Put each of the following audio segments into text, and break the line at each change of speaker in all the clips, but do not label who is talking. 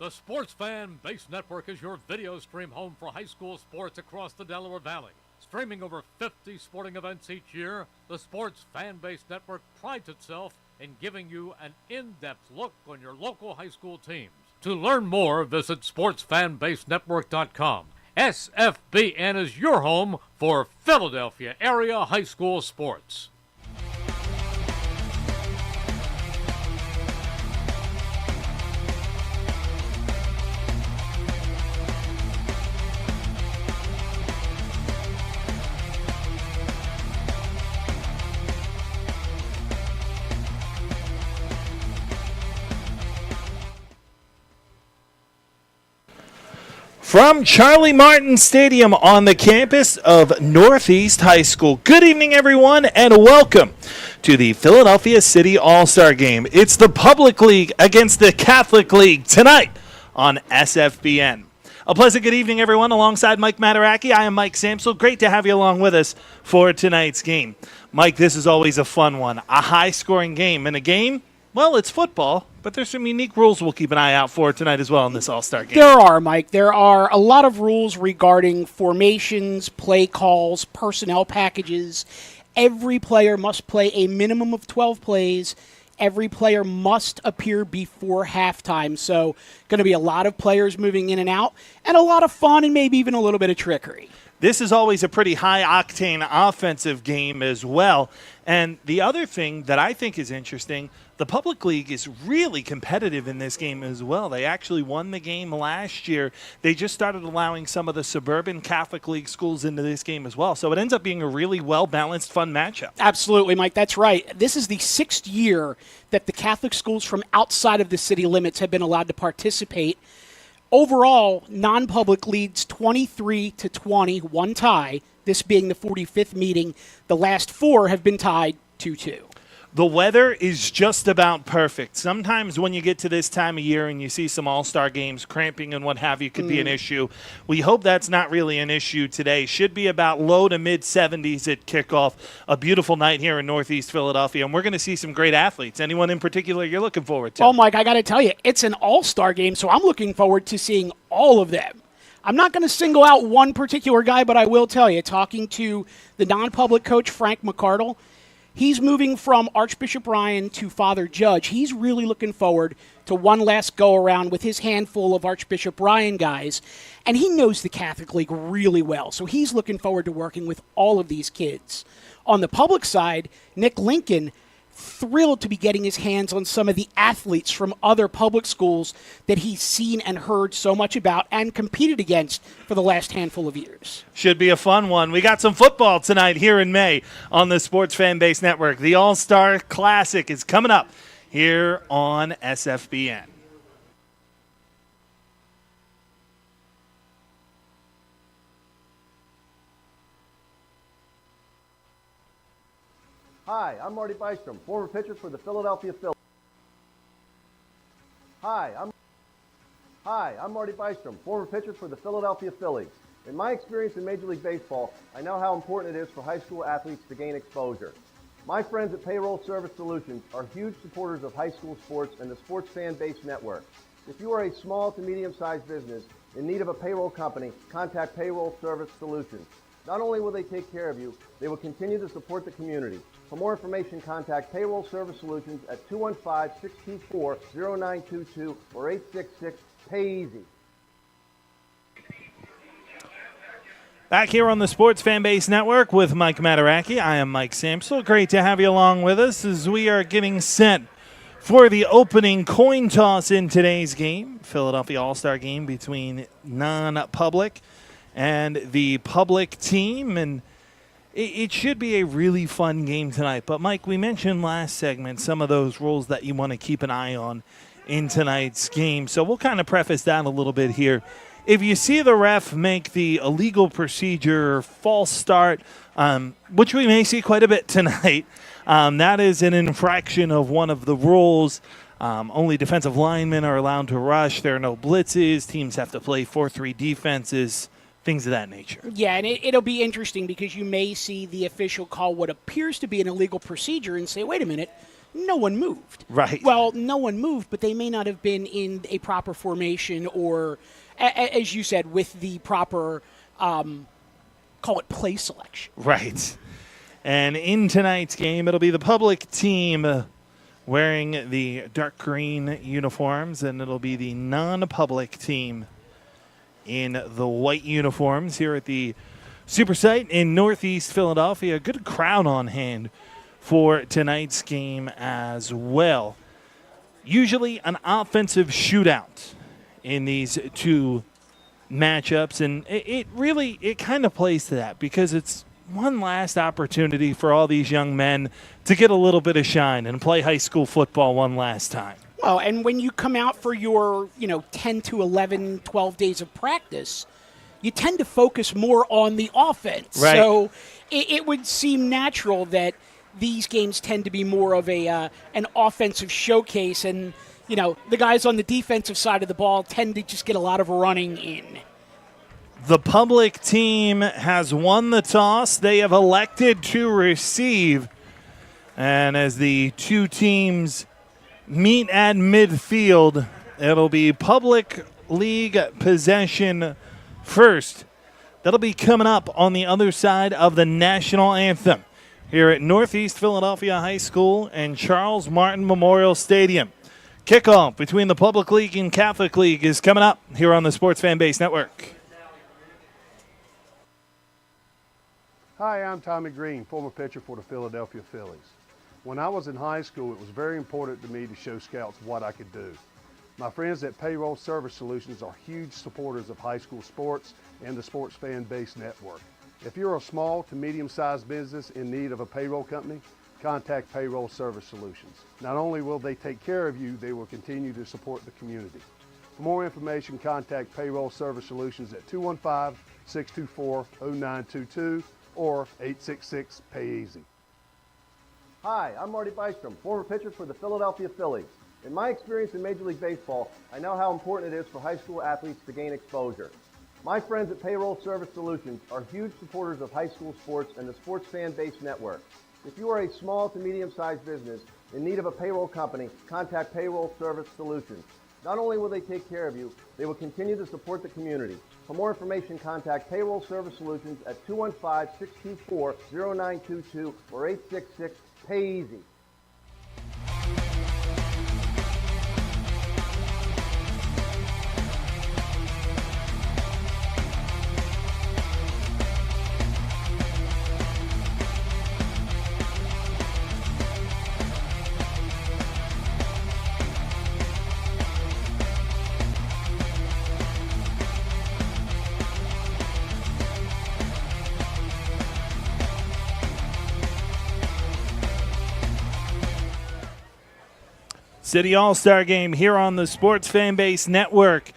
The Sports Fan Base Network is your video stream home for high school sports across the Delaware Valley. Streaming over 50 sporting events each year, the Sports Fan Base Network prides itself in giving you an in-depth look on your local high school teams. To learn more, visit sportsfanbasenetwork.com. SFBN is your home for Philadelphia area high school sports.
From Charlie Martin Stadium on the campus of Northeast High School. Good evening, everyone, and welcome to the Philadelphia City All-Star Game. It's the Public League against the Catholic League tonight on SFBN. A pleasant good evening, everyone. Alongside Mike Mataraki, I am Mike Samsel. Great to have you along with us for tonight's game. Mike, this is always a fun one, a high-scoring game. And a game, well, it's football, but there's some unique rules we'll keep an eye out for tonight as well in this All-Star game.
There are, Mike. There are a lot of rules regarding formations, play calls, personnel packages. Every player must play a minimum of 12 plays. Every player must appear before halftime. So going to be a lot of players moving in and out, and a lot of fun and maybe even a little bit of trickery.
This is always a pretty high-octane offensive game as well. And the other thing that I think is interesting, the Public League is really competitive in this game as well. They actually won the game last year. They just started allowing some of the suburban Catholic League schools into this game as well. So it ends up being a really well-balanced, fun matchup.
Absolutely, Mike. That's right. This is the 6th year that the Catholic schools from outside of the city limits have been allowed to participate. Overall, non-public leads 23-20, one tie, this being the 45th meeting. The last 4 have been tied 2-2.
The weather is just about perfect. Sometimes when you get to this time of year and you see some all-star games, cramping and what have you could be an issue. We hope that's not really an issue today. Should be about low to mid-70s at kickoff. A beautiful night here in Northeast Philadelphia, and we're going to see some great athletes. Anyone in particular you're looking forward to?
Oh, Mike, I got to tell you, it's an all-star game, so I'm looking forward to seeing all of them. I'm not going to single out one particular guy, but I will tell you, talking to the non-public coach, Frank McCardle, he's moving from Archbishop Ryan to Father Judge. He's really looking forward to one last go-around with his handful of Archbishop Ryan guys, and he knows the Catholic League really well, so he's looking forward to working with all of these kids. On the public side, Nick Lincoln, thrilled to be getting his hands on some of the athletes from other public schools that he's seen and heard so much about and competed against for the last handful of years.
Should be a fun one. We got some football tonight here in May on the Sports Fan Base Network. The All-Star Classic is coming up here on SFBN.
Hi, I'm Marty Bystrom, former pitcher for the Philadelphia Phillies. Hi, I'm Marty Bystrom, former pitcher for the Philadelphia Phillies. In my experience in Major League Baseball, I know how important it is for high school athletes to gain exposure. My friends at Payroll Service Solutions are huge supporters of high school sports and the Sports Fan Base Network. If you are a small to medium-sized business in need of a payroll company, contact Payroll Service Solutions. Not only will they take care of you, they will continue to support the community. For more information, contact Payroll Service Solutions at 215-624-0922 or 866-PAY-EASY.
Back here on the Sports Fan Base Network with Mike Mataraki. I am Mike Samsel. Great to have you along with us as we are getting set for the opening coin toss in today's game. Philadelphia All-Star game between non-public and the public team. And it should be a really fun game tonight. But, Mike, we mentioned last segment some of those rules that you want to keep an eye on in tonight's game. So we'll kind of preface that a little bit here. If you see the ref make the illegal procedure false start, which we may see quite a bit tonight, that is an infraction of one of the rules. Only defensive linemen are allowed to rush. There are no blitzes. Teams have to play 4-3 defenses, things of that nature.
Yeah, and it'll be interesting because you may see the official call what appears to be an illegal procedure and say, wait a minute, no one moved.
Right.
Well, no one moved, but they may not have been in a proper formation or, as you said, with the proper, call it play selection.
Right. And in tonight's game, it'll be the public team wearing the dark green uniforms, and it'll be the non-public team in the white uniforms here at the Super Site in Northeast Philadelphia. Good crowd on hand for tonight's game as well. Usually an offensive shootout in these two matchups, and it kind of plays to that because it's one last opportunity for all these young men to get a little bit of shine and play high school football one last time.
Well, and when you come out for your, 10 to 11, 12 days of practice, you tend to focus more on the offense.
Right.
So it would seem natural that these games tend to be more of an offensive showcase, and, the guys on the defensive side of the ball tend to just get a lot of running in.
The public team has won the toss. They have elected to receive. And as the two teams meet at midfield, it'll be public league possession first. That'll be coming up on the other side of the national anthem here at Northeast Philadelphia High School and Charles Martin Memorial Stadium. Kickoff between the Public League and Catholic League is coming up here on the Sports Fan Base Network.
Hi, I'm Tommy Green, former pitcher for the Philadelphia Phillies. When I was in high school, it was very important to me to show scouts what I could do. My friends at Payroll Service Solutions are huge supporters of high school sports and the Sports Fan Base Network. If you're a small to medium-sized business in need of a payroll company, contact Payroll Service Solutions. Not only will they take care of you, they will continue to support the community. For more information, contact Payroll Service Solutions at 215-624-0922 or 866-PAY-EASY.
Hi, I'm Marty Bystrom, former pitcher for the Philadelphia Phillies. In my experience in Major League Baseball, I know how important it is for high school athletes to gain exposure. My friends at Payroll Service Solutions are huge supporters of high school sports and the Sports Fan Base Network. If you are a small to medium-sized business in need of a payroll company, contact Payroll Service Solutions. Not only will they take care of you, they will continue to support the community. For more information, contact Payroll Service Solutions at 215-624-0922 or 866-PAY-EASY.
City All-Star Game here on the Sports Fan Base Network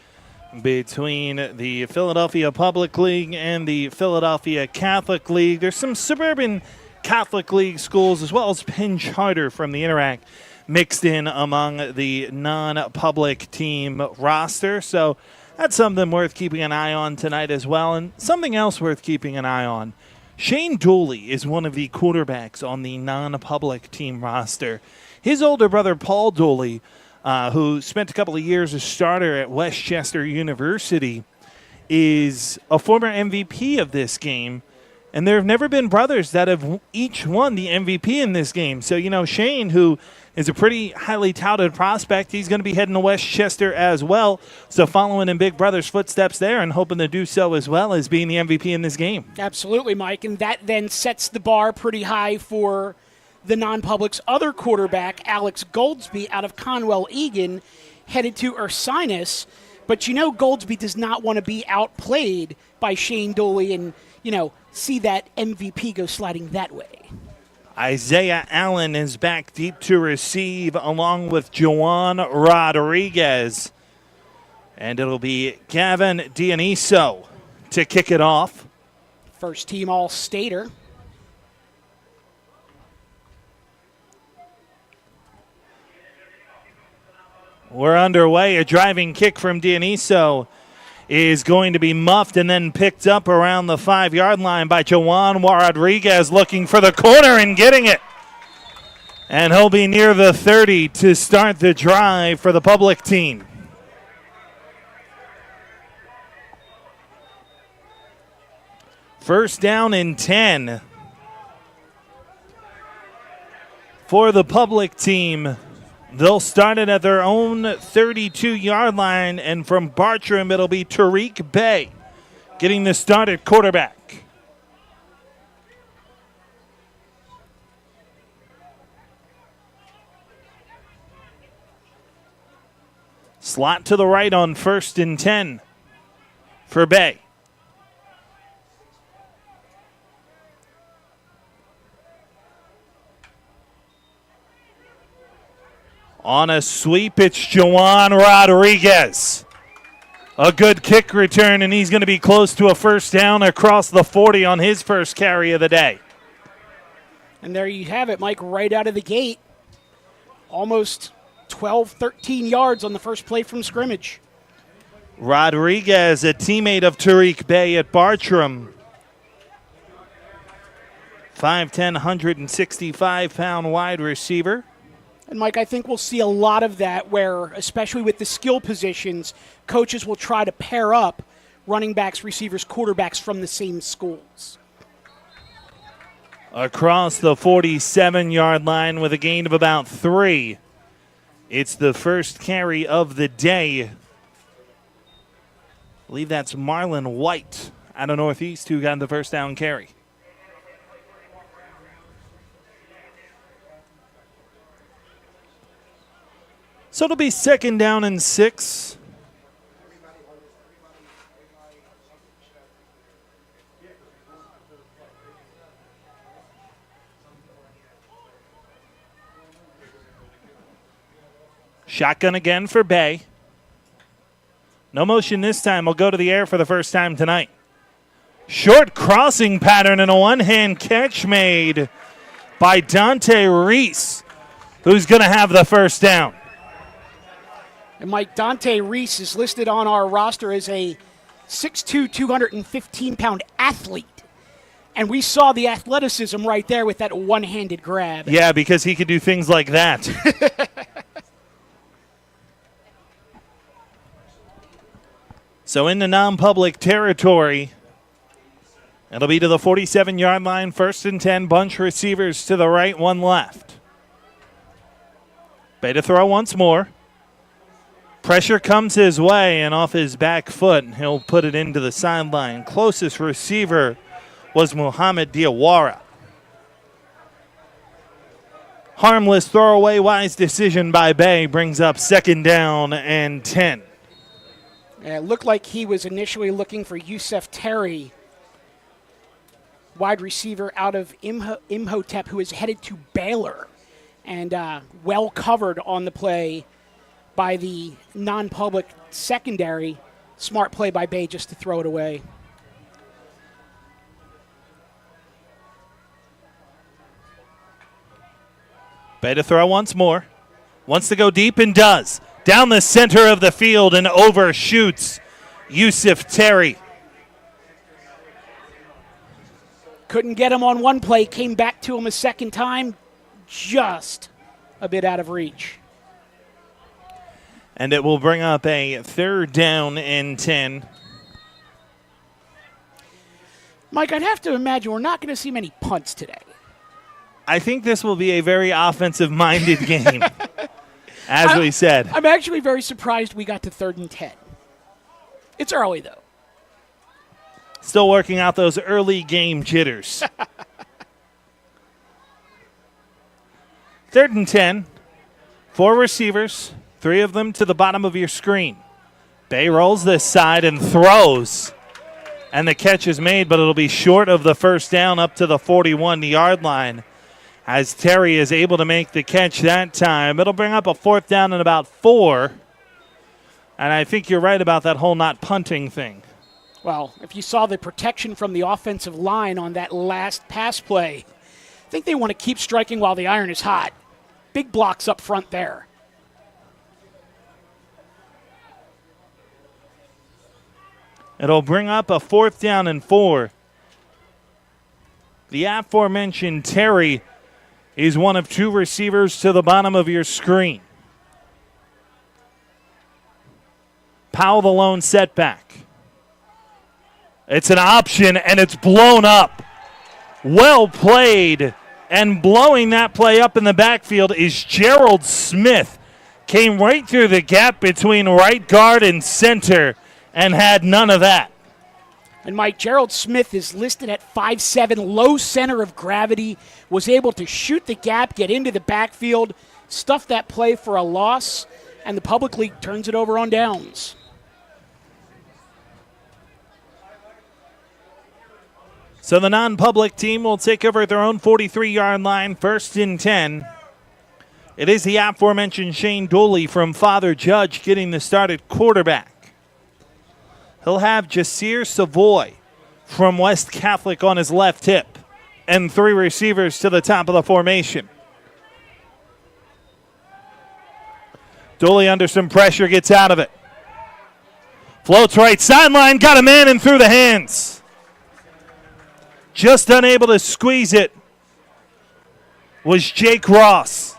between the Philadelphia Public League and the Philadelphia Catholic League. There's some suburban Catholic League schools as well as Penn Charter from the Interact mixed in among the non-public team roster. So that's something worth keeping an eye on tonight as well. And something else worth keeping an eye on. Shane Dooley is one of the quarterbacks on the non-public team roster. His older brother, Paul Dooley, who spent a couple of years as starter at Westchester University, is a former MVP of this game. And there have never been brothers that have each won the MVP in this game. So, Shane, who is a pretty highly touted prospect, he's going to be heading to Westchester as well. So following in big brother's footsteps there and hoping to do so as well as being the MVP in this game.
Absolutely, Mike. And that then sets the bar pretty high for the non-public's other quarterback, Alex Goldsby, out of Conwell-Egan, headed to Ursinus. But Goldsby does not want to be outplayed by Shane Dooley and, see that MVP go sliding that way.
Isaiah Allen is back deep to receive along with Juan Rodriguez. And it'll be Gavin Dioniso to kick it off.
First team All-Stater.
We're underway. A driving kick from Dioniso is going to be muffed and then picked up around the 5-yard line by Juan Rodriguez, looking for the corner and getting it. And he'll be near the 30 to start the drive for the public team. First down and 10 for the public team. They'll start it at their own 32-yard line, and from Bartram, it'll be Tariq Bey getting the start at quarterback. Slot to the right on 1st and 10 for Bey. On a sweep, it's Juwan Rodriguez. A good kick return, and he's going to be close to a first down across the 40 on his first carry of the day.
And there you have it, Mike, right out of the gate. Almost 12, 13 yards on the first play from scrimmage.
Rodriguez, a teammate of Tariq Bey at Bartram. 5'10", 165-pound wide receiver.
And, Mike, I think we'll see a lot of that where, especially with the skill positions, coaches will try to pair up running backs, receivers, quarterbacks from the same schools.
Across the 47-yard line with a gain of about 3. It's the first carry of the day. I believe that's Marlon White out of Northeast who got the first down carry. So it'll be 2nd down and 6. Shotgun again for Bey. No motion this time. Will go to the air for the first time tonight. Short crossing pattern and a one-hand catch made by Dante Reese, who's going to have the first down.
And Mike, Dante Reese is listed on our roster as a 6'2", 215-pound athlete. And we saw the athleticism right there with that one-handed grab.
Yeah, because he could do things like that. So in the non-public territory, it'll be to the 47-yard line, 1st and 10, bunch receivers to the right, one left. Bey to throw once more. Pressure comes his way, and off his back foot, he'll put it into the sideline. Closest receiver was Muhammad Diawara. Harmless throwaway, wise decision by Bey brings up 2nd down and 10.
It looked like he was initially looking for Yusef Terry, wide receiver out of Imhotep, who is headed to Baylor, and well covered on the play by the non-public secondary. Smart play by Bey just to throw it away.
Bey to throw once more. Wants to go deep and does. Down the center of the field and overshoots Yusuf Terry.
Couldn't get him on one play, came back to him a second time, just a bit out of reach.
And it will bring up a 3rd down and 10.
Mike, I'd have to imagine we're not going to see many punts today.
I think this will be a very offensive-minded game, as we said.
I'm actually very surprised we got to 3rd and 10. It's early, though.
Still working out those early game jitters. 3rd and 10. 4 receivers, 3 of them to the bottom of your screen. Bey rolls this side and throws. And the catch is made, but it'll be short of the first down up to the 41-yard line. As Terry is able to make the catch that time, it'll bring up a 4th down and about 4. And I think you're right about that whole not punting thing.
Well, if you saw the protection from the offensive line on that last pass play, I think they want to keep striking while the iron is hot. Big blocks up front there.
It'll bring up a 4th down and 4. The aforementioned Terry He's one of two receivers to the bottom of your screen. Powell the lone setback. It's an option, and it's blown up. Well played, and blowing that play up in the backfield is Gerald Smith. Came right through the gap between right guard and center and had none of that.
And Mike, Gerald Smith is listed at 5'7", low center of gravity, was able to shoot the gap, get into the backfield, stuff that play for a loss, and the public league turns it over on downs.
So the non-public team will take over at their own 43-yard line, 1st and 10. It is the aforementioned Shane Dooley from Father Judge getting the start at quarterback. He'll have Jasir Savoy from West Catholic on his left hip and three receivers to the top of the formation. Dooley under some pressure, gets out of it. Floats right sideline, got a man in through the hands. Just unable to squeeze it was Jake Ross.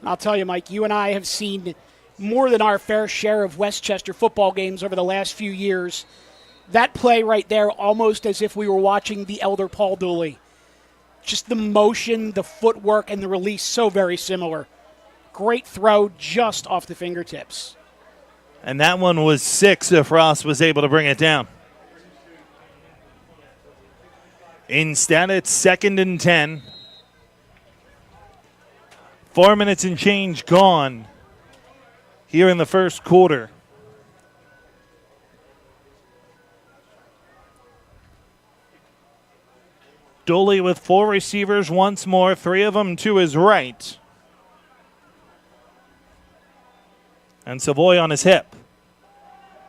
I'll tell you, Mike, you and I have seen more than our fair share of Westchester football games over the last few years. That play right there, almost as if we were watching the elder Paul Dooley. Just the motion, the footwork, and the release so very similar. Great throw just off the fingertips.
And that one was 6 if Ross was able to bring it down. Instead, it's 2nd and 10. 4 minutes and change gone here in the first quarter. Dooley with 4 receivers once more, 3 of them to his right. And Savoy on his hip.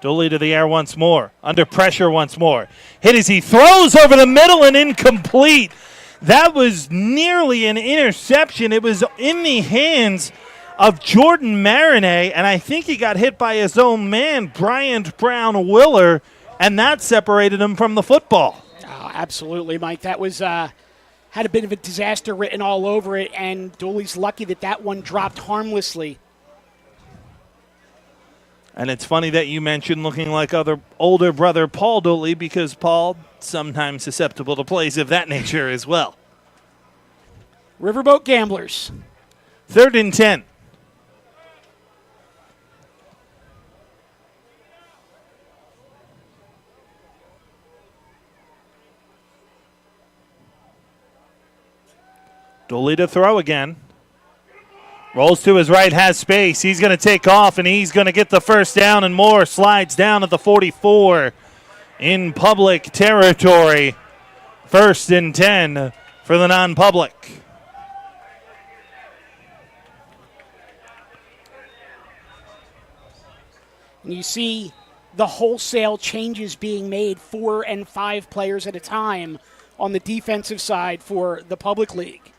Dooley to the air once more. Under pressure once more. Hit as he throws over the middle and incomplete. That was nearly an interception. It was in the hands of Jordan Marinay, and I think he got hit by his own man, Bryant Brown Willer, and that separated him from the football.
Oh, absolutely, Mike. That was had a bit of a disaster written all over it, and Dooley's lucky that that one dropped harmlessly.
And it's funny that you mentioned looking like other older brother Paul Dooley, because Paul sometimes susceptible to plays of that nature as well.
Riverboat Gamblers.
3rd and 10. Dooley to throw again. Rolls to his right, has space. He's going to take off, and he's going to get the first down and more. Slides down at the 44 in public territory. 1st and 10 for the non-public.
And you see the wholesale changes being made, 4 and 5 players at a time on the defensive side for the public league.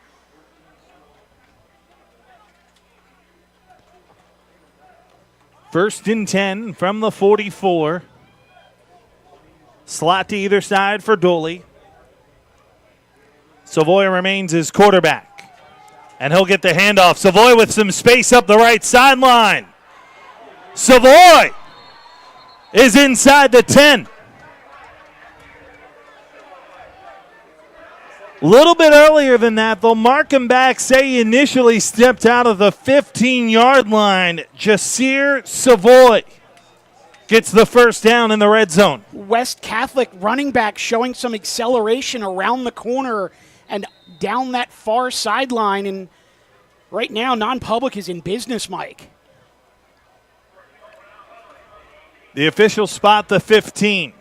1st and 10 from the 44. Slot to either side for Dooley. Savoy remains his quarterback. And he'll get the handoff. Savoy with some space up the right sideline. Savoy is inside the 10. A little bit earlier than that, they'll mark him back, say he initially stepped out of the 15-yard line. Jasir Savoy gets the first down in the red zone.
West Catholic running back showing some acceleration around the corner and down that far sideline. And right now, non-public is in business, Mike.
The official spot, the 15.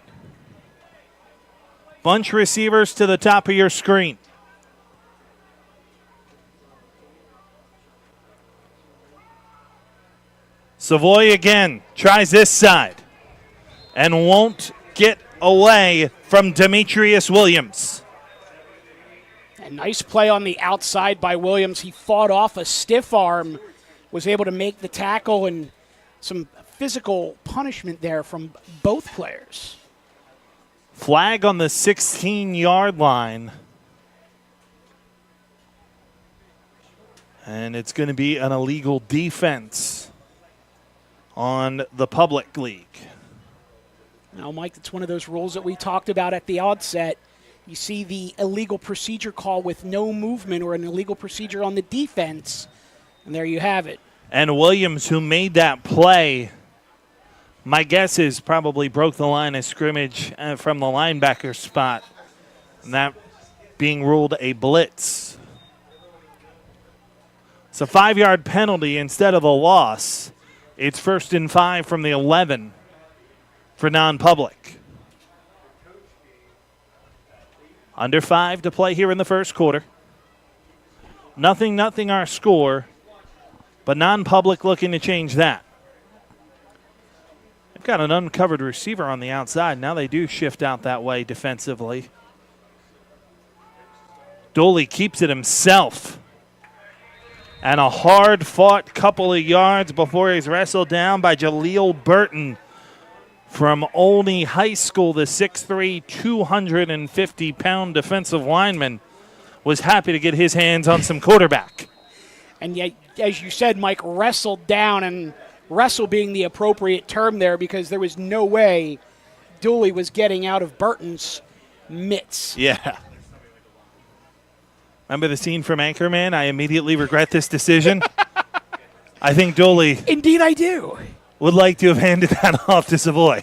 Bunch receivers to the top of your screen. Savoy again tries this side and won't get away from Demetrius Williams.
A nice play on the outside by Williams. He fought off a stiff arm, was able to make the tackle, and some physical punishment there from both players.
Flag on the 16-yard line. And it's going to be an illegal defense on the public league.
Now, Mike, it's one of those rules that we talked about at the outset. You see the illegal procedure call with no movement or an illegal procedure on the defense, and there you have it.
And Williams, who made that play, my guess is probably broke the line of scrimmage from the linebacker spot, and that being ruled a blitz. It's a 5-yard penalty instead of a loss. It's 1st and 5 from the 11 for non-public. Under 5 to play here in the first quarter. 0-0 our score, but non-public looking to change that. They've got an uncovered receiver on the outside. Now they do shift out that way defensively. Dooley keeps it himself. And a hard-fought couple of yards before he's wrestled down by Jaleel Burton from Olney High School. The 6'3", 250-pound defensive lineman was happy to get his hands on some quarterback.
And yet, as you said, Mike, wrestled down, and wrestle being the appropriate term there because there was no way Dooley was getting out of Burton's mitts.
Yeah. Remember the scene from Anchorman? I immediately regret this decision. I think Dooley
Indeed I do.
would like to have handed that off to Savoy.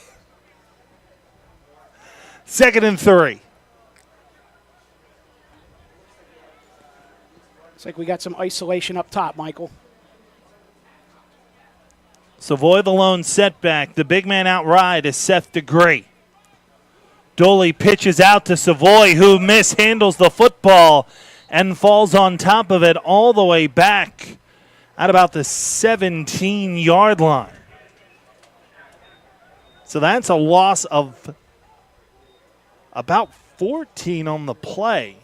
2nd and 3.
It's like we got some isolation up top, Michael.
Savoy the lone setback. The big man out wide is Seth DeGray. Dooley pitches out to Savoy, who mishandles the football and falls on top of it all the way back at about the 17-yard line. So that's a loss of about 14 on the play.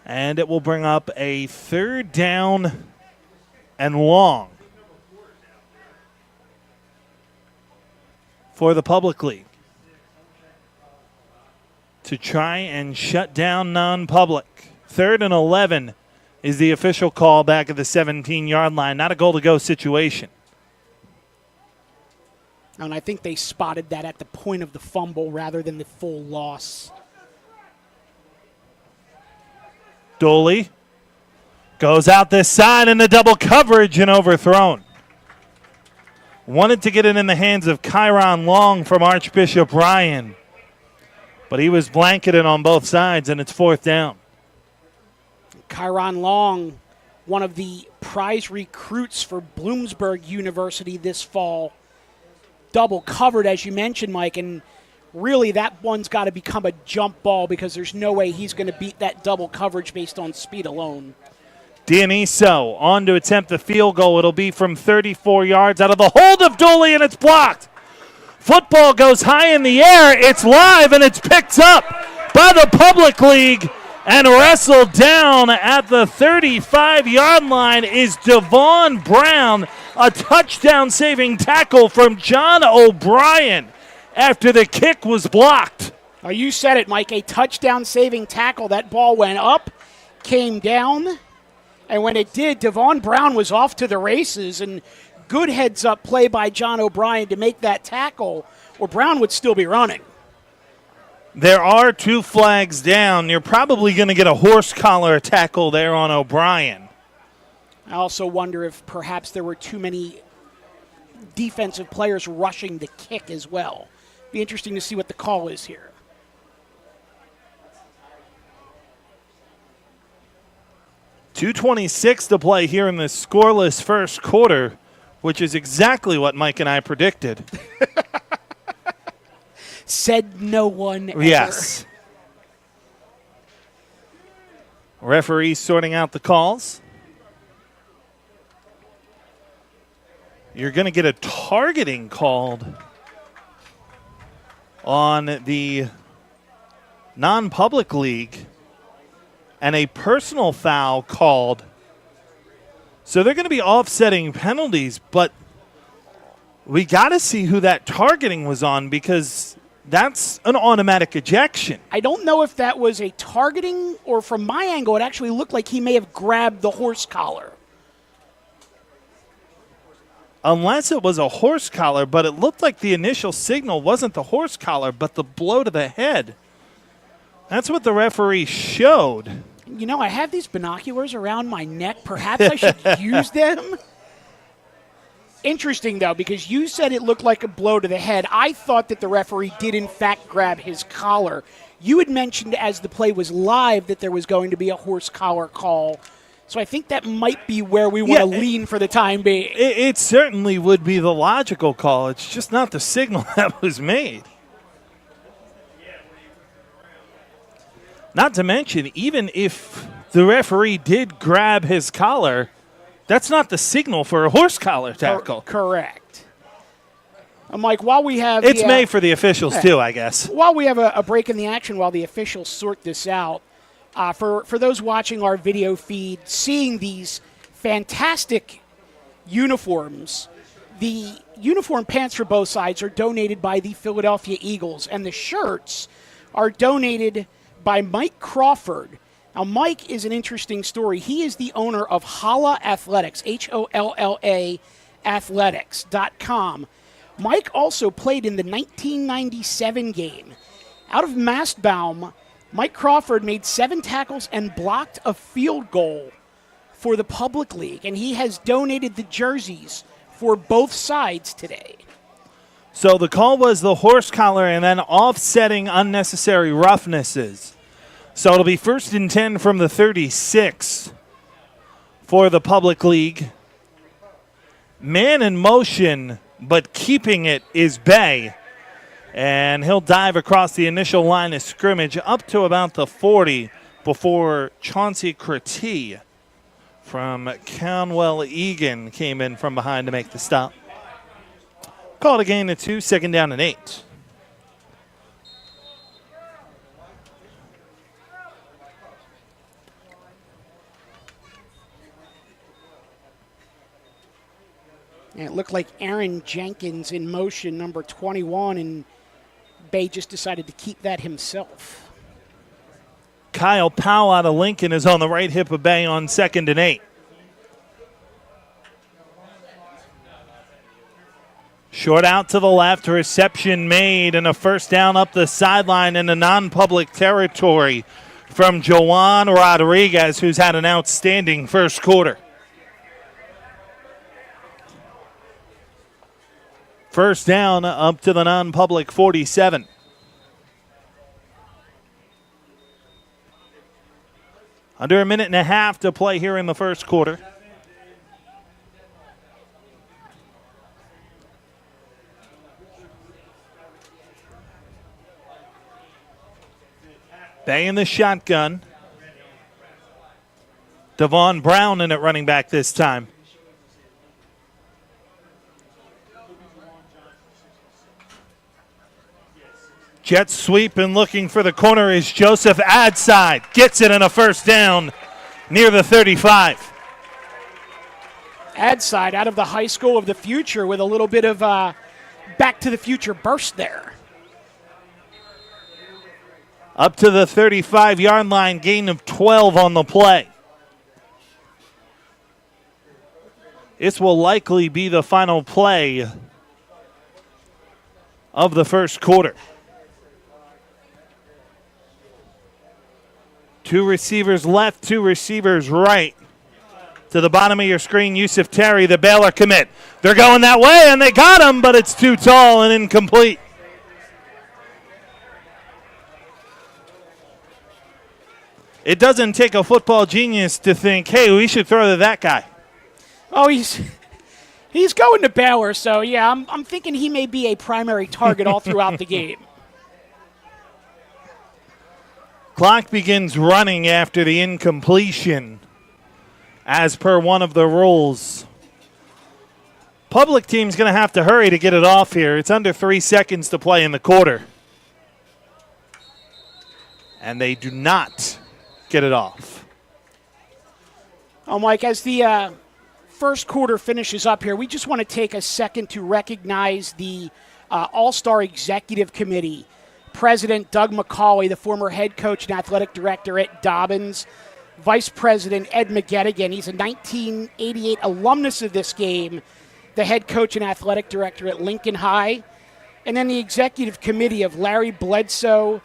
And it will bring up a 3rd down and long for the public league to try and shut down non-public. 3rd and 11 is the official call back at the 17-yard line. Not a goal-to-go situation.
And I think they spotted that at the point of the fumble rather than the full loss.
Dooley goes out this side in the double coverage and overthrown. Wanted to get it in the hands of Kyron Long from Archbishop Ryan, but he was blanketed on both sides, and it's 4th down.
Kyron Long, one of the prize recruits for Bloomsburg University this fall, double covered, as you mentioned, Mike, and really that one's got to become a jump ball because there's no way he's going to beat that double coverage based on speed alone.
Dioniso on to attempt the field goal. It'll be from 34 yards out of the hold of Dooley, and it's blocked. Football goes high in the air. It's live, and it's picked up by the public league and wrestled down at the 35-yard line is Devon Brown. A touchdown-saving tackle from John O'Brien after the kick was blocked.
Oh, you said it, Mike. A touchdown-saving tackle. That ball went up, came down, and when it did, Devon Brown was off to the races, and good heads-up play by John O'Brien to make that tackle, or Brown would still be running.
There are 2 flags down. You're probably going to get a horse collar tackle there on O'Brien.
I also wonder if perhaps there were too many defensive players rushing the kick as well. Be interesting to see what the call is here.
.226 to play here in the scoreless first quarter, which is exactly what Mike and I predicted.
Said no one ever.
Yes. Referees sorting out the calls. You're going to get a targeting called on the non-public league and a personal foul called. So they're going to be offsetting penalties, but We got to see who that targeting was on because that's an automatic ejection.
I don't know if that was a targeting or from my angle, it actually looked like he may have grabbed the horse collar.
Unless it was a horse collar, but it looked like the initial signal wasn't the horse collar, but the blow to the head. That's what the referee showed.
You know, I have these binoculars around my neck. Perhaps I should use them. Interesting, though, because you said it looked like a blow to the head. I thought that the referee did, in fact, grab his collar. You had mentioned as the play was live that there was going to be a horse collar call. So I think that might be where we want to lean for the time being.
It certainly would be the logical call. It's just not the signal that was made. Not to mention, even if the referee did grab his collar, that's not the signal for a horse collar tackle.
Correct. I'm like, while we have...
It's made for the officials, too, I guess.
While we have a break in the action, while the officials sort this out, for those watching our video feed, seeing these fantastic uniforms, the uniform pants for both sides are donated by the Philadelphia Eagles, and the shirts are donated by Mike Crawford. Now, Mike is an interesting story. He is the owner of Holla Athletics, Holla Athletics.com. Mike also played in the 1997 game. Out of Mastbaum, Mike Crawford made 7 tackles and blocked a field goal for the Public League, and he has donated the jerseys for both sides today.
So the call was the horse collar and then offsetting unnecessary roughnesses. So it'll be 1st and 10 from the 36 for the Public League. Man in motion, but keeping it is Bay. And he'll dive across the initial line of scrimmage up to about the 40 before Chauncey Cretee from Conwell Egan came in from behind to make the stop. Called a gain of 2, 2nd down and 8.
And it looked like Aaron Jenkins in motion, number 21, and Bay just decided to keep that himself.
Kyle Powell out of Lincoln is on the right hip of Bay on 2nd and 8. Short out to the left, reception made, and a 1st down up the sideline in the non-public territory from Joan Rodriguez, who's had an outstanding first quarter. 1st down up to the non-public 47. Under a minute and a half to play here in the first quarter. Bay in the shotgun. Devon Brown in at running back this time. Jet sweep and looking for the corner is Joseph Adside. Gets it in a 1st down near the 35.
Adside out of the high school of the future with a little bit of back to the future burst there.
Up to the 35-yard line, gain of 12 on the play. This will likely be the final play of the first quarter. 2 receivers left, 2 receivers right. To the bottom of your screen, Yusuf Terry, the Baylor commit. They're going that way, and they got him, but it's too tall and incomplete. It doesn't take a football genius to think, hey, we should throw to that guy.
Oh, he's going to Baylor, so yeah, I'm thinking he may be a primary target all throughout the game.
Clock begins running after the incompletion, as per one of the rules. Public team's going to have to hurry to get it off here. It's under 3 seconds to play in the quarter. And they do not get it off.
Oh, Mike, as the first quarter finishes up here, we just want to take a second to recognize the All-Star Executive Committee. President Doug McCauley, the former head coach and athletic director at Dobbins. Vice President Ed McGettigan, he's a 1988 alumnus of this game, the head coach and athletic director at Lincoln High. And then the executive committee of Larry Bledsoe,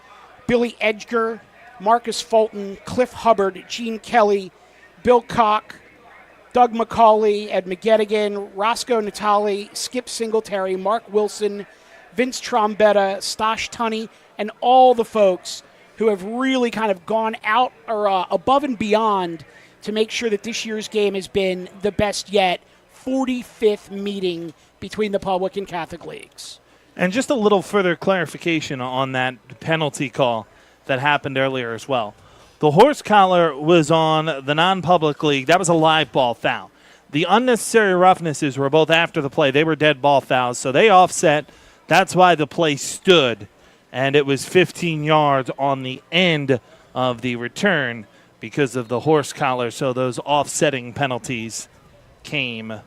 Billy Edgar, Marcus Fulton, Cliff Hubbard, Gene Kelly, Bill Koch, Doug McCauley, Ed McGettigan, Roscoe Natali, Skip Singletary, Mark Wilson, Vince Trombetta, Stosh Tunney, and all the folks who have really kind of gone out or above and beyond to make sure that this year's game has been the best yet. 45th meeting between the public and Catholic leagues.
And just a little further clarification on that penalty call that happened earlier as well. The horse collar was on the non-public league. That was a live ball foul. The unnecessary roughnesses were both after the play. They were dead ball fouls, so they offset. That's why the play stood, and it was 15 yards on the end of the return because of the horse collar. So those offsetting penalties came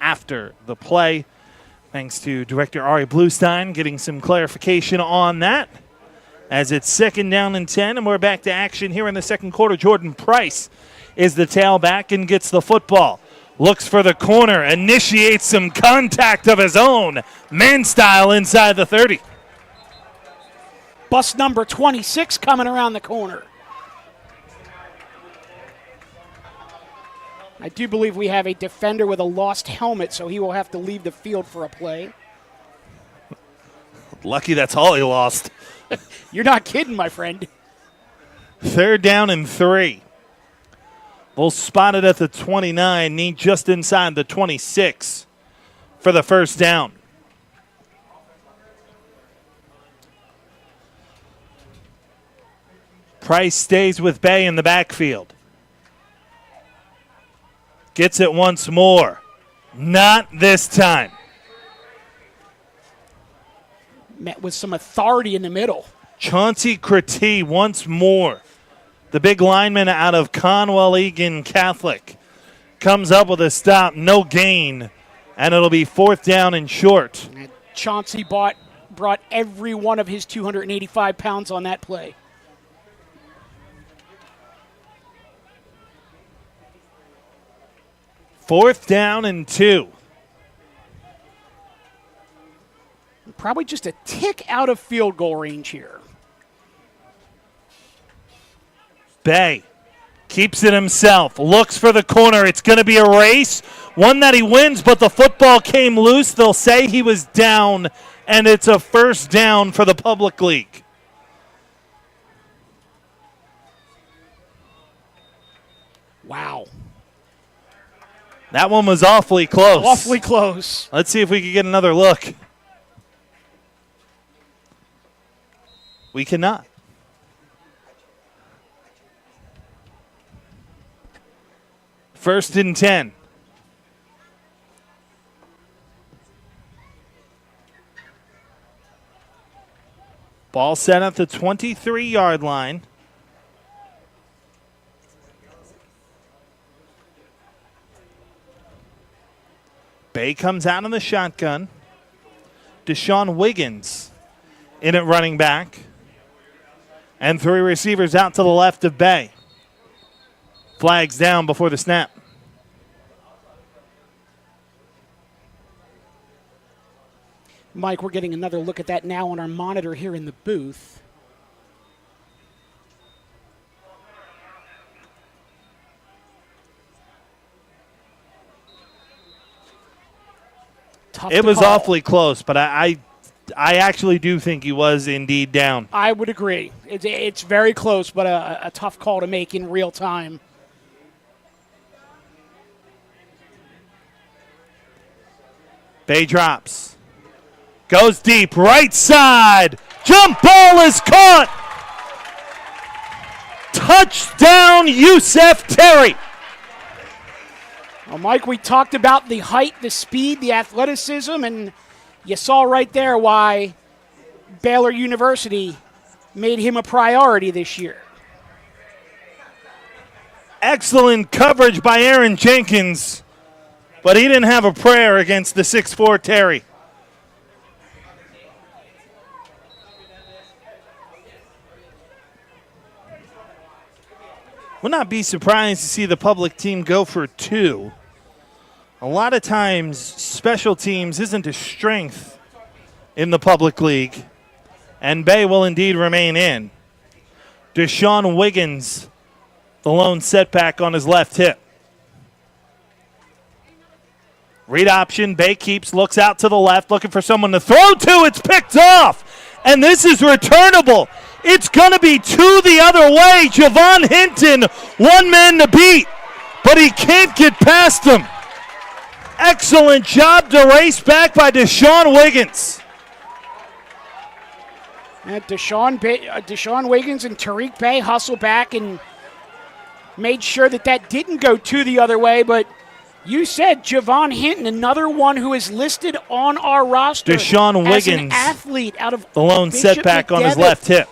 after the play. Thanks to Director Ari Bluestein getting some clarification on that. As it's 2nd down and 10, and we're back to action here in the second quarter. Jordan Price is the tailback and gets the football. Looks for the corner, initiates some contact of his own, man style inside the 30.
Bus number 26 coming around the corner. I do believe we have a defender with a lost helmet, so he will have to leave the field for a play.
Lucky that's all he lost.
You're not kidding, my friend.
3rd down and 3. We'll spot it at the 29, need just inside the 26 for the first down. Price stays with Bay in the backfield. Gets it once more. Not this time.
Met with some authority in the middle.
Chauncey Cretee once more. The big lineman out of Conwell Egan Catholic comes up with a stop, no gain, and it'll be 4th down and short.
And Chauncey brought every one of his 285 pounds on that play.
Fourth down and 2.
Probably just a tick out of field goal range here.
Bay keeps it himself, looks for the corner. It's going to be a race, one that he wins, but the football came loose. They'll say he was down, and it's a first down for the public league.
Wow.
That one was awfully close.
Awfully close.
Let's see if we can get another look. We cannot. First and 10. Ball set at the 23-yard line. Bay comes out in the shotgun. Deshaun Wiggins in at running back. And 3 receivers out to the left of Bay. Flags down before the snap.
Mike, we're getting another look at that now on our monitor here in the booth. Tough
It
to
was
call.
awfully close, but I actually do think he was indeed down.
I would agree. It's very close, but a tough call to make in real time.
Bay drops. Goes deep, right side. Jump ball is caught. Touchdown, Yusef Terry.
Well, Mike, we talked about the height, the speed, the athleticism, and you saw right there why Baylor University made him a priority this year.
Excellent coverage by Aaron Jenkins. But he didn't have a prayer against the 6'4" Terry. Would not be surprised to see the public team go for 2. A lot of times, special teams isn't a strength in the public league, and Bay will indeed remain in. Deshaun Wiggins, the lone setback on his left hip. Read option, Bay keeps, looks out to the left, looking for someone to throw to. It's picked off, and this is returnable. It's going to be 2 the other way. Javon Hinton, 1 man to beat, but he can't get past him. Excellent job to race back by Deshaun Wiggins.
And Deshaun Wiggins and Tariq Bay hustle back and made sure that didn't go 2 the other way, but you said Javon Hinton, another one who is listed on our roster.
Deshaun Wiggins,
as an athlete out of
the lone
Bishop
setback on his
McDevitt,
left hip.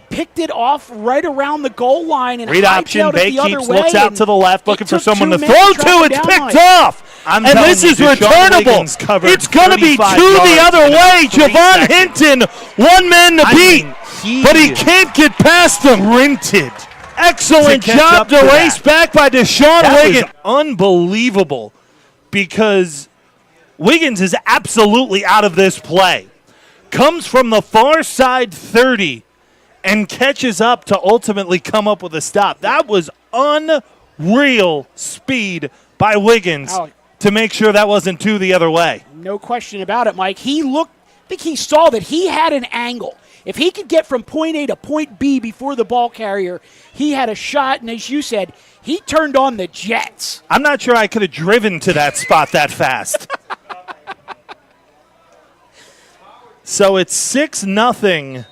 Picked it off right around the goal line and
read option, Bay keeps, looks out to the left, looking for someone to throw to. It's picked off, and this is returnable. It's going to be 2 the other way. Javon Hinton, 1 man to beat, but he can't get past him. Rented. Excellent job to race back by Deshaun Wiggins. Unbelievable, because Wiggins is absolutely out of this play. Comes from the far side 30 and catches up to ultimately come up with a stop. That was unreal speed by Wiggins to make sure that wasn't 2 the other way.
No question about it, Mike. I think he saw that he had an angle. If he could get from point A to point B before the ball carrier, he had a shot, and as you said, he turned on the jets.
I'm not sure I could have driven to that spot that fast. So it's 6-0.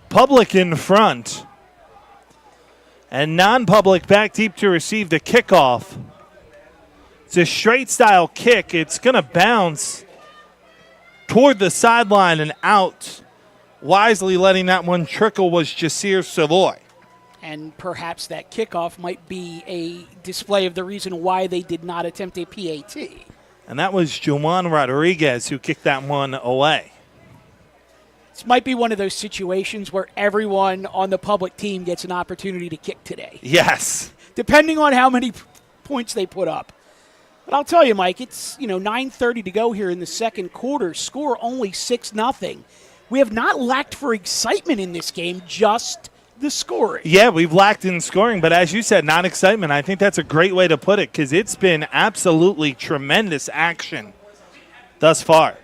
Public in front. And non-public back deep to receive the kickoff. It's a straight style kick. It's going to bounce toward the sideline and out. Wisely letting that one trickle was Jasir Savoy.
And perhaps that kickoff might be a display of the reason why they did not attempt a PAT.
And that was Juwan Rodriguez who kicked that one away.
This might be one of those situations where everyone on the public team gets an opportunity to kick today.
Yes.
Depending on how many points they put up. But I'll tell you, Mike, it's 9:30 to go here in the second quarter. Score only 6-0. We have not lacked for excitement in this game, just the scoring.
Yeah, we've lacked in scoring, but as you said, not excitement. I think that's a great way to put it because it's been absolutely tremendous action thus far.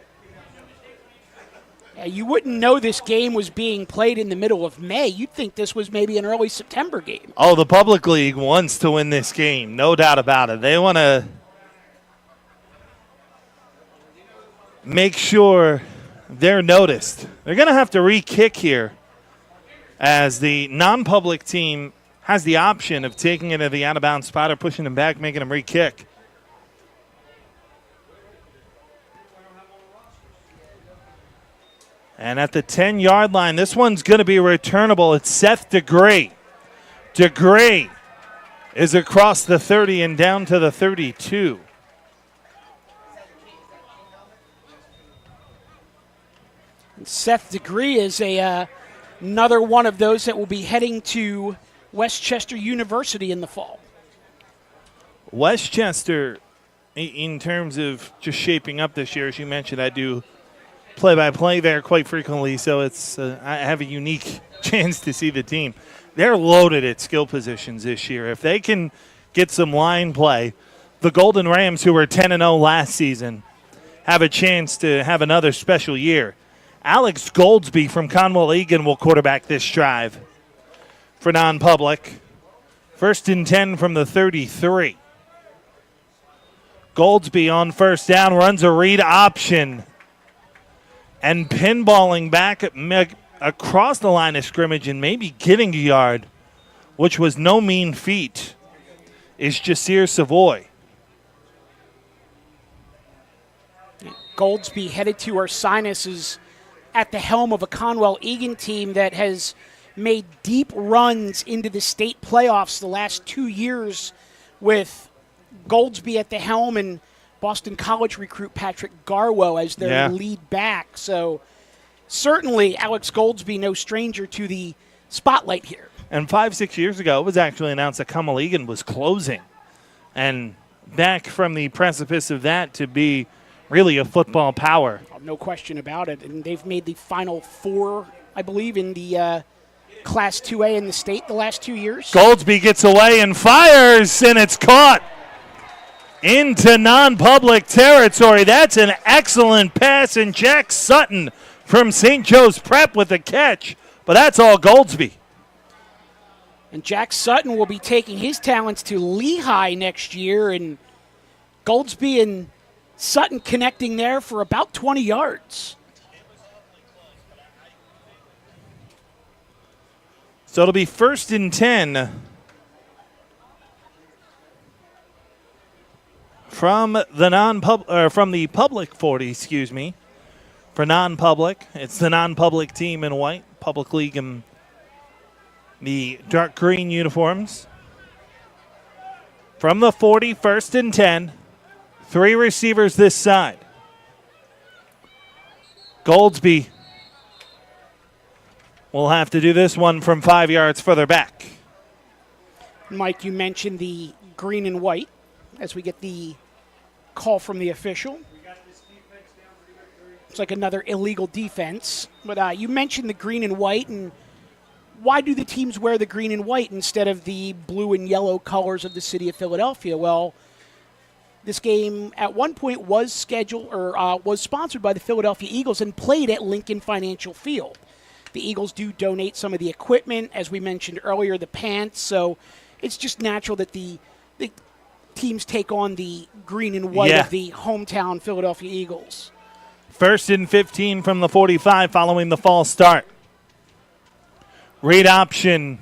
You wouldn't know this game was being played in the middle of May. You'd think this was maybe an early September game.
Oh, the public league wants to win this game, no doubt about it. They want to make sure they're noticed. They're going to have to re-kick here as the non-public team has the option of taking it to the out-of-bounds spot or pushing them back, making them re-kick. And at the 10-yard line, this one's going to be returnable. It's Seth DeGray. DeGray is across the 30 and down to the 32.
Seth DeGray is another one of those that will be heading to Westchester University in the fall.
Westchester, in terms of just shaping up this year, as you mentioned, I do play-by-play there quite frequently, so it's I have a unique chance to see the team. They're loaded at skill positions this year. If they can get some line play, the Golden Rams, who were 10-0 last season, have a chance to have another special year. Alex Goldsby from Conwell Egan will quarterback this drive for non-public. 1st and 10 from the 33. Goldsby on first down runs a read option. And pinballing back across the line of scrimmage and maybe getting a yard, which was no mean feat, is Jasir Savoy.
Goldsby headed to Ursinus is at the helm of a Conwell Egan team that has made deep runs into the state playoffs the last 2 years with Goldsby at the helm and Boston College recruit Patrick Garwo as their lead back. So certainly Alex Goldsby, no stranger to the spotlight here.
And 5-6 years ago, it was actually announced that Kamaligan was closing. And back from the precipice of that to be really a football power.
No question about it. And they've made the Final Four, I believe, in the Class 2A in the state the last 2 years.
Goldsby gets away and fires, and it's caught into non-public territory. That's an excellent pass, and Jack Sutton from St. Joe's Prep with the catch. But that's all Goldsby.
And Jack Sutton will be taking his talents to Lehigh next year, and Goldsby and Sutton connecting there for about 20 yards.
So it'll be 1st and 10 from the public 40, for non-public. It's the non-public team in white, public league in the dark green uniforms. From the 40, 1st and 10. 3 receivers this side. Goldsby will have to do this one from 5 yards further back.
Mike, you mentioned the green and white as we get the call from the official. It's like another illegal defense. But you mentioned the green and white, and why do the teams wear the green and white instead of the blue and yellow colors of the city of Philadelphia? Well, this game at one point was scheduled or was sponsored by the Philadelphia Eagles and played at Lincoln Financial Field. The Eagles do donate some of the equipment, as we mentioned earlier, the pants. So it's just natural that the teams take on the green and white of the hometown Philadelphia Eagles.
1st and 15 from the 45 following the false start. Read option.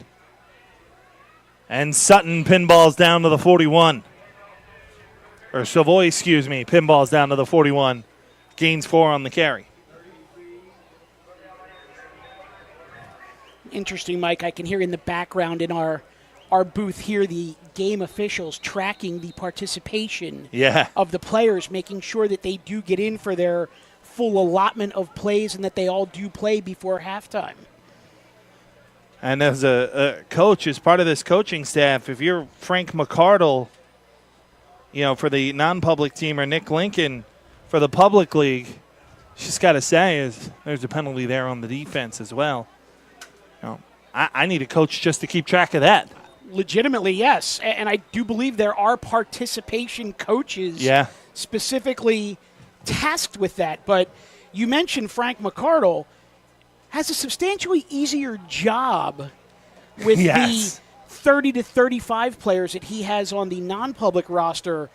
And Sutton pinballs down to the 41. Or Savoy, pinballs down to the 41. Gains 4 on the carry.
Interesting, Mike. I can hear in the background in our booth here the game officials tracking the participation of the players, making sure that they do get in for their full allotment of plays and that they all do play before halftime.
And as a coach, as part of this coaching staff, if you're Frank McCardle, for the non-public team, or Nick Lincoln for the public league, just got to say is there's a penalty there on the defense as well. I need a coach just to keep track of that.
Legitimately, yes. And I do believe there are participation coaches specifically tasked with that. But you mentioned Frank McCardle has a substantially easier job with the 30 to 35 players that he has on the non-public roster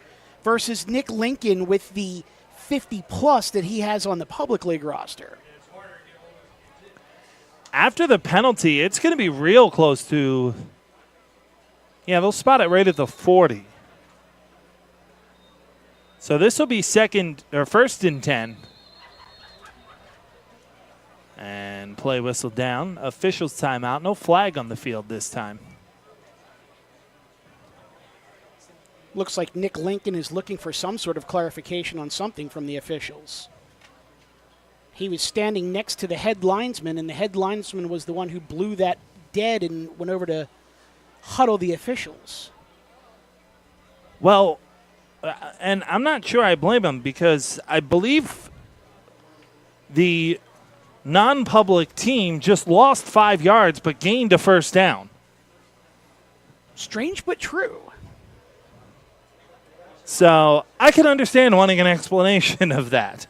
versus Nick Lincoln with the 50-plus that he has on the public league roster.
After the penalty, it's going to be real close to, they'll spot it right at the 40. So this will be 1st and 10. And play whistle down. Officials timeout. No flag on the field this time.
Looks like Nick Lincoln is looking for some sort of clarification on something from the officials. He was standing next to the head linesman, and the head linesman was the one who blew that dead and went over to huddle the officials.
Well, and I'm not sure I blame him, because I believe the non-public team just lost 5 yards but gained a first down.
Strange but true.
So I can understand wanting an explanation of that.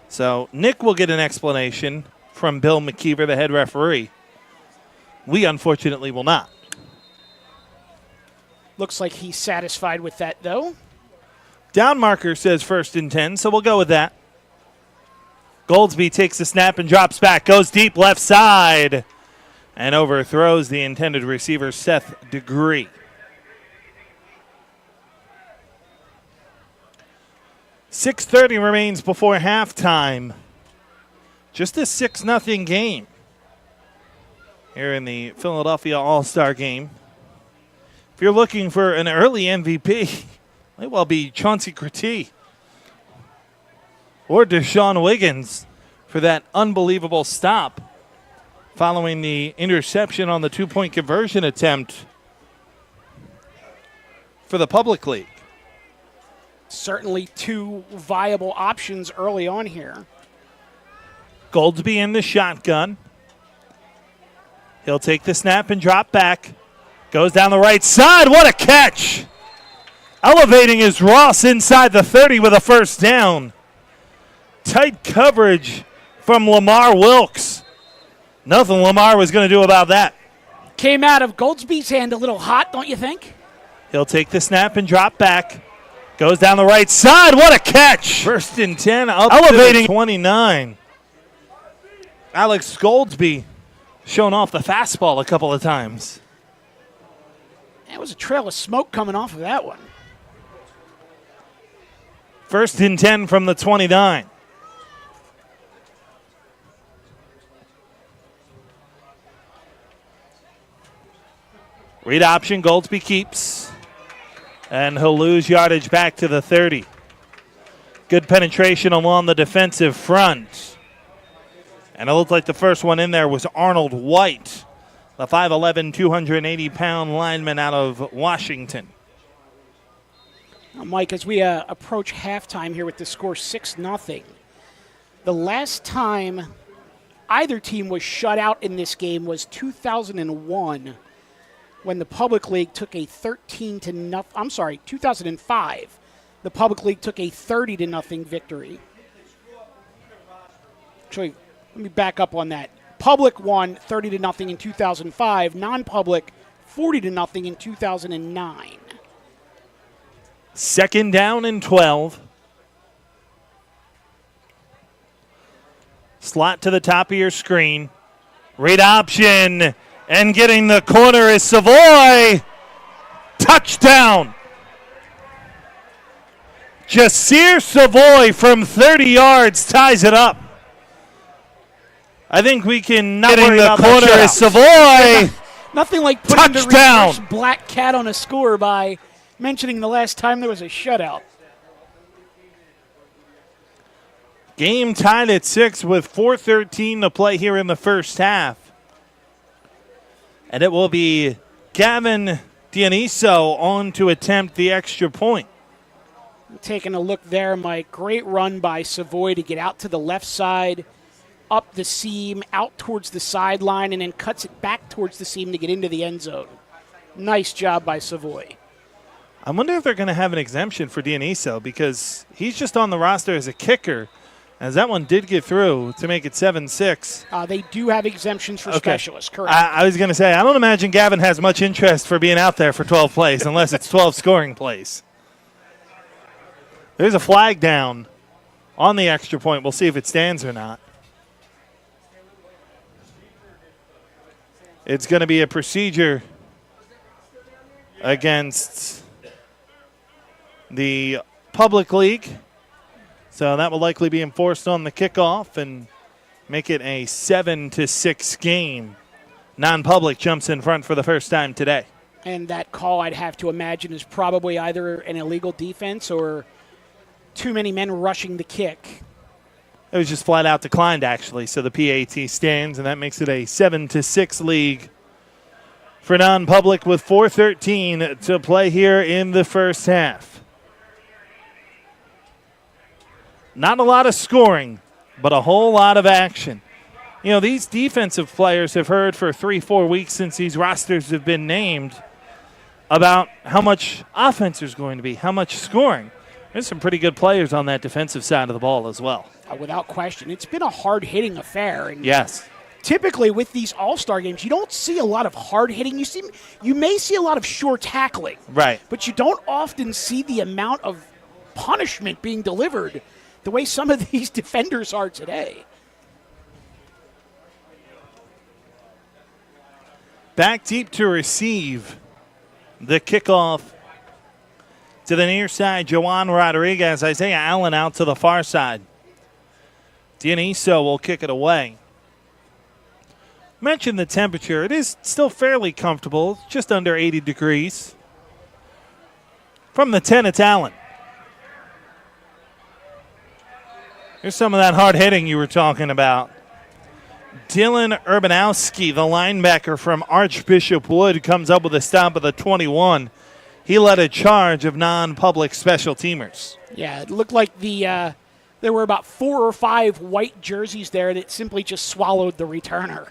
So Nick will get an explanation from Bill McKeever, the head referee. We, unfortunately, will not.
Looks like he's satisfied with that, though.
Down marker says 1st and 10, so we'll go with that. Goldsby takes the snap and drops back, goes deep left side, and overthrows the intended receiver, Seth Degree. 6:30 remains before halftime. Just a 6-0 game. here in the Philadelphia All-Star Game. If you're looking for an early MVP, might well be Chauncey Crotty or Deshaun Wiggins for that unbelievable stop following the interception on the two-point conversion attempt for the Public League.
Certainly two viable options early on here.
Goldsby in the shotgun. He'll take the snap and drop back. Goes down the right side. What a catch! Elevating is Ross inside the 30 with a first down. Tight coverage from Lamar Wilkes. Nothing Lamar was going to do about that.
Came out of Goldsby's hand a little hot, don't you think?
He'll take the snap and drop back. Goes down the right side. What a catch! First and 10, up elevating to the 29. Alex Goldsby showing off the fastball a couple of times.
There was a trail of smoke coming off of that one.
First and 10 from the 29. Read option, Goldsby keeps. And he'll lose yardage back to the 30. Good penetration along the defensive front. And it looked like the first one in there was Arnold White, the 5'11", 280-pound lineman out of Washington.
Now, Mike, as we approach halftime here with the score 6-0, the last time either team was shut out in this game was 2001. When the Public League took a 2005. The Public League took a 30-0 victory. Actually, let me back up on that. Public won 30-0 in 2005. Non-public 40-0 in 2009.
Second down and 12. Slot to the top of your screen. Read option. And getting the corner is Savoy. Touchdown. Jasir Savoy from 30 yards ties it up. I think we can not worry about the corner is Savoy.
Nothing like putting
touchdown.
The reverse black cat on a score by mentioning the last time there was a shutout.
Game tied at 6 with 4:13 to play here in the first half. And it will be Gavin Dioniso on to attempt the extra point.
Taking a look there, Mike. Great run by Savoy to get out to the left side, up the seam, out towards the sideline, and then cuts it back towards the seam to get into the end zone. Nice job by Savoy.
I wonder if they're going to have an exemption for Dioniso because he's just on the roster as a kicker, as that one did get through to make it 7-6.
They do have exemptions for specialists, correct.
I was going to say, I don't imagine Gavin has much interest for being out there for 12 plays unless it's 12 scoring plays. There's a flag down on the extra point. We'll see if it stands or not. It's going to be a procedure against the Public League. So that will likely be enforced on the kickoff and make it a 7-6 game. Non-public jumps in front for the first time today.
And that call, I'd have to imagine, is probably either an illegal defense or too many men rushing the kick.
It was just flat out declined, actually. So the PAT stands, and that makes it a 7-6 league for non-public with 4:13 to play here in the first half. Not a lot of scoring, but a whole lot of action. You know, these defensive players have heard for 3-4 weeks since these rosters have been named about how much offense there's going to be, how much scoring. There's some pretty good players on that defensive side of the ball as well.
Without question. It's been a hard-hitting affair. And
yes.
Typically with these all-star games, you don't see a lot of hard-hitting. You may see a lot of sure tackling.
Right.
But you don't often see the amount of punishment being delivered the way some of these defenders are today.
Back deep to receive the kickoff to the near side, Joan Rodriguez. Isaiah Allen out to the far side. Dioniso will kick it away. Mentioned the temperature. It is still fairly comfortable, just under 80 degrees. From the 10, it's Allen. Here's some of that hard hitting you were talking about. Dylan Urbanowski, the linebacker from Archbishop Wood, comes up with a stop of the 21. He led a charge of non-public special teamers.
Yeah, it looked like there were about 4 or 5 white jerseys there that simply just swallowed the returner.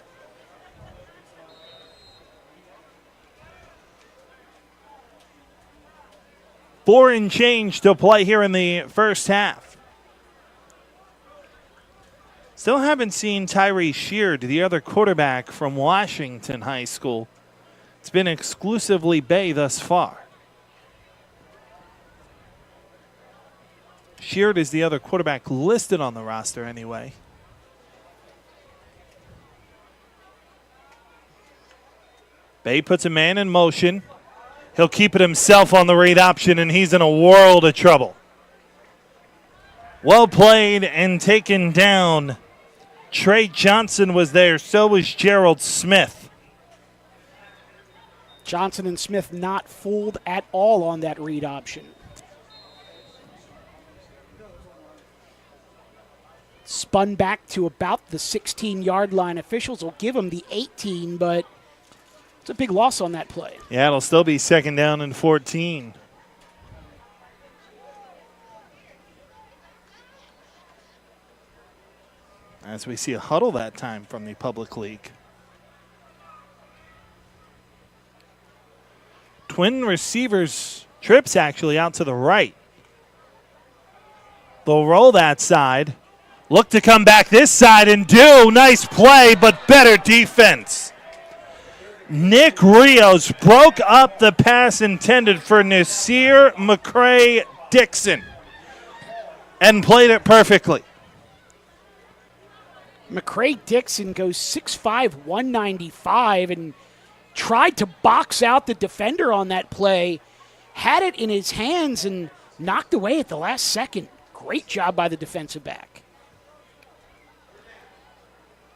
Four and change to play here in the first half. Still haven't seen Tyree Sheard, the other quarterback from Washington High School. It's been exclusively Bay thus far. Sheard is the other quarterback listed on the roster anyway. Bay puts a man in motion. He'll keep it himself on the read option, and he's in a world of trouble. Well played and taken down. Trey Johnson was there. So was Gerald Smith.
Johnson and Smith not fooled at all on that read option. Spun back to about the 16-yard line. Officials will give him the 18, but it's a big loss on that play.
Yeah, it'll still be 2nd down and 14. As we see a huddle that time from the public league. Twin receivers trips actually out to the right. They'll roll that side. Look to come back this side and do. Nice play, but better defense. Nick Rios broke up the pass intended for Nasir McCray Dixon and played it perfectly.
McCray Dixon goes 6'5", 195, and tried to box out the defender on that play. Had it in his hands and knocked away at the last second. Great job by the defensive back.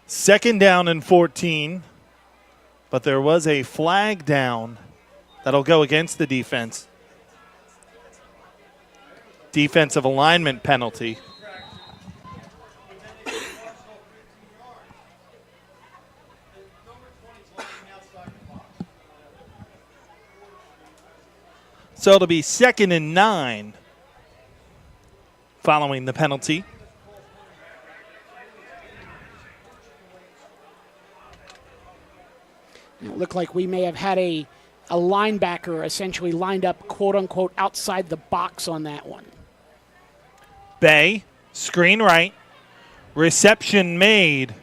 2nd down and 14. But there was a flag down that'll go against the defense. Defensive alignment penalty. So it'll be 2nd and 9 following the penalty.
It looked like we may have had a linebacker essentially lined up, quote-unquote, outside the box on that one.
Bay, screen right, reception made,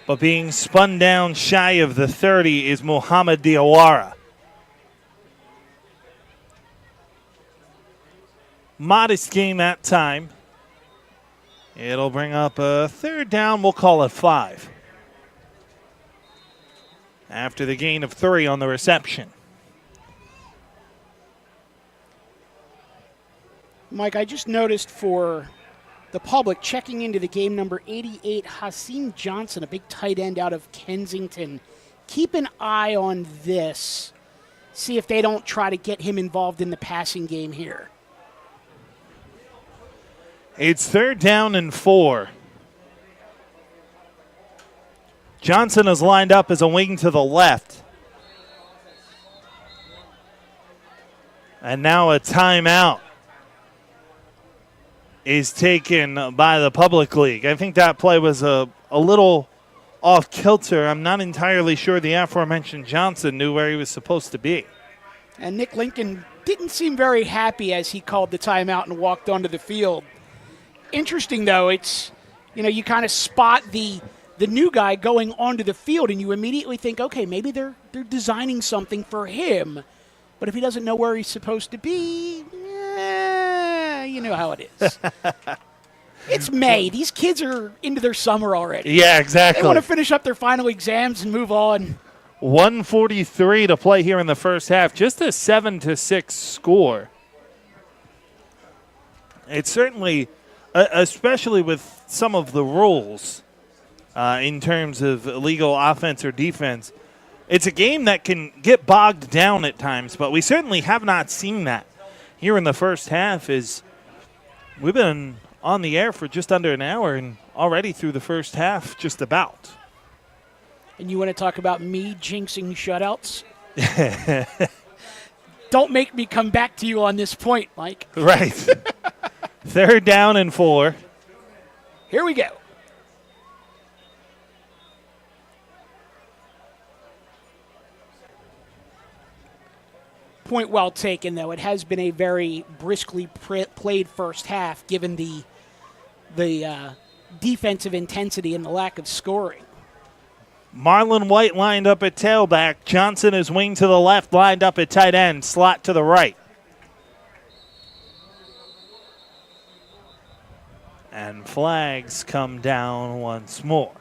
but being spun down shy of the 30 is Muhammad Diawara. Modest gain that time. It'll bring up a 3rd down. We'll call it 5. After the gain of 3 on the reception.
Mike, I just noticed for the public checking into the game, number 88, Hassim Johnson, a big tight end out of Kensington. Keep an eye on this. See if they don't try to get him involved in the passing game here.
It's 3rd down and 4. Johnson is lined up as a wing to the left. And now a timeout is taken by the public league. I think that play was a little off kilter. I'm not entirely sure the aforementioned Johnson knew where he was supposed to be.
And Nick Lincoln didn't seem very happy as he called the timeout and walked onto the field. Interesting, though, it's, you kind of spot the new guy going onto the field, and you immediately think, okay, maybe they're designing something for him. But if he doesn't know where he's supposed to be, you know how it is. It's May. These kids are into their summer already.
Yeah, exactly.
They want to finish up their final exams and move on.
1:43 to play here in the first half. Just a 7-6 score. It's certainly, especially with some of the rules, in terms of illegal offense or defense. It's a game that can get bogged down at times, but we certainly have not seen that here in the first half. As we've been on the air for just under an hour and already through the first half, just about.
And you want to talk about me jinxing shutouts? Don't make me come back to you on this point, Mike.
Right. 3rd down and 4.
Here we go. Point well taken, though. It has been a very briskly played first half, given the defensive intensity and the lack of scoring.
Marlon White lined up at tailback. Johnson is wing to the left, lined up at tight end, slot to the right. And flags come down once more.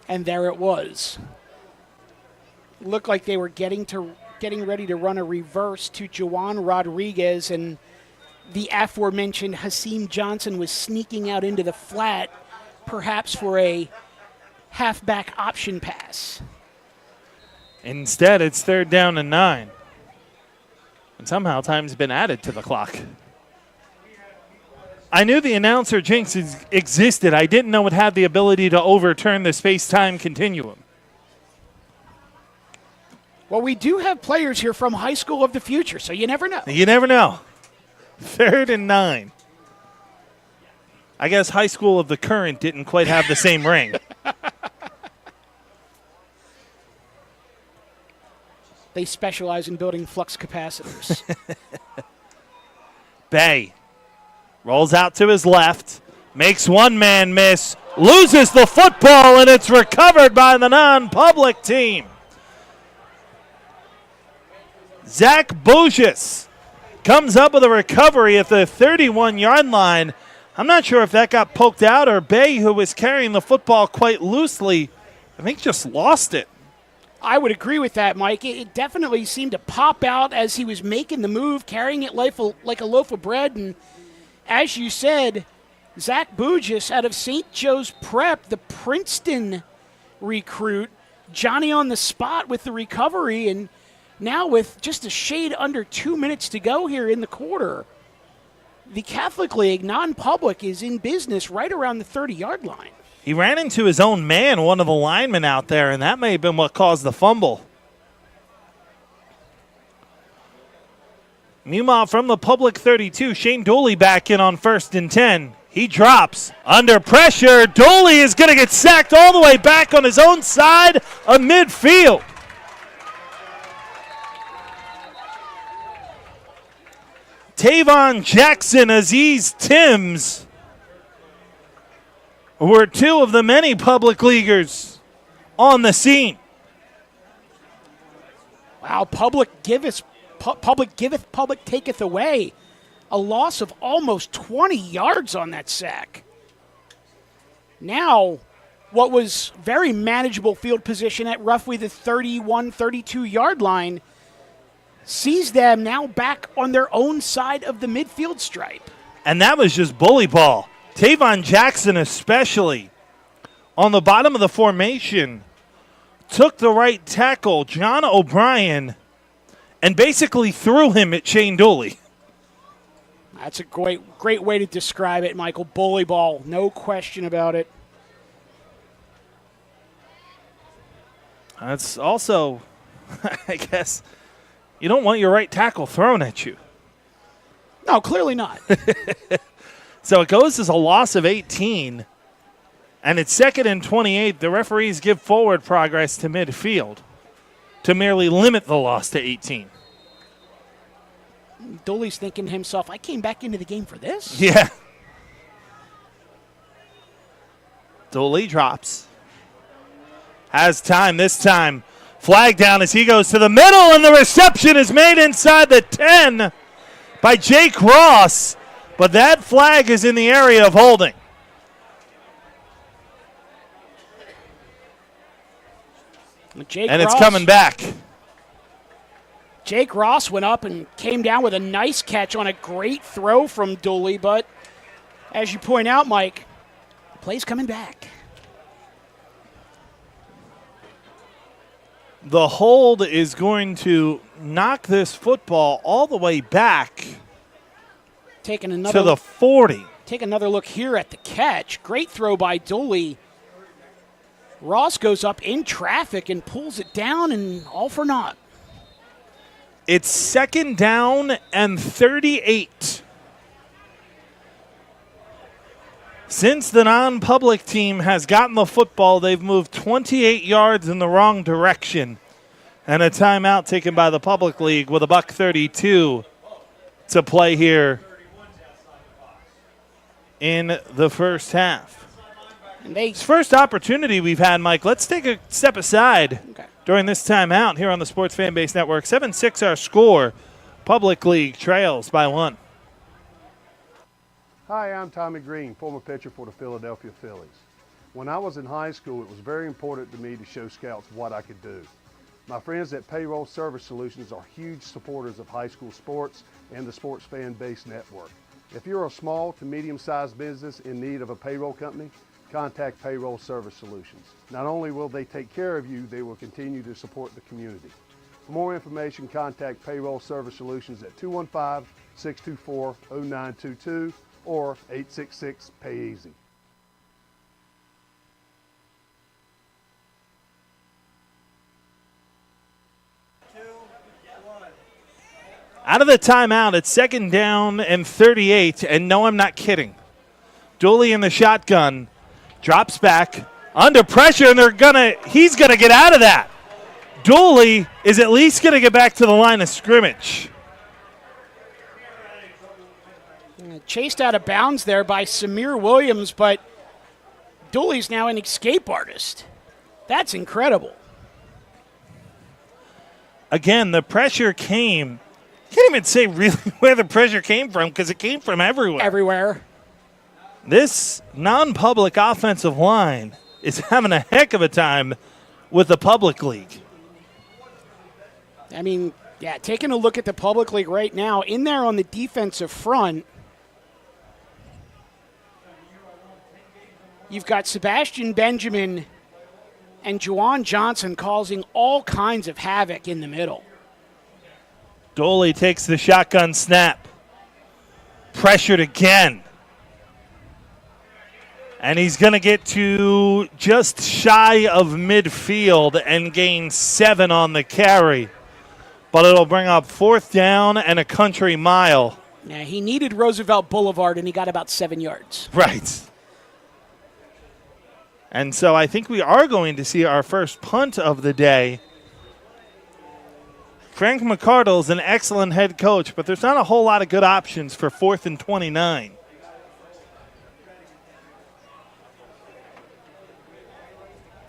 And there it was. Looked like they were getting ready to run a reverse to Juwan Rodriguez, and the aforementioned Hakeem Johnson was sneaking out into the flat, perhaps for a halfback option pass.
Instead, it's 3rd down and 9. And somehow time's been added to the clock. I knew the announcer jinx existed. I didn't know it had the ability to overturn the space-time continuum.
Well, we do have players here from high school of the future, so you never know.
You never know. 3rd and 9. I guess high school of the current didn't quite have the same ring.
They specialize in building flux capacitors.
Bay rolls out to his left, makes one man miss, loses the football, and it's recovered by the non-public team. Zach Bougis comes up with a recovery at the 31-yard line. I'm not sure if that got poked out or Bay, who was carrying the football quite loosely, I think just lost it.
I would agree with that, Mike. It definitely seemed to pop out as he was making the move, carrying it like a loaf of bread. And as you said, Zach Bougis out of St. Joe's Prep, the Princeton recruit, Johnny on the spot with the recovery, and now with just a shade under 2 minutes to go here in the quarter, the Catholic League non-public is in business right around the 30-yard line.
He ran into his own man, one of the linemen out there, and that may have been what caused the fumble. Meanwhile, from the public 32, Shane Dooley back in on 1st and 10. He drops under pressure. Dooley is going to get sacked all the way back on his own side of midfield. Tavon Jackson, Aziz Timms were two of the many public leaguers on the scene.
Wow, public giveth, public taketh away. A loss of almost 20 yards on that sack. Now, what was very manageable field position at roughly the 31, 32-yard line sees them now back on their own side of the midfield stripe.
And that was just bully ball. Tavon Jackson especially on the bottom of the formation took the right tackle, John O'Brien, and basically threw him at Shane Dooley.
That's a great way to describe it, Michael. Bully ball, no question about it.
That's also, I guess, you don't want your right tackle thrown at you.
No, clearly not.
So it goes as a loss of 18, and it's 2nd and 28. The referees give forward progress to midfield to merely limit the loss to 18.
Dooley's thinking to himself, I came back into the game for this?
Yeah. Dooley drops. Has time this time. Flag down as he goes to the middle, and the reception is made inside the 10 by Jake Ross. But that flag is in the area of holding. It's coming back.
Jake Ross went up and came down with a nice catch on a great throw from Dooley. But as you point out, Mike, the play's coming back.
The hold is going to knock this football all the way back
Taking another
to the 40.
Take another look here at the catch. Great throw by Dooley. Ross goes up in traffic and pulls it down, and all for naught.
It's 2nd down and 38. Since the non-public team has gotten the football, they've moved 28 yards in the wrong direction. And a timeout taken by the public league with $1:32 to play here in the first half.
And
It's first opportunity we've had, Mike. Let's take a step aside during this timeout here on the Sports Fan Base Network. 7-6 our score. Public League trails by 1.
Hi, I'm Tommy Green, former pitcher for the Philadelphia Phillies. When I was in high school, it was very important to me to show scouts what I could do. My friends at Payroll Service Solutions are huge supporters of high school sports and the Sports Fan Base Network. If you're a small to medium-sized business in need of a payroll company, contact Payroll Service Solutions. Not only will they take care of you, they will continue to support the community. For more information, contact Payroll Service Solutions at 215-624-0922 or 866-PAY-EASY.
Out of the timeout, it's 2nd down and 38, and no, I'm not kidding. Dooley in the shotgun, drops back, under pressure, and he's gonna get out of that. Dooley is at least gonna get back to the line of scrimmage.
Chased out of bounds there by Samir Williams, but Dooley's now an escape artist. That's incredible.
Again, the pressure came. Can't even say really where the pressure came from because it came from everywhere.
Everywhere.
This non-public offensive line is having a heck of a time with the public league.
I mean, yeah, taking a look at the public league right now, in there on the defensive front, you've got Sebastian Benjamin and Juwan Johnson causing all kinds of havoc in the middle.
Dooley takes the shotgun snap. Pressured again. And he's going to get to just shy of midfield and gain 7 on the carry. But it'll bring up 4th down and a country mile.
Yeah, he needed Roosevelt Boulevard, and he got about 7 yards.
Right. And so I think we are going to see our first punt of the day. Frank McCardle is an excellent head coach, but there's not a whole lot of good options for 4th and 29.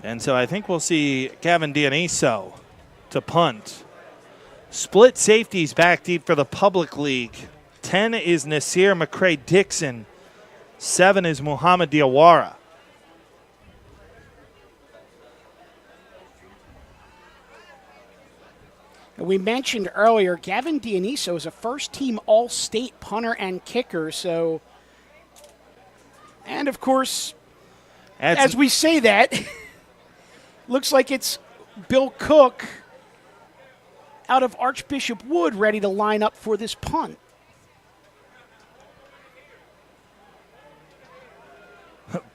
And so I think we'll see Gavin Dioniso to punt. Split safeties back deep for the public league. 10 is Nasir McCray-Dixon. 7 is Muhammad Diawara.
We mentioned earlier, Gavin Dioniso is a first-team All-State punter and kicker. So, and of course, as we say that, looks like it's Bill Cook out of Archbishop Wood ready to line up for this punt.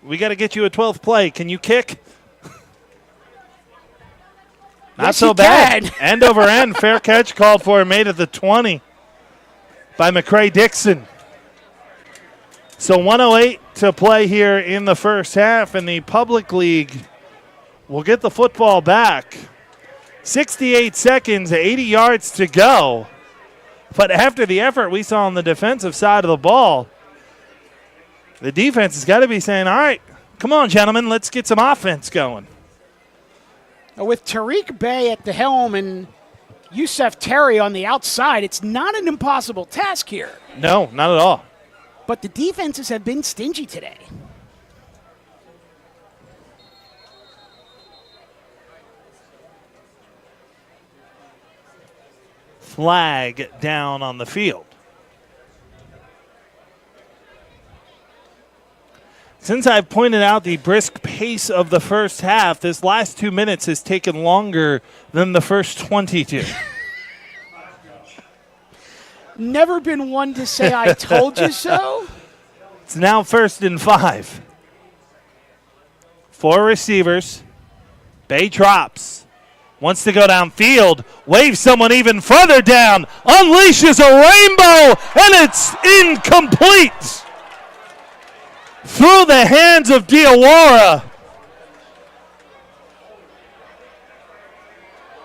We got to get you a 12th play. Can you kick? Not
Yes,
so
he
bad.
can.
End over end. Fair catch called for, made at the 20 by McCray-Dixon. So 1:08 to play here in the first half, and the public league will get the football back. 68 seconds, 80 yards to go. But after the effort we saw on the defensive side of the ball, the defense has got to be saying, all right, come on, gentlemen, let's get some offense going.
With Tariq Bey at the helm and Yusef Terry on the outside, it's not an impossible task here.
No, not at all.
But the defenses have been stingy today.
Flag down on the field. Since I've pointed out the brisk pace of the first half, this last 2 minutes has taken longer than the first 22.
Never been one to say I told you so.
It's now 1st and 5. 4 receivers. Bay drops. Wants to go downfield. Waves someone even further down. Unleashes a rainbow, and it's incomplete. Through the hands of Diawara.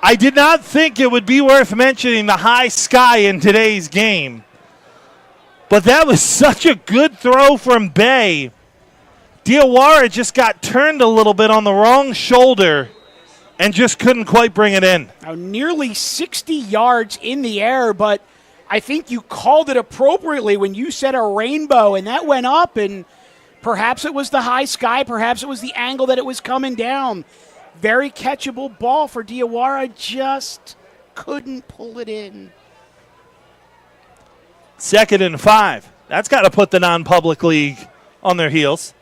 I did not think it would be worth mentioning the high sky in today's game. But that was such a good throw from Bay. Diawara just got turned a little bit on the wrong shoulder and just couldn't quite bring it in.
Now, nearly 60 yards in the air, but I think you called it appropriately when you said a rainbow, and that went up, and perhaps it was the high sky, perhaps it was the angle that it was coming down. Very catchable ball for Diawara, just couldn't pull it in.
2nd and 5. That's got to put the non-public league on their heels.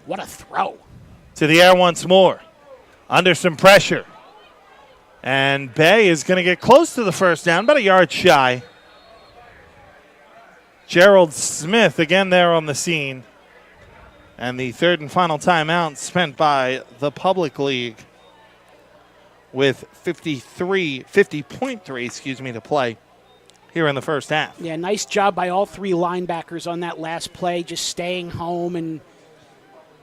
What a throw.
To the air once more. Under some pressure. And Bay is going to get close to the first down, about a yard shy. Gerald Smith again there on the scene. And the 3rd and final timeout spent by the public league with 50.3 to play here in the first half.
Yeah, nice job by all 3 linebackers on that last play, just staying home and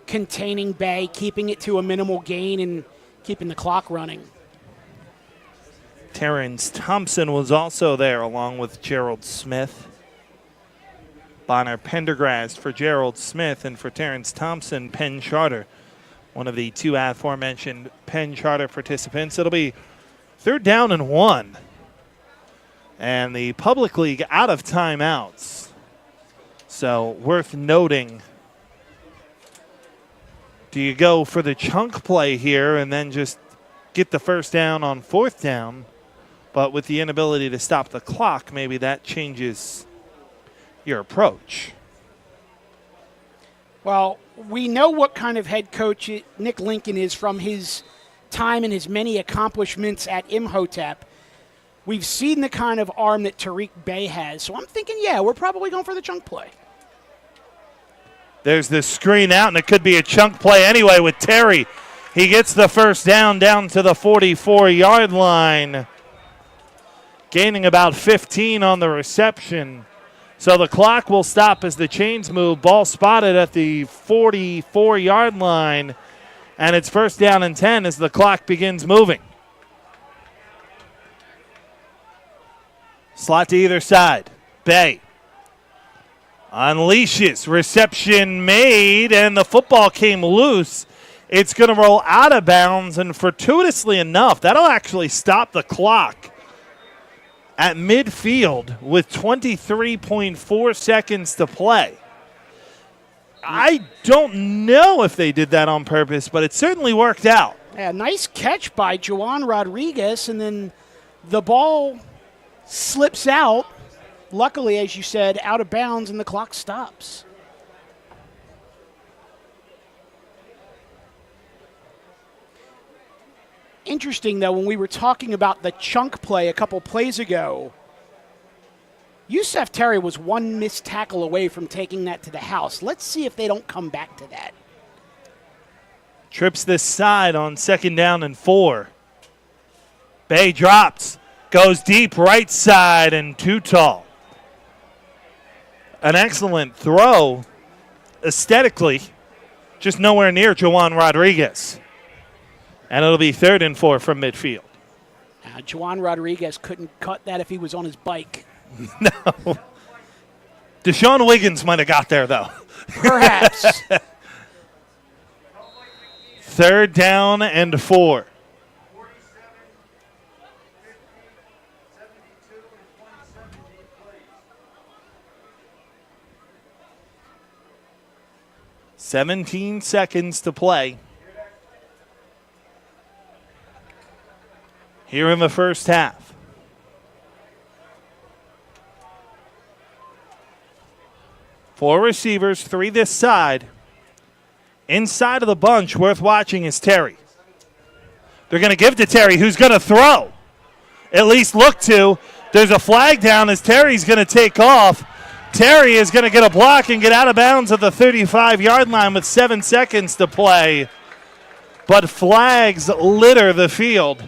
containing Bay, keeping it to a minimal gain and keeping the clock running.
Terrence Thompson was also there along with Gerald Smith. Bonner Pendergrast for Gerald Smith, and for Terrence Thompson, Penn Charter, one of the 2 aforementioned Penn Charter participants. It'll be 3rd down and 1. And the public league out of timeouts. So worth noting, do you go for the chunk play here and then just get the first down on 4th down? But with the inability to stop the clock, maybe that changes your approach.
Well, we know what kind of head coach Nick Lincoln is from his time and his many accomplishments at Imhotep. We've seen the kind of arm that Tariq Bay has. So I'm thinking, yeah, we're probably going for the chunk play.
There's the screen out, and it could be a chunk play anyway with Terry. He gets the first down to the 44-yard line, gaining about 15 on the reception. So the clock will stop as the chains move. Ball spotted at the 44-yard line, and it's 1st down and 10 as the clock begins moving. Slot to either side. Bay unleashes. Reception made, and the football came loose. It's going to roll out of bounds, and fortuitously enough, that'll actually stop the clock at midfield with 23.4 seconds to play. I don't know if they did that on purpose, but it certainly worked out.
Yeah, nice catch by Juwan Rodriguez, and then the ball slips out. Luckily, as you said, out of bounds, and the clock stops. Interesting, though, when we were talking about the chunk play a couple plays ago, Yusef Terry was one missed tackle away from taking that to the house. Let's see if they don't come back to that.
Trips this side on 2nd down and 4. Bay drops, goes deep right side, and too tall. An excellent throw, aesthetically, just nowhere near Juwan Rodriguez. And it'll be 3rd and 4 from midfield.
Juwan Rodriguez couldn't cut that if he was on his bike.
No. Deshaun Wiggins might have got there, though.
Perhaps.
3rd down and 4. 17 seconds to play here in the first half. 4 receivers, 3 this side. Inside of the bunch, worth watching is Terry. They're going to give to Terry, who's going to throw. At least look to. There's a flag down as Terry's going to take off. Terry is going to get a block and get out of bounds at the 35-yard line with 7 seconds to play. But flags litter the field.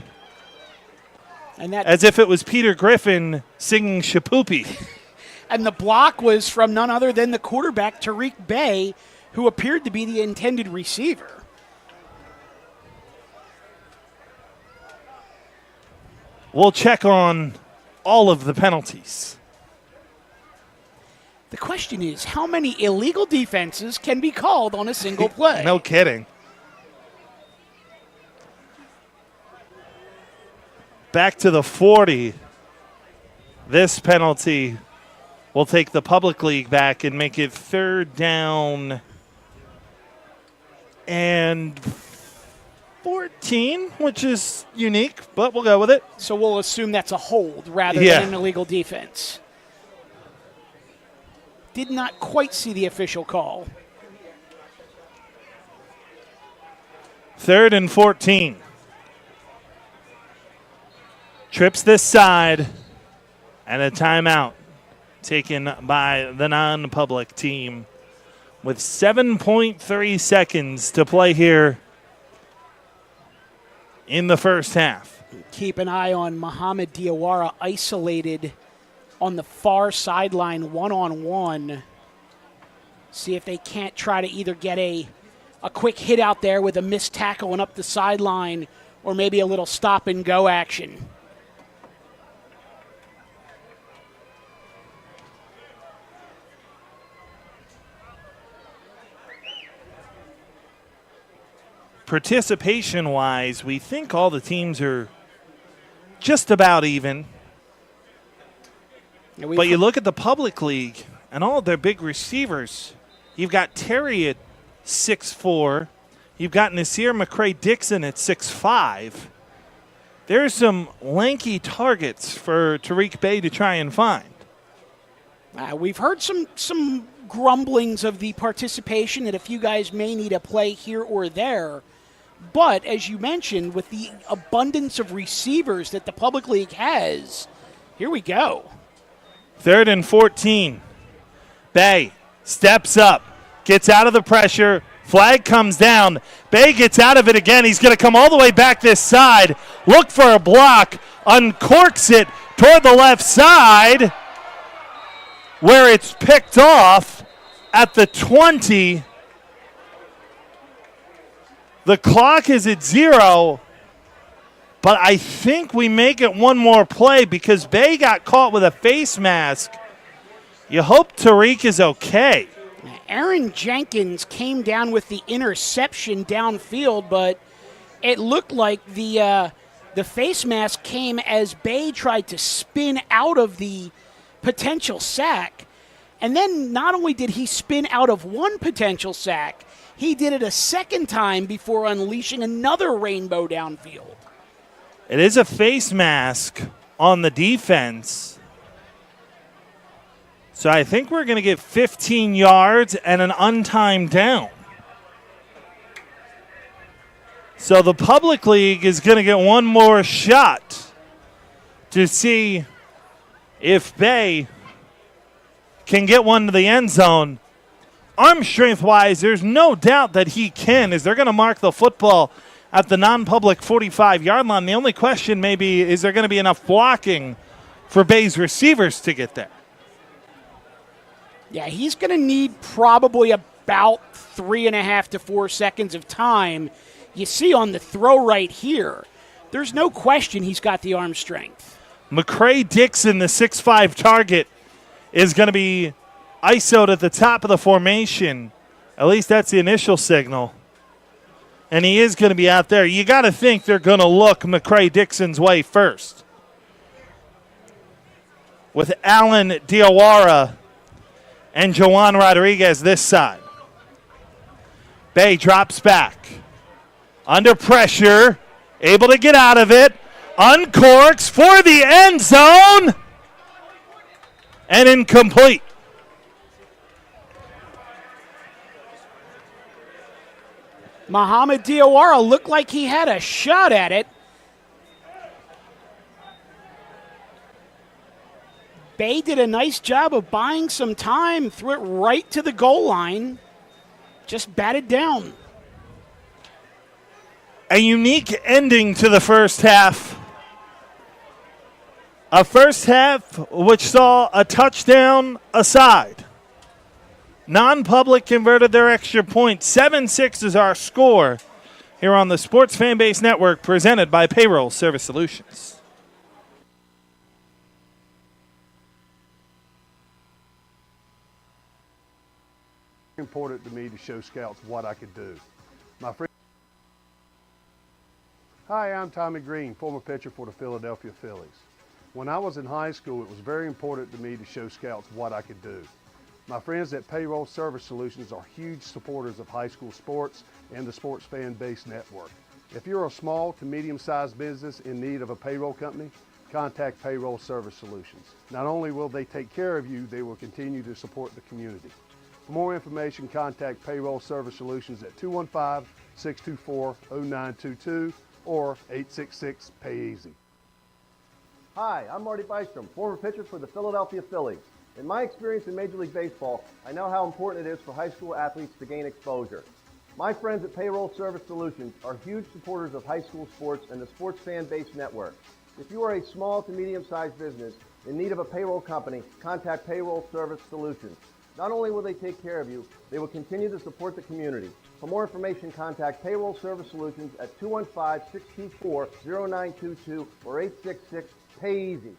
And that,
as if it was Peter Griffin singing Shapoopy.
And the block was from none other than the quarterback, Tariq Bey, who appeared to be the intended receiver.
We'll check on all of the penalties.
The question is, how many illegal defenses can be called on a single play?
No kidding. Back to the 40. This penalty will take the public league back and make it 3rd down and 14, which is unique, but we'll go with it.
So we'll assume that's a hold rather than an illegal defense. Did not quite see the official call.
3rd and 14. Trips this side, and a timeout taken by the non-public team with 7.3 seconds to play here in the first half.
Keep an eye on Mohamed Diawara isolated on the far sideline one-on-one. See if they can't try to either get a quick hit out there with a missed tackle and up the sideline, or maybe a little stop-and-go action.
Participation-wise, we think all the teams are just about even. But you look at the public league and all of their big receivers. You've got Terry at 6'4". You've got Nasir McCray-Dixon at 6'5". There's some lanky targets for Tariq Bey to try and find.
We've heard some grumblings of the participation that a few guys may need a play here or there. But, as you mentioned, with the abundance of receivers that the public league has, here we go.
3rd and 14. Bey steps up, gets out of the pressure. Flag comes down. Bey gets out of it again. He's going to come all the way back this side, look for a block, uncorks it toward the left side, where it's picked off at the 20. The clock is at 0, but I think we make it one more play because Bey got caught with a face mask. You hope Tariq is okay.
Aaron Jenkins came down with the interception downfield, but it looked like the face mask came as Bey tried to spin out of the potential sack. And then not only did he spin out of one potential sack, he did it a second time before unleashing another rainbow downfield.
It is a face mask on the defense. So I think we're going to get 15 yards and an untimed down. So the public league is going to get one more shot to see if Bey can get one to the end zone. Arm strength-wise, there's no doubt that he can, as they're going to mark the football at the non-public 45-yard line. The only question may be, is there going to be enough blocking for Bey's receivers to get there?
Yeah, he's going to need probably about 3.5 to 4 seconds of time. You see on the throw right here, there's no question he's got the arm strength.
McCray-Dixon, the 6'5 target, is going to be ISO'd at the top of the formation. At least that's the initial signal. And he is going to be out there. You got to think they're going to look McCray-Dixon's way first. With Alan Diawara and Joan Rodriguez this side. Bey drops back. Under pressure. Able to get out of it. Uncorks for the end zone. And incomplete.
Muhammad Diawara looked like he had a shot at it. Bay did a nice job of buying some time, threw it right to the goal line, just batted down.
A unique ending to the first half. A first half which saw a touchdown aside. Non-public converted their extra point. 7-6 is our score here on the Sports Fanbase Network, presented by Payroll Service Solutions.
Important to me to show scouts what I could do. Hi, I'm Tommy Green, former pitcher for the Philadelphia Phillies. When I was in high school, it was very important to me to show scouts what I could do. My friends at Payroll Service Solutions are huge supporters of high school sports and the Sports Fan Base Network. If you're a small to medium-sized business in need of a payroll company, contact Payroll Service Solutions. Not only will they take care of you, they will continue to support the community. For more information, contact Payroll Service Solutions at 215-624-0922 or 866-PAY-EASY.
Hi, I'm Marty Bystrom, former pitcher for the Philadelphia Phillies. In my experience in Major League Baseball, I know how important it is for high school athletes to gain exposure. My friends at Payroll Service Solutions are huge supporters of high school sports and the Sports Fan Base Network. If you are a small to medium-sized business in need of a payroll company, contact Payroll Service Solutions. Not only will they take care of you, they will continue to support the community. For more information, contact Payroll Service Solutions at 215-624-0922 or 866-PAY-EASY.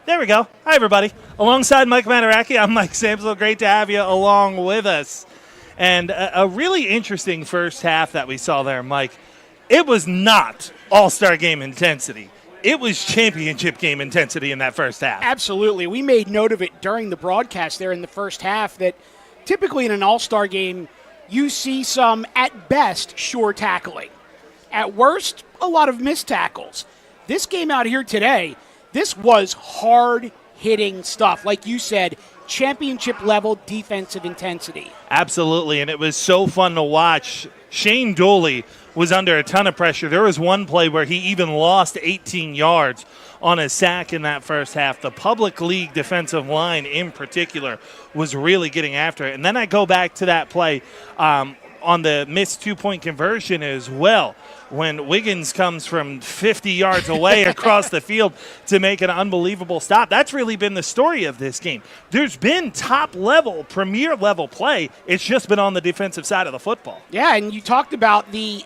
There we go. Hi, everybody. Alongside Mike Mataraki, I'm Mike Sampson. Great to have you along with us. And a really interesting first half that we saw there, Mike. It was not all-star game intensity. It was championship game intensity in that first half.
Absolutely. We made note of it during the broadcast there in the first half that typically in an all-star game, you see some, at best, sure tackling. At worst, a lot of missed tackles. This game out here today, this was hard-hitting stuff. Like you said, championship-level defensive intensity.
Absolutely, and it was so fun to watch. Shane Dooley was under a ton of pressure. There was one play where he even lost 18 yards on a sack in that first half. The public league defensive line in particular was really getting after it. And then I go back to that play on the missed two-point conversion as well, when Wiggins comes from 50 yards away across the field to make an unbelievable stop. That's really been the story of this game. There's been top-level, premier-level play. It's just been on the defensive side of the football.
Yeah, and you talked about the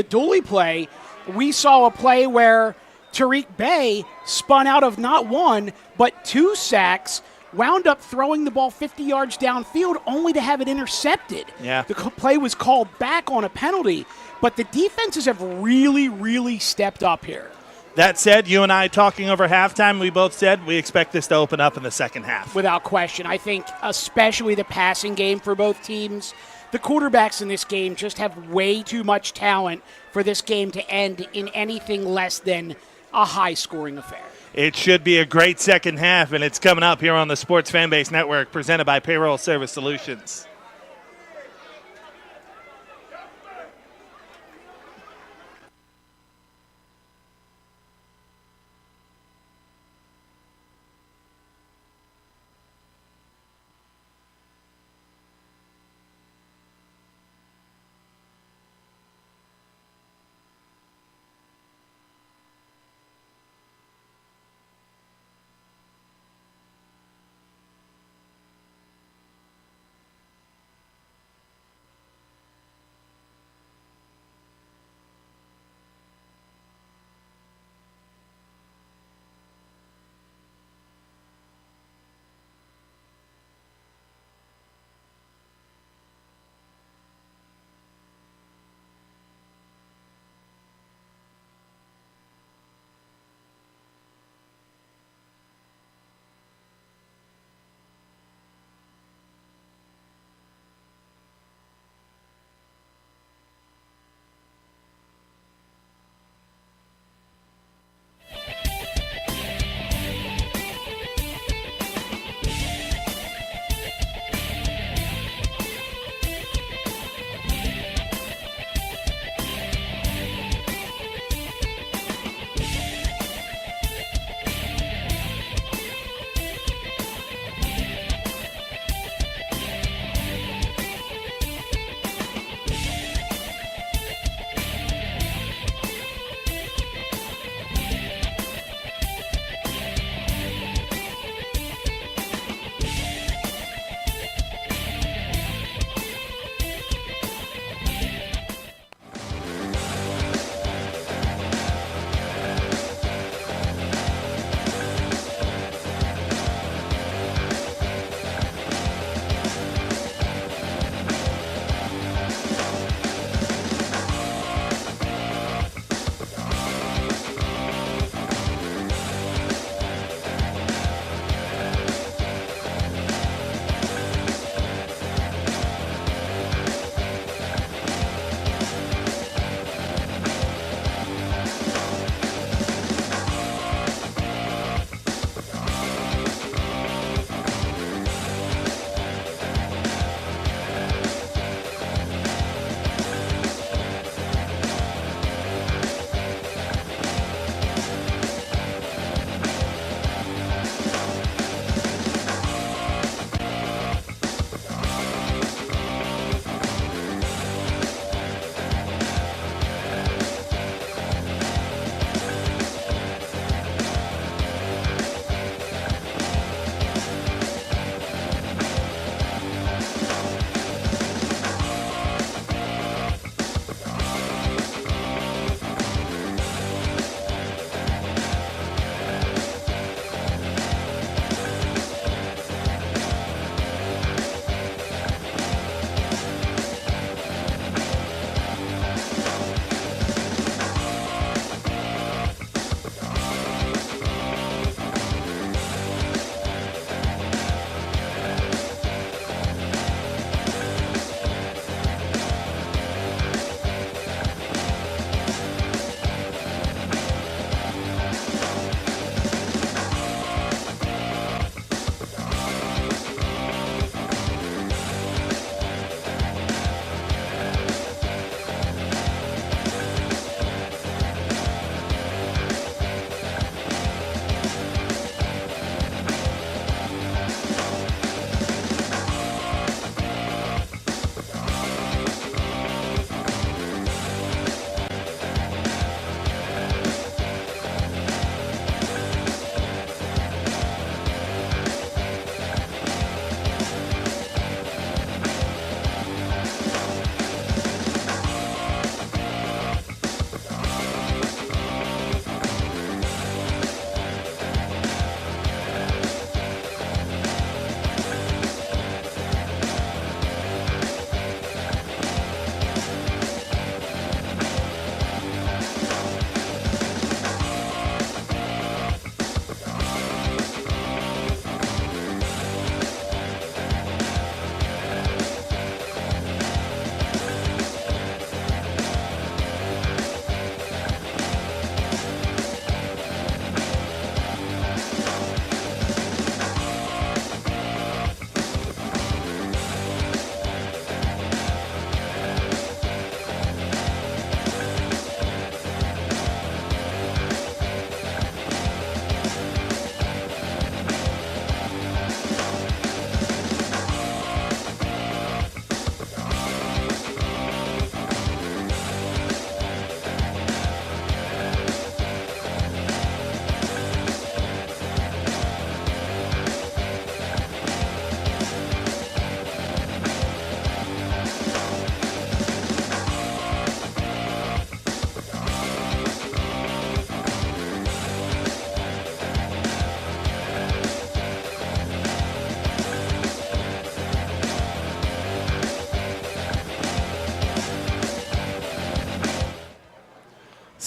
Dooley play. We saw a play where Tariq Bey spun out of not one, but 2 sacks, wound up throwing the ball 50 yards downfield only to have it intercepted.
Yeah.
The play was called back on a penalty, but the defenses have really, really stepped up here.
That said, you and I talking over halftime, we both said we expect this to open up in the second half.
Without question. I think especially the passing game for both teams. The quarterbacks in this game just have way too much talent for this game to end in anything less than a high-scoring affair.
It should be a great second half, and it's coming up here on the Sports Fanbase Network, presented by Payroll Service Solutions.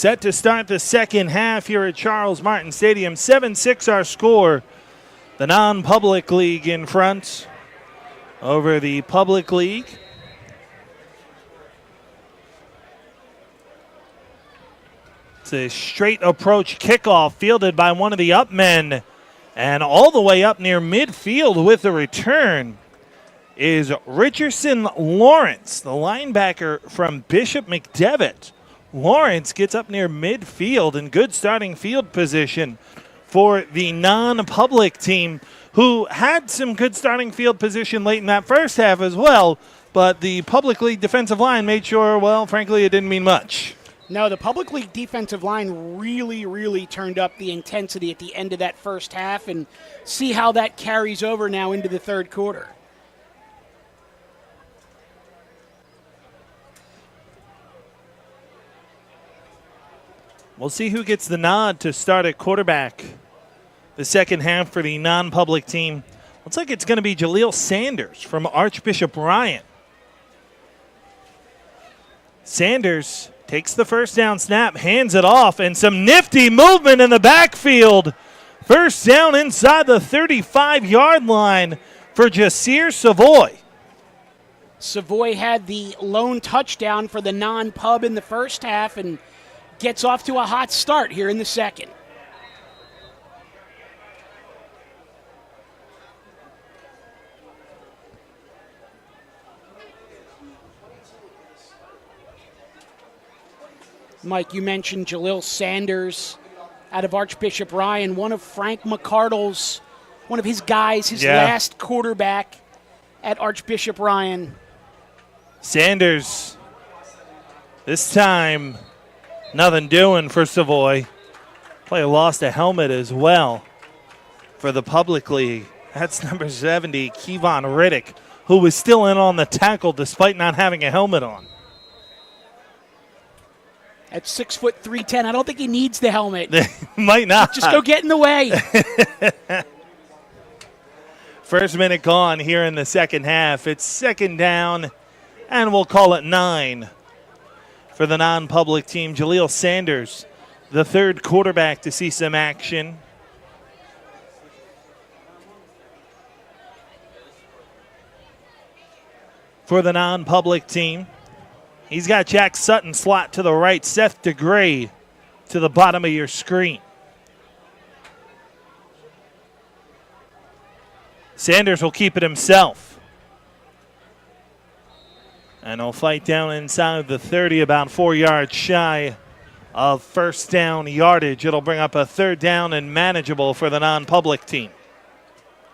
Set to start the second half here at Charles Martin Stadium. 7-6 our score. The non-public league in front over the public league. It's a straight approach kickoff fielded by one of the up men. And all the way up near midfield with the return is Richardson Lawrence, the linebacker from Bishop McDevitt. Lawrence gets up near midfield in good starting field position for the non-public team, who had some good starting field position late in that first half as well, but the public league defensive line made sure, well, frankly, it didn't mean much.
No, the public league defensive line really turned up the intensity at the end of that first half, and see how that carries over now into the third quarter.
We'll see who gets the nod to start at quarterback the second half for the non-public team. Looks like it's going to be Jaleel Sanders from Archbishop Ryan. Sanders takes the first down snap, hands it off, and some nifty movement in the backfield. First down inside the 35-yard line for Jasir Savoy.
Savoy had the lone touchdown for the non-pub in the first half and gets off to a hot start here in the second. Mike, you mentioned Jaleel Sanders out of Archbishop Ryan, one of Frank McCardle's, one of his guys, his last quarterback at Archbishop Ryan.
Sanders, this time, nothing doing for Savoy. Player lost a helmet as well for the public league. That's number 70, Kevon Riddick, who was still in on the tackle despite not having a helmet on.
At 6'3", 310, I don't think he needs the helmet.
Might not.
Just go get in the way.
First minute gone here in the second half. It's second down, and we'll call it 9 for the non-public team. Jaleel Sanders, the third quarterback to see some action. For the non-public team, he's got Jack Sutton slot to the right, Seth DeGray to the bottom of your screen. Sanders will keep it himself. And he'll fight down inside the 30, about 4 yards shy of first down yardage. It'll bring up a third down and manageable for the non-public team.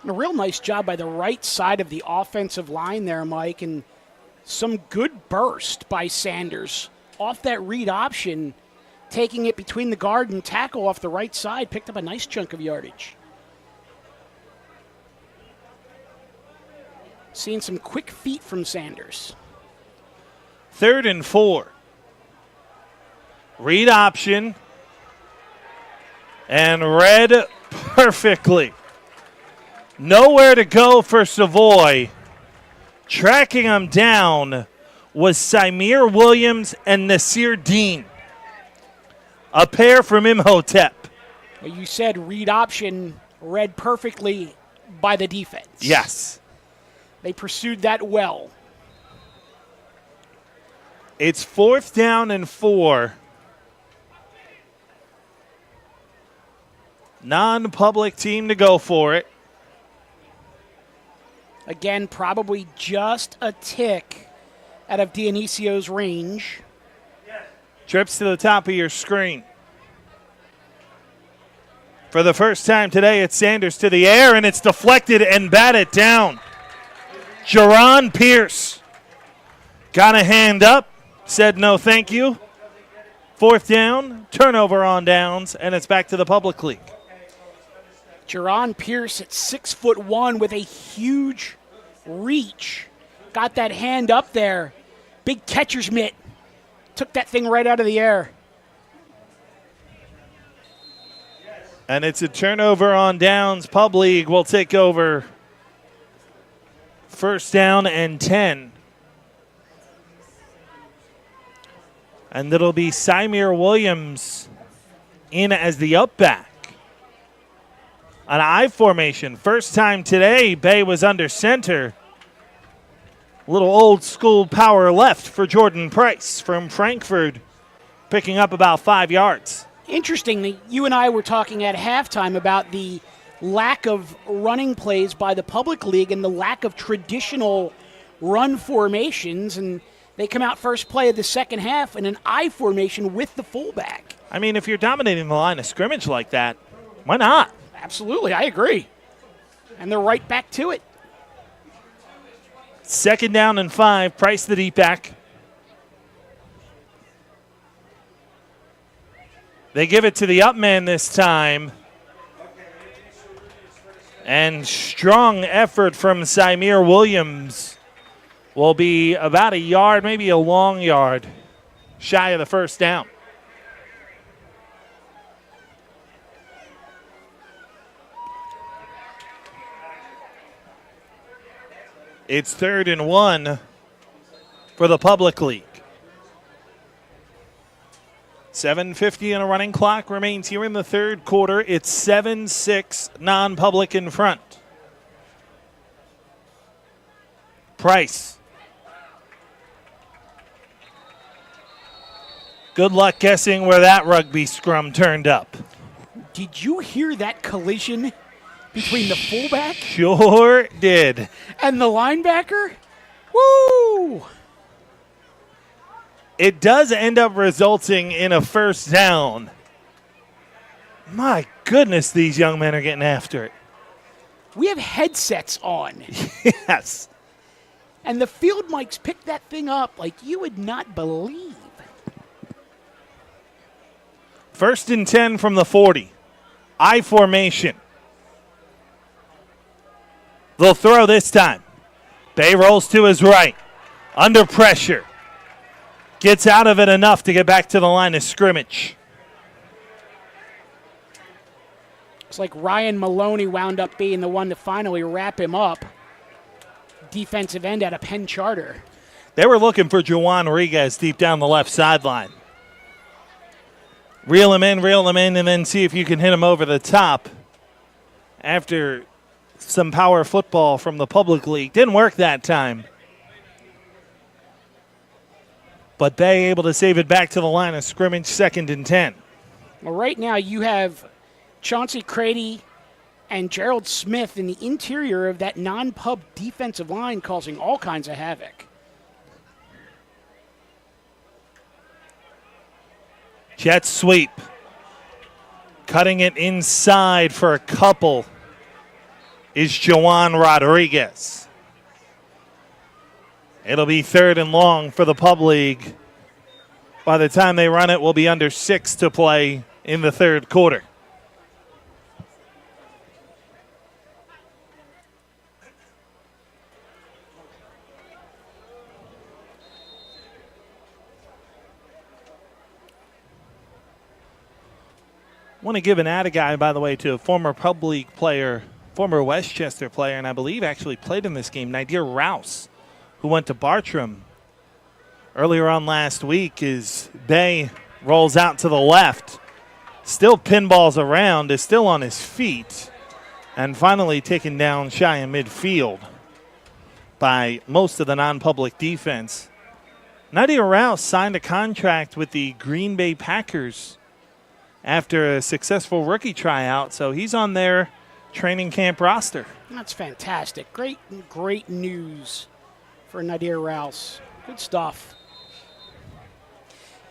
A real nice job by the right side of the offensive line there, Mike, and some good burst by Sanders off that read option, taking it between the guard and tackle off the right side, picked up a nice chunk of yardage. Seeing some quick feet from Sanders.
3rd and 4. Read option. And read perfectly. Nowhere to go for Savoy. Tracking him down was Samir Williams and Nasir Dean. A pair from Imhotep.
Well, you said read option read perfectly by the defense.
Yes.
They pursued that well.
It's 4th down and 4. Non-public team to go for it.
Again, probably just a tick out of Dionisio's range.
Trips to the top of your screen. For the first time today, it's Sanders to the air, and it's deflected and batted down. Jerron Pierce got a hand up, said no thank you. 4th down, turnover on downs, and it's back to the public league.
Jerron Pierce at 6'1" with a huge reach. Got that hand up there. Big catcher's mitt. Took that thing right out of the air.
And it's a turnover on downs. Pub League will take over. 1st down and 10. And it'll be Symir Williams in as the up back. An I formation. First time today, Bay was under center. Little old school power left for Jordan Price from Frankfurt, picking up about 5 yards.
Interestingly, you and I were talking at halftime about the lack of running plays by the public league and the lack of traditional run formations, and they come out first play of the second half in an I formation with the fullback.
I mean, if you're dominating the line of scrimmage like that, why not?
Absolutely, I agree. And they're right back to it.
2nd down and 5, Price the deep back. They give it to the up man this time. And strong effort from Symir Williams will be about a yard, maybe a long yard, shy of the first down. It's 3rd and 1 for the public league. 7:50 and a running clock remains here in the third quarter. It's 7-6 non-public in front. Price. Good luck guessing where that rugby scrum turned up.
Did you hear that collision between the fullback
Sure did.
and the linebacker? Woo!
It does end up resulting in a first down. My goodness, these young men are getting after it.
We have headsets on,
Yes.
and the field mics pick that thing up like you would not believe.
1st and 10 from the 40. I formation. They'll throw this time. Bay rolls to his right. Under pressure. Gets out of it enough to get back to the line of scrimmage.
It's like Ryan Maloney wound up being the one to finally wrap him up. Defensive end out of Penn Charter.
They were looking for Juwan Rodriguez deep down the left sideline. Reel him in, and then see if you can hit him over the top after some power football from the public league. Didn't work that time. But Bay able to save it back to the line of scrimmage, 2nd and 10.
Well, right now you have Chauncey Crady and Gerald Smith in the interior of that non-pub defensive line causing all kinds of havoc.
Jet sweep. Cutting it inside for a couple is Juwan Rodriguez. It'll be 3rd and long for the pub league. By the time they run it, we'll be under 6 to play in the third quarter. Want to give an atta guy, by the way, to a former pub league player, former Westchester player, and I believe actually played in this game, Nadir Rouse, who went to Bartram earlier on last week. As Bay rolls out to the left, still pinballs around, is still on his feet, and finally taken down shy in midfield by most of the non-public defense. Nadir Rouse signed a contract with the Green Bay Packers after a successful rookie tryout, so he's on their training camp roster.
That's fantastic. Great news for Nadir Rouse. Good stuff.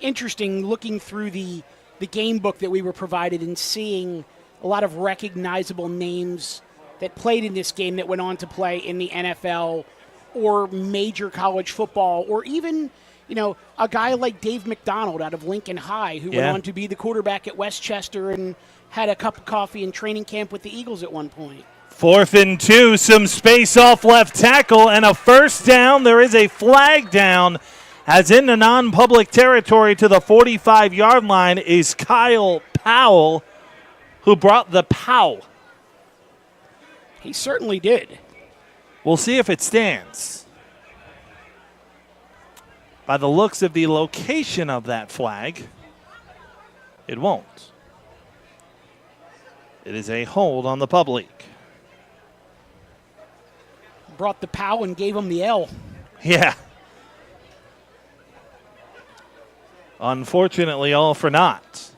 Interesting looking through the game book that we were provided and seeing a lot of recognizable names that played in this game that went on to play in the NFL or major college football, or even, a guy like Dave McDonald out of Lincoln High who went on to be the quarterback at Westchester and had a cup of coffee in training camp with the Eagles at one point.
4th and 2, some space off left tackle, and a first down. There is a flag down, as in the non-public territory to the 45-yard line is Kyle Powell, who brought the pow.
He certainly did.
We'll see if it stands. by the looks of the location of that flag, it won't. It is a hold on the public.
Brought the POW and gave him the L.
Yeah. Unfortunately, all for naught.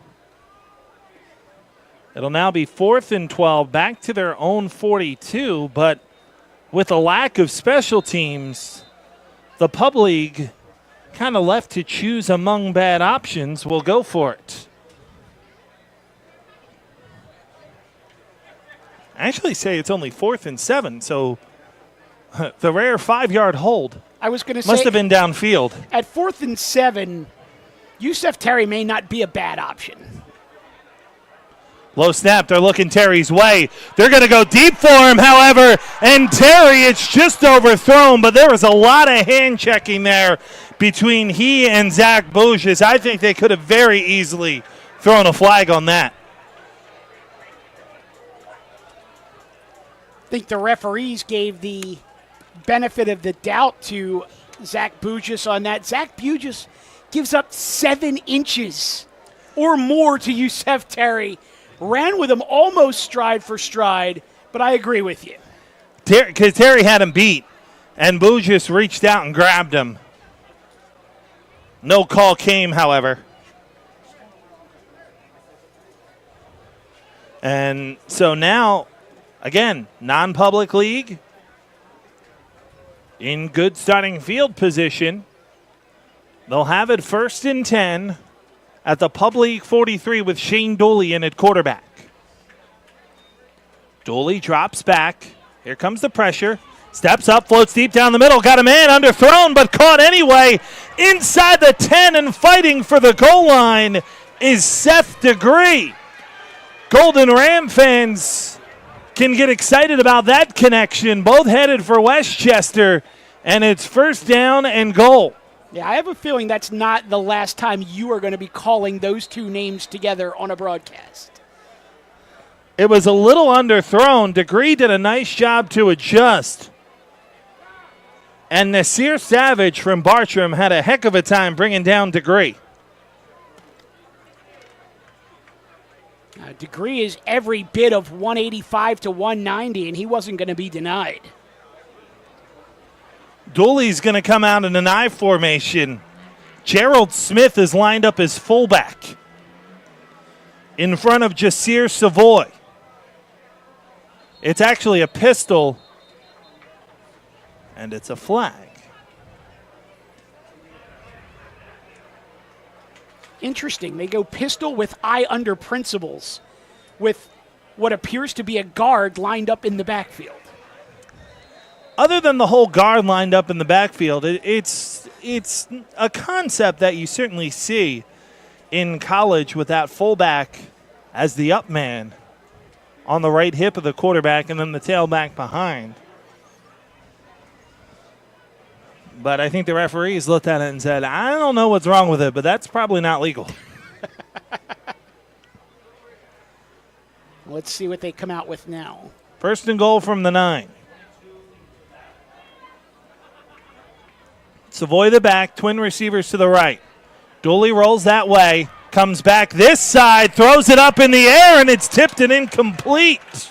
It'll now be 4th and 12, back to their own 42, but with a lack of special teams, the pub league kind of left to choose among bad options. Will go for it. I actually say it's only 4th and 7, so the rare 5-yard hold
I was going to say
must have been downfield.
At 4th and 7, Yusef Terry may not be a bad option.
Low snap, they're looking Terry's way. They're going to go deep for him, however, and Terry, it's just overthrown, but there was a lot of hand checking there between he and Zach Bougis. I think they could have very easily thrown a flag on that.
I think the referees gave the benefit of the doubt to Zach Bougis on that. Zach Bougis gives up 7 inches or more to Yusef Terry. Ran with him almost stride for stride, but I agree with you.
Because Terry had him beat, and Bougis reached out and grabbed him. No call came, however. And so now, again, non-public league in good starting field position. They'll have it 1st and 10 at the pub league 43 with Shane Dooley in at quarterback. Dooley drops back. Here comes the pressure. Steps up, floats deep down the middle. Got a man underthrown, but caught anyway. Inside the 10 and fighting for the goal line is Seth Degree. Golden Ram fans can get excited about that connection. Both headed for Westchester, and it's 1st down and goal.
Yeah, I have a feeling that's not the last time you are going to be calling those two names together on a broadcast.
It was a little underthrown. Degree did a nice job to adjust. And Nasir Savage from Bartram had a heck of a time bringing down Degree.
Degree is every bit of 185 to 190, and he wasn't going to be denied.
Dooley's going to come out in an I formation. Gerald Smith is lined up as fullback in front of Jasir Savoy. It's actually a pistol, and it's a flag.
Interesting. They go pistol with eye under principles with what appears to be a guard lined up in the backfield.
Other than the whole guard lined up in the backfield, it's a concept that you certainly see in college with that fullback as the up man on the right hip of the quarterback and then the tailback behind. But I think the referees looked at it and said, I don't know what's wrong with it, but that's probably not legal.
Let's see what they come out with now.
1st and goal from the 9. Savoy the back, twin receivers to the right. Dooley rolls that way, comes back this side, throws it up in the air, and it's tipped and incomplete.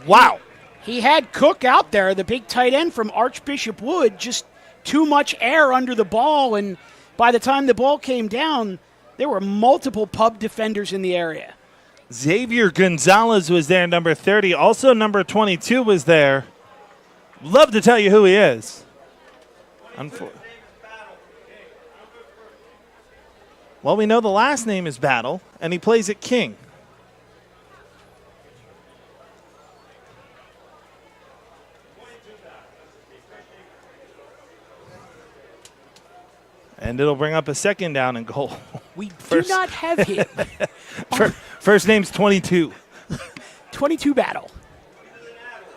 Wow.
He had Cook out there, the big tight end from Archbishop Wood, just too much air under the ball, and by the time the ball came down, there were multiple pub defenders in the area.
Xavier Gonzalez was there, number 30. Also number 22 was there. Love to tell you who he is. Well, we know the last name is Battle, and he plays at King. And it'll bring up a 2nd down and goal.
We do not have him.
First name's 22.
22 Battle.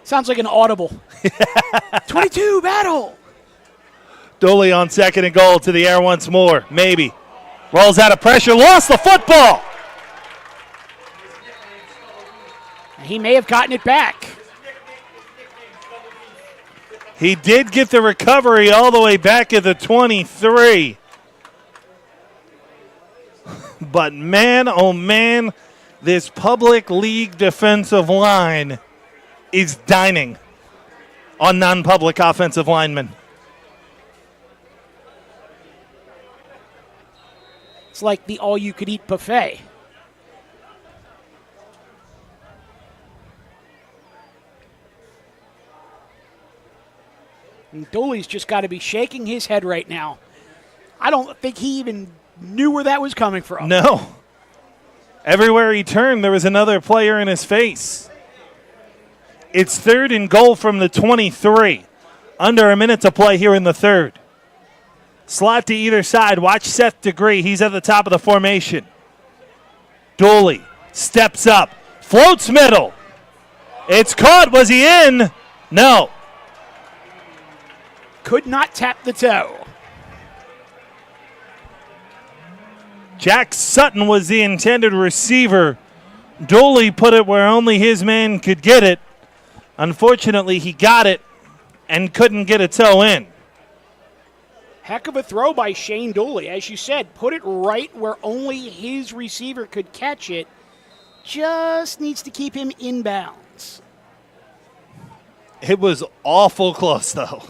Sounds like an audible. 22 Battle.
Dooley on 2nd and goal to the air once more. Maybe. Rolls out of pressure. Lost the football.
He may have gotten it back.
He did get the recovery all the way back at the 23. But man, oh man, this public league defensive line is dining on non-public offensive linemen.
It's like the all-you-could-eat buffet. And Dooley's just got to be shaking his head right now. I don't think he even knew where that was coming from.
No. Everywhere he turned, there was another player in his face. It's 3rd and goal from the 23. Under a minute to play here in the 3rd. Slot to either side. Watch Seth Degree. He's at the top of the formation. Dooley steps up. Floats middle. It's caught. Was he in? No.
Could not tap the toe.
Jack Sutton was the intended receiver. Dooley put it where only his man could get it. Unfortunately, he got it and couldn't get a toe in.
Heck of a throw by Shane Dooley. As you said, put it right where only his receiver could catch it. Just needs to keep him in bounds.
It was awful close, though.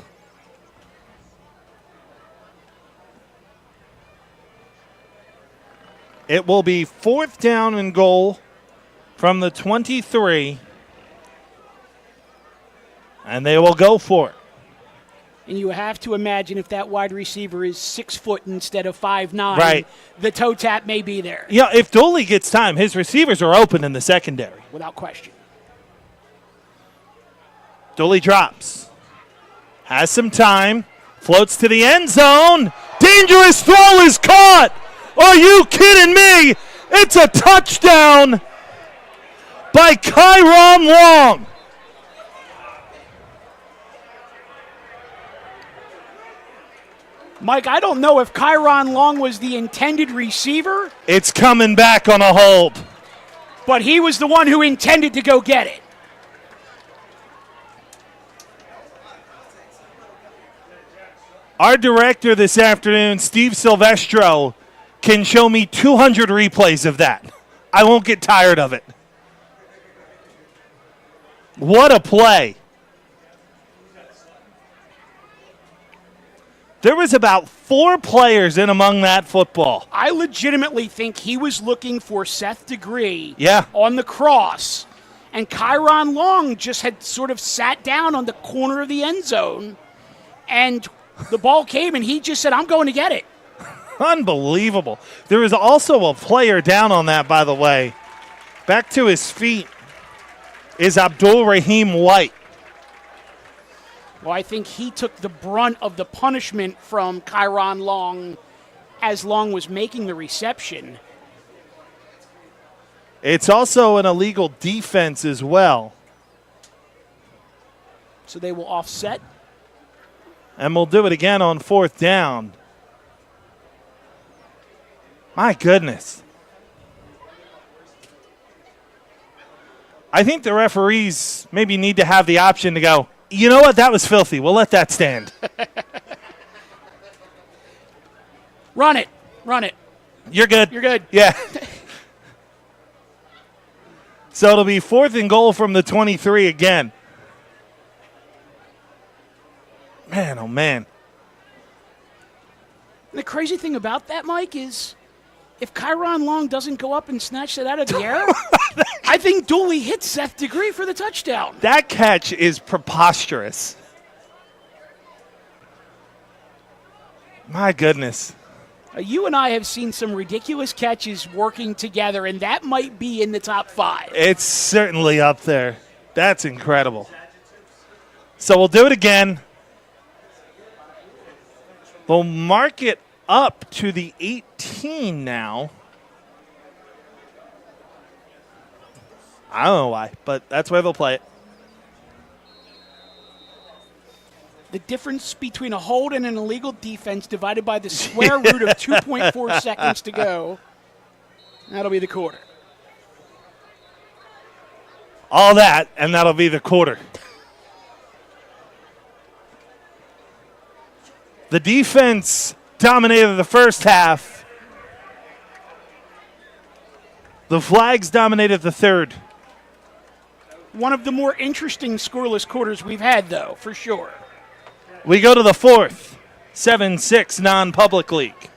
It will be 4th down and goal from the 23. And they will go for it.
And you have to imagine if that wide receiver is 6 foot instead of 5'9",
right,
the toe tap may be there.
Yeah, if Dooley gets time, his receivers are open in the secondary.
Without question.
Dooley drops. Has some time. Floats to the end zone. Dangerous throw is caught. Are you kidding me? It's a touchdown by Kyron Long.
Mike, I don't know if Kyron Long was the intended receiver.
It's coming back on a hold.
But he was the one who intended to go get it.
Our director this afternoon, Steve Silvestro, can show me 200 replays of that. I won't get tired of it. What a play. There was about 4 players in among that football.
I legitimately think he was looking for Seth Degree
Yeah.
on the cross, and Kyron Long just had sort of sat down on the corner of the end zone, and the ball came, and he just said, I'm going to get it.
Unbelievable. There was also a player down on that, by the way. Back to his feet is Abdul Rahim White.
Well, I think he took the brunt of the punishment from Kyron Long as Long was making the reception.
It's also an illegal defense as well.
So they will offset.
And we'll do it again on 4th down. My goodness. I think the referees maybe need to have the option to go, you know what, that was filthy. We'll let that stand.
Run it. Run it.
You're good.
You're good.
Yeah. So it'll be 4th and goal from the 23 again. Man, oh man.
And the crazy thing about that, Mike, is if Kyron Long doesn't go up and snatch it out of the air, I think Dooley hits Seth Degree for the touchdown.
That catch is preposterous. My goodness.
You and I have seen some ridiculous catches working together, and that might be in the top 5.
It's certainly up there. That's incredible. So we'll do it again. We'll mark it up to the 18 now. I don't know why, but that's where they'll play it.
The difference between a hold and an illegal defense divided by the square root of 2.4 seconds to go. That'll be the quarter.
All that, and that'll be the quarter. The defense dominated the first half. The Flags dominated the third.
One of the more interesting scoreless quarters we've had, though, for sure.
We go to the fourth, 7-6 non-public league.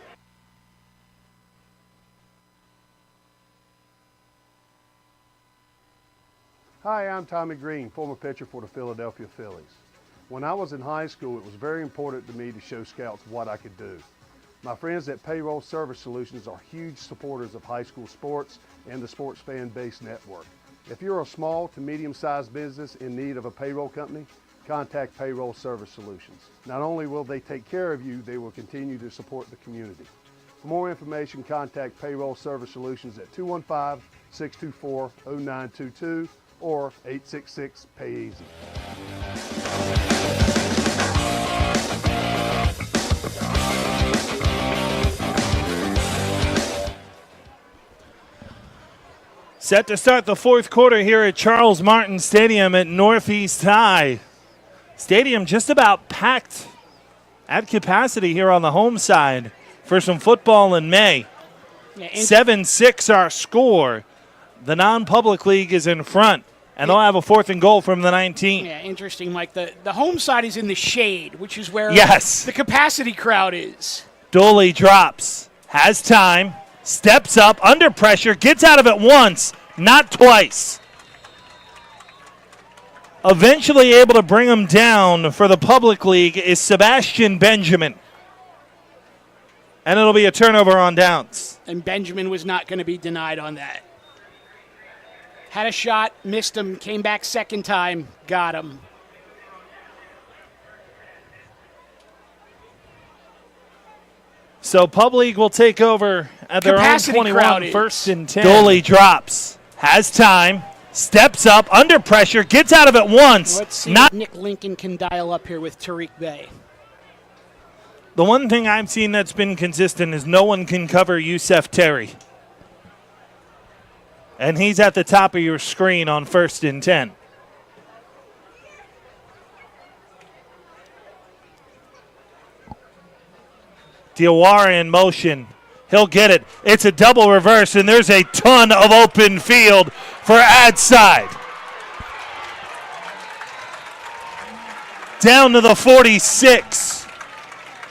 Hi, I'm Tommy Green, former pitcher for the Philadelphia Phillies. When I was in high school, it was very important to me to show scouts what I could do. My friends at Payroll Service Solutions are huge supporters of high school sports and the Sports Fan Base Network. If you're a small to medium-sized business in need of a payroll company, contact Payroll Service Solutions. Not only will they take care of you, they will continue to support the community. For more information, contact Payroll Service Solutions at 215-624-0922 or 866-PAY-EASY.
Set to start the fourth quarter here at Charles Martin Stadium at Northeast High. Stadium just about packed at capacity here on the home side for some football in May. 7-6 our score. The non-public league is in front, and they'll have a 4th and goal from the 19.
Yeah, interesting, Mike. The home side is in the shade, which is where the capacity crowd is.
Dooley drops, has time, steps up, under pressure, gets out of it once, not twice. Eventually able to bring him down for the public league is Sebastian Benjamin. And it'll be a turnover on downs.
And Benjamin was not going to be denied on that. Had a shot, missed him, came back second time, got him.
So Pub League will take over at their own 21, 1st and 10. Dooley drops, has time, steps up, under pressure, gets out of it once.
Let's see if Nick Lincoln can dial up here with Tariq Bey.
The one thing I've seen that's been consistent is no one can cover Yusef Terry. And he's at the top of your screen on 1st and 10. Diawara in motion. He'll get it. It's a double reverse, and there's a ton of open field for Adside. Down to the 46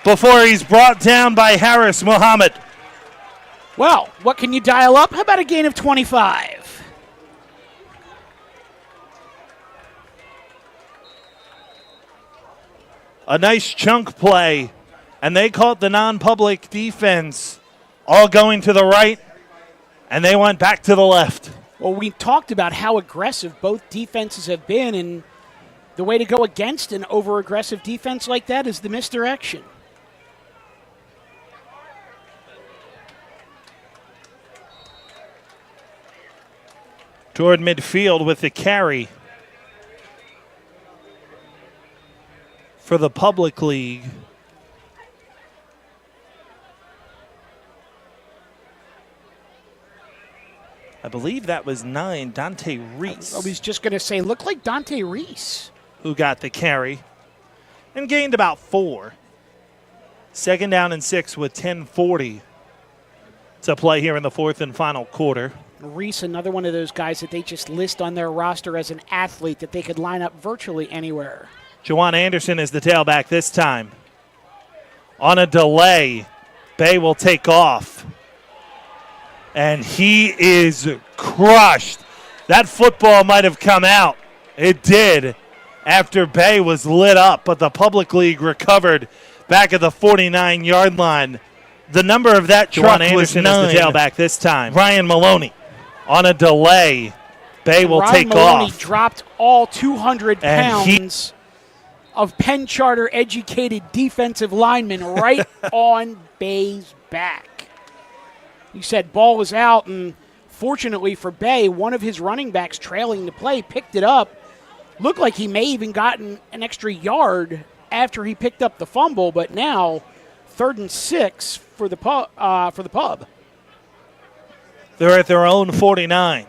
before he's brought down by Harris Muhammad.
Well, what can you dial up? How about a gain of 25?
A nice chunk play, and they caught the non-public defense all going to the right, and they went back to the left.
Well, we talked about how aggressive both defenses have been, and the way to go against an over-aggressive defense like that is the misdirection.
Toward midfield with the carry for the public league. I believe that was 9, Dante Reese.
I was just going to say, looked like Dante Reese.
Who got the carry and gained about 4. 2nd down and 6 with 10:40 to play here in the 4th and final quarter.
Reese, another one of those guys that they just list on their roster as an athlete that they could line up virtually anywhere.
Jawan Anderson is the tailback this time. On a delay, Bay will take off. And he is crushed. That football might have come out. It did after Bay was lit up, but the public league recovered back at the 49-yard line. The number of that truck was 9. Is the tailback this time. Ryan Maloney on a delay. Bay will take off.
Ryan Maloney dropped all 200 pounds of Penn Charter educated defensive linemen right on Bay's back. You said ball was out, and fortunately for Bay, one of his running backs trailing the play picked it up. Looked like he may even gotten an extra yard after he picked up the fumble, but now 3rd and 6 for the Pub.
They're at their own 49.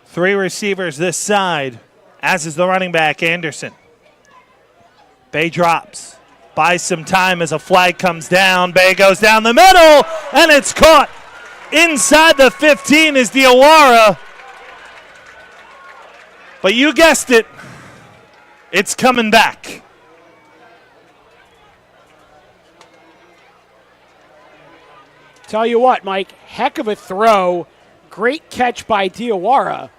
3 receivers this side, as is the running back, Anderson. Bay drops. Buys some time as a flag comes down. Bay goes down the middle, and it's caught. Inside the 15 is Diawara. But you guessed it, it's coming back.
Tell you what, Mike, heck of a throw. Great catch by Diawara.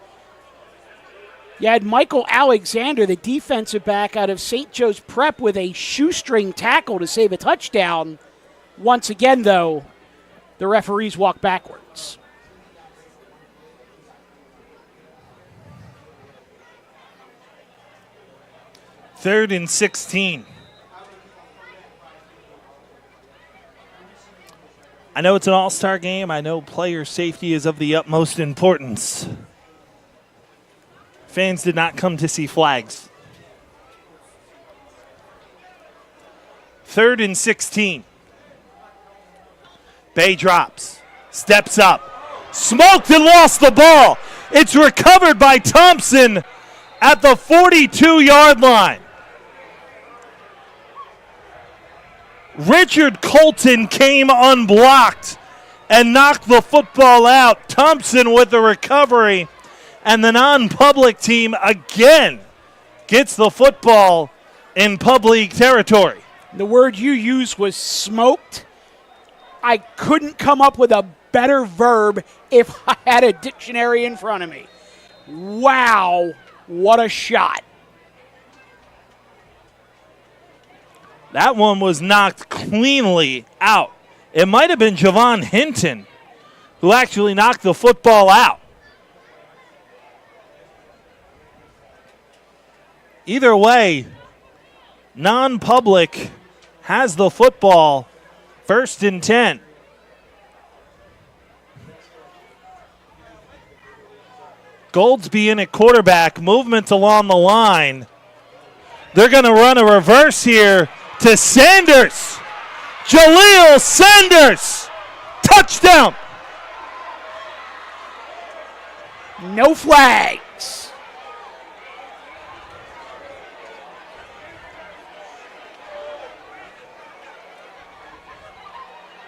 You had Michael Alexander, the defensive back out of St. Joe's Prep, with a shoestring tackle to save a touchdown. Once again, though, the referees walk backwards.
Third and 16. I know it's an all-star game. I know player safety is of the utmost importance. Fans did not come to see flags. Third and 16. Bay drops, steps up, smoked and lost the ball. It's recovered by Thompson at the 42-yard line. Richard Colton came unblocked and knocked the football out. Thompson with the recovery, and the non-public team again gets the football in public territory.
The word you used was smoked. I couldn't come up with a better verb if I had a dictionary in front of me. Wow, what a shot.
That one was knocked cleanly out. It might have been Javon Hinton who actually knocked the football out. Either way, non-public has the football, 1st and 10. Goldsby in at quarterback, movement along the line. They're going to run a reverse here to Sanders. Jaleel Sanders, touchdown.
No flags.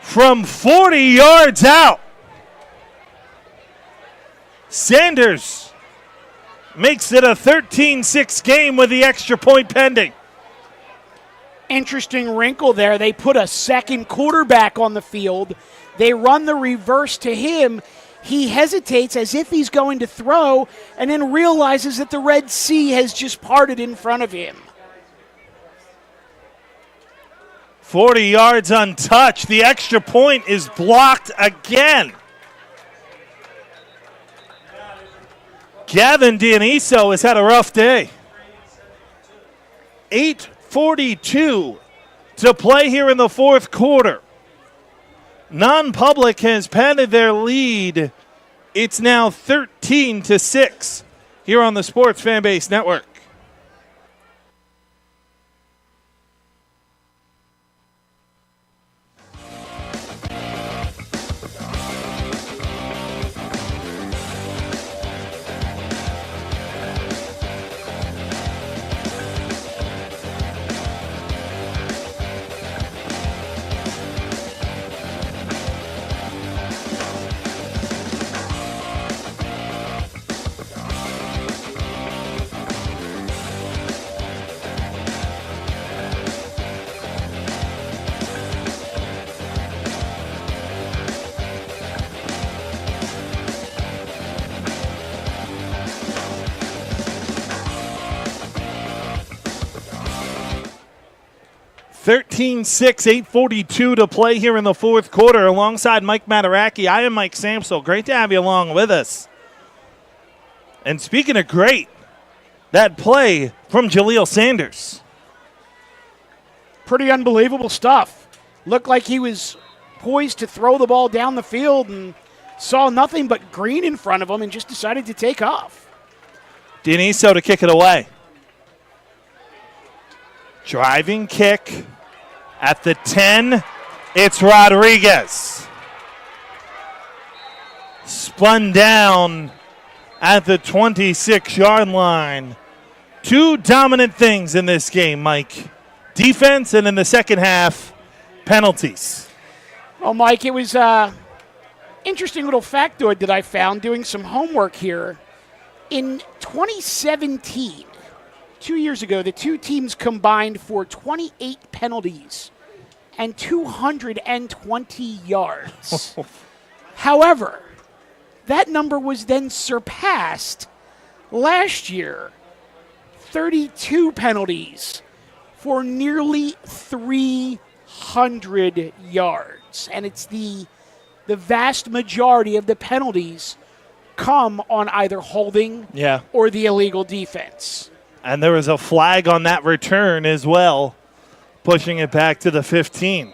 From 40 yards out, Sanders makes it a 13-6 game with the extra point pending.
Interesting wrinkle there. They put a second quarterback on the field. They run the reverse to him. He hesitates as if he's going to throw and then realizes that the Red Sea has just parted in front of him.
40 yards untouched. The extra point is blocked again. Gavin Dioniso has had a rough day. 8:42 to play here in the fourth quarter. Non-public has padded their lead. It's now 13-6 here on the Sports Fanbase Network. Thirteen 6, 8:42 to play here in the fourth quarter. Alongside Mike Mataraki, I am Mike Samsel. Great to have you along with us. And speaking of great, that play from Jaleel Sanders.
Pretty unbelievable stuff. Looked like he was poised to throw the ball down the field and saw nothing but green in front of him and just decided to take off.
Dioniso to kick it away. Driving kick at the 10. It's Rodriguez. Spun down at the 26-yard line. Two dominant things in this game, Mike. defense, and in the second half, penalties.
Well, Mike, it was interesting little factoid that I found doing some homework here. In 2017, 2 years ago, the two teams combined for 28 penalties and 220 yards. However, that number was then surpassed last year. 32 penalties for nearly 300 yards. And it's the vast majority of the penalties come on either holding or the illegal defense.
And there was a flag on that return as well, pushing it back to the 15.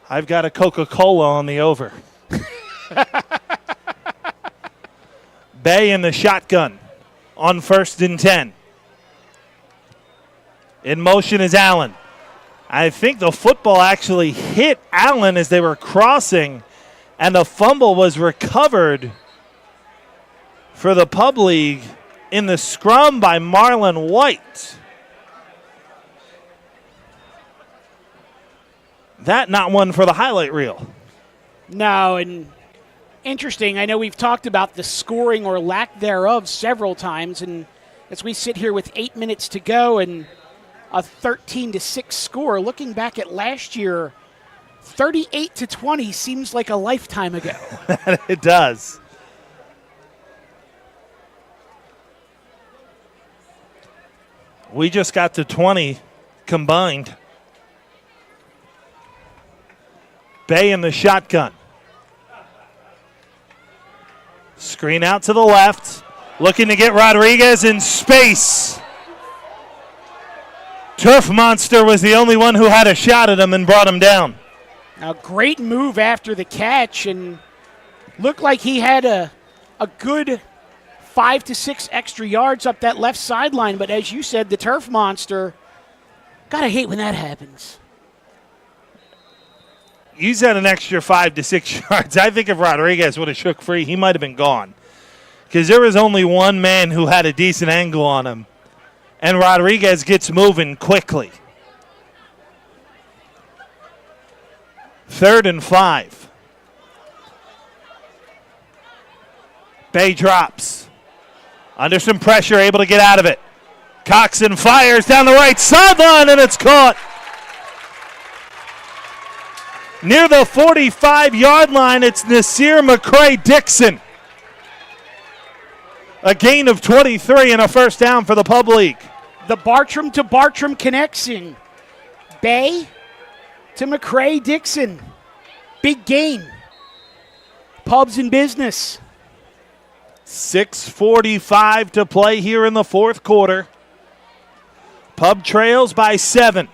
I've got a Coca-Cola on the over. Bay in the shotgun on 1st and 10. In motion is Allen. I think the football actually hit Allen as they were crossing, and the fumble was recovered for the Pub League in the scrum by Marlon White. That not one for the highlight reel.
No, and interesting. I know we've talked about the scoring or lack thereof several times, and as we sit here with 8 minutes to go and a 13-6 score, looking back at last year, 38-20 seems like a lifetime ago.
It does. We just got to 20 combined. Bay in the shotgun. Screen out to the left. Looking to get Rodriguez in space. Turf Monster was the only one who had a shot at him and brought him down.
A great move after the catch, and looked like he had a good 5 to 6 extra yards up that left sideline. But as you said, the Turf Monster, gotta hate when that happens.
You said an extra 5 to 6 yards. I think if Rodriguez would have shook free, he might have been gone. Because there was only one man who had a decent angle on him. And Rodriguez gets moving quickly. 3rd and 5. Bay drops. Under some pressure, able to get out of it. Coxon fires down the right sideline, and it's caught. Near the 45-yard line, it's Nasir McCray-Dixon. A gain of 23 and a first down for the Pub League.
The Bartram to Bartram connection. Bay to McCray-Dixon. Big gain. Pubs in business.
6:45 to play here in the fourth quarter. Pub trails by 7.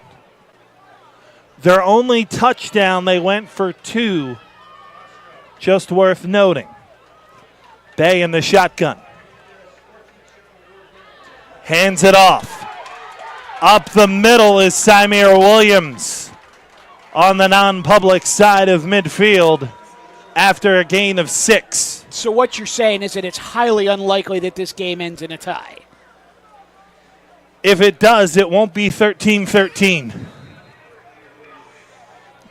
Their only touchdown, they went for 2. Just worth noting. Bay in the shotgun. Hands it off. Up the middle is Symir Williams on the non-public side of midfield after a gain of 6.
So what you're saying is that it's highly unlikely that this game ends in a tie.
If it does, it won't be 13-13.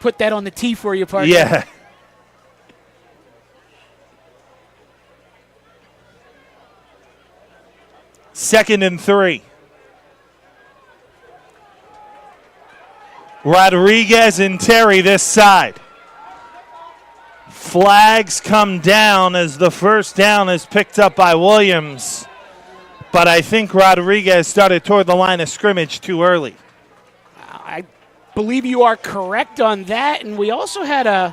Put that on the tee for you, partner.
Yeah. Second and 3. Rodriguez and Terry this side. Flags come down as the first down is picked up by Williams. But I think Rodriguez started toward the line of scrimmage too early.
I believe you are correct on that. And we also had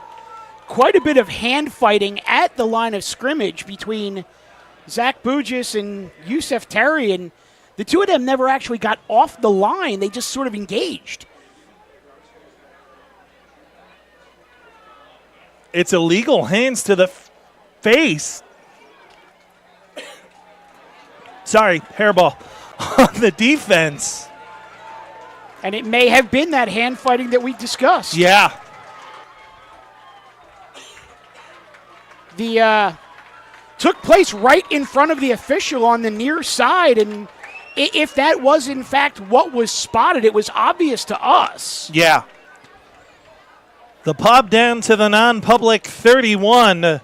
quite a bit of hand fighting at the line of scrimmage between Zach Bugis and Yusef Terry. And the two of them never actually got off the line. They just sort of engaged.
It's illegal hands to the face. Sorry, hairball on the defense.
And it may have been that hand fighting that we discussed.
Yeah.
The took place right in front of the official on the near side, and if that was in fact what was spotted, it was obvious to us.
Yeah. The pub down to the non-public 31.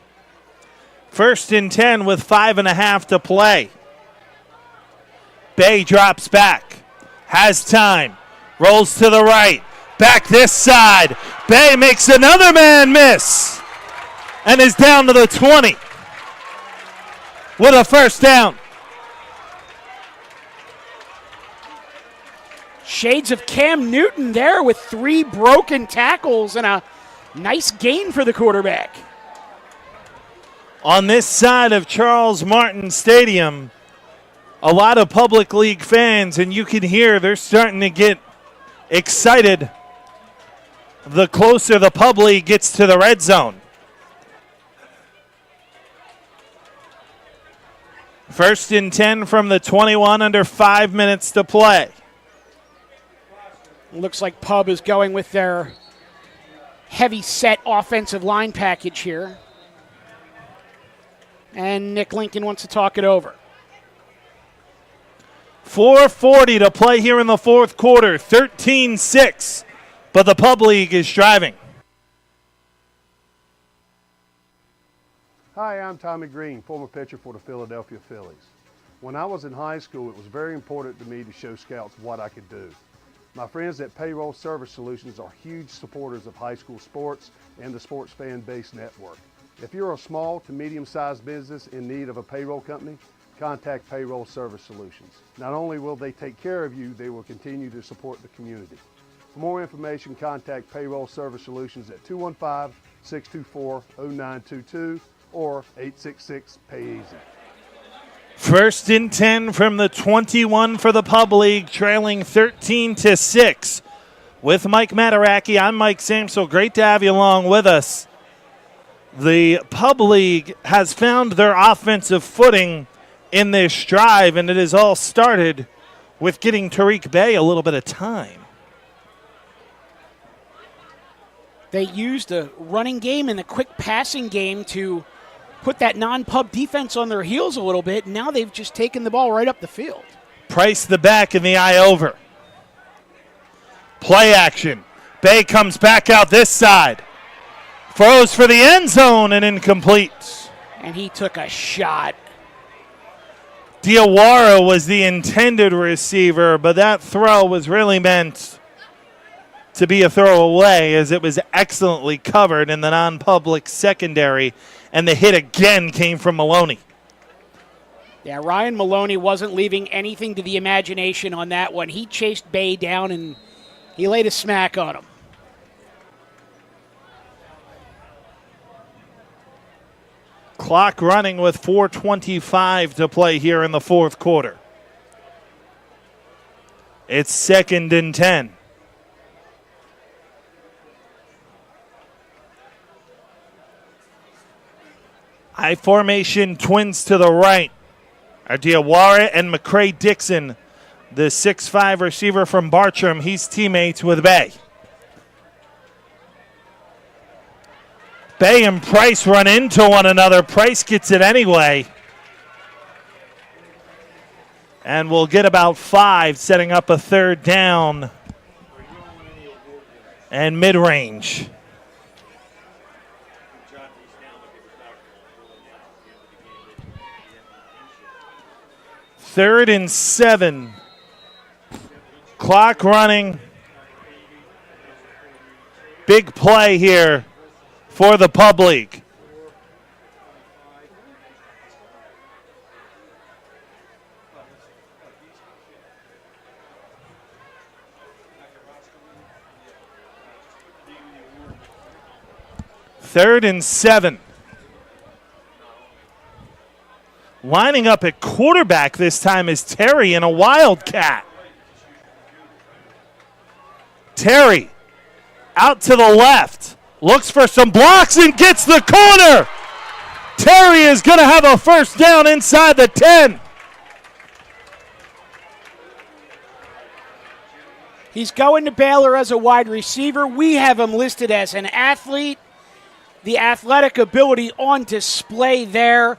First and 10 with 5.5 to play. Bay drops back. Has time. Rolls to the right. Back this side. Bay makes another man miss. And is down to the 20. With a first down.
Shades of Cam Newton there with 3 broken tackles and a nice gain for the quarterback.
On this side of Charles Martin Stadium, a lot of public league fans, and you can hear they're starting to get excited the closer the pub league gets to the red zone. First and 10 from the 21, under 5 minutes to play.
Looks like Pub is going with their heavy set offensive line package here. And Nick Lincoln wants to talk it over.
4:40 to play here in the fourth quarter, 13-6, but the pub league is driving.
Hi, I'm Tommy Green, former pitcher for the Philadelphia Phillies. When I was in high school, it was very important to me to show scouts what I could do. My friends at Payroll Service Solutions are huge supporters of high school sports and the Sports Fan Base Network. If you're a small to medium-sized business in need of a payroll company, contact Payroll Service Solutions. Not only will they take care of you, they will continue to support the community. For more information, contact Payroll Service Solutions at 215-624-0922 or 866-PAY-EASY.
First and 10 from the 21 for the pub league, trailing 13-6. With Mike Mataraki, I'm Mike Samsel. Great to have you along with us. The pub league has found their offensive footing in this drive, and it has all started with getting Tariq Bay a little bit of time.
They used a running game and a quick passing game to put that non-pub defense on their heels a little bit, and now they've just taken the ball right up the field.
Price the back and the eye over. Play action. Bay comes back out this side. Throws for the end zone and incomplete.
And he took a shot.
Diawara was the intended receiver, but that throw was really meant to be a throwaway as it was excellently covered in the non-public secondary, and the hit again came from Maloney.
Yeah, Ryan Maloney wasn't leaving anything to the imagination on that one. He chased Bay down and he laid a smack on him.
Clock running with 4:25 to play here in the fourth quarter. It's 2nd and 10. High formation, twins to the right are Diawara and McCray Dixon, the 6'5 receiver from Bartram. He's teammates with Bay. Bay and Price run into one another. Price gets it anyway. And we'll get about 5, setting up a third down and mid-range. 3rd and 7. Clock running. Big play here for the pub league. Third and 7. Lining up at quarterback this time is Terry in a Wildcat. Terry out to the left. Looks for some blocks and gets the corner. Terry is going to have a first down inside the 10.
He's going to Baylor as a wide receiver. We have him listed as an athlete. The athletic ability on display there.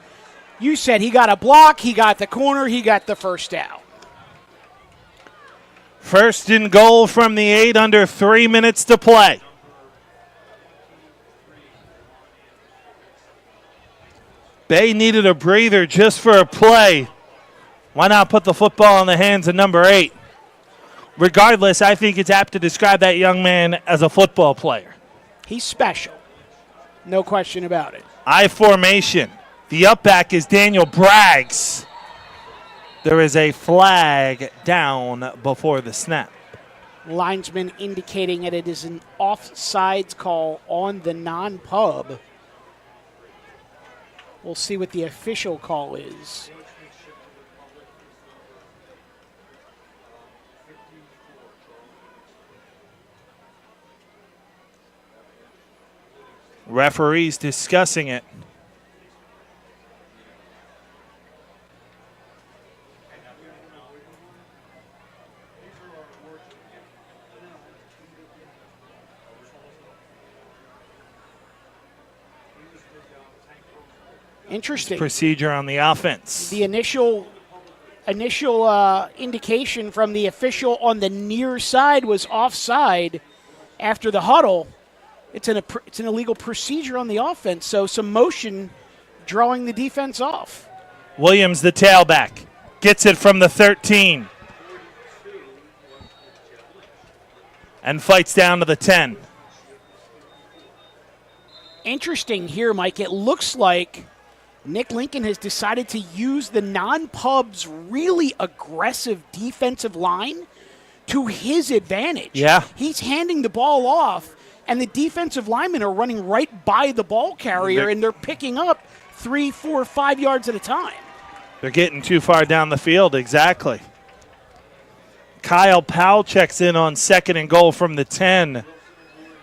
You said he got a block, he got the corner, he got the first down.
First and goal from the 8, under 3 minutes to play. Bay needed a breather just for a play. Why not put the football in the hands of number 8? Regardless, I think it's apt to describe that young man as a football player.
He's special. No question about it.
I formation. The up back is Daniel Braggs. There is a flag down before the snap.
Linesman indicating that it is an offsides call on the non-pub. We'll see what the official call is.
Referees discussing it.
Interesting.
Procedure on the offense.
The initial indication from the official on the near side was offside after the huddle. It's an illegal procedure on the offense, so some motion drawing the defense off.
Williams, the tailback, gets it from the 13 and fights down to the 10.
Interesting here, Mike. It looks like Nick Lincoln has decided to use the non-pub's really aggressive defensive line to his advantage.
Yeah.
He's handing the ball off, and the defensive linemen are running right by the ball carrier, and they're picking up 3, 4, 5 yards at a time.
They're getting too far down the field, exactly. Kyle Powell checks in on second and goal from the 10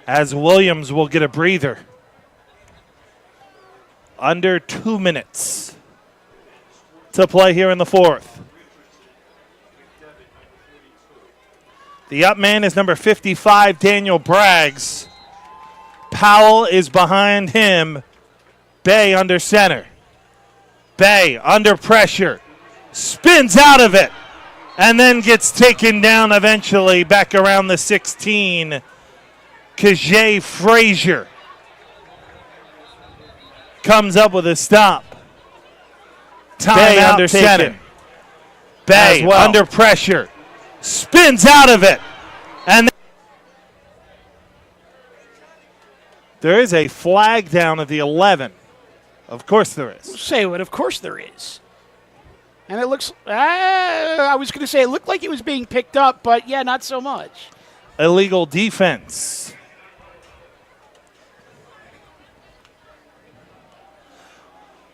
as Williams will get a breather. Under 2 minutes to play here in the fourth. The up man is number 55, Daniel Braggs. Powell is behind him. Bay under center. Bay under pressure. Spins out of it. And then gets taken down eventually back around the 16. Kajay Frazier comes up with a stop. Bay under center. Bay under pressure. Spins out of it. And there is a flag down at the 11. Of course there is.
Say what? Of course there is. And it looks, I was going to say it looked like it was being picked up, but yeah, not so much.
Illegal defense.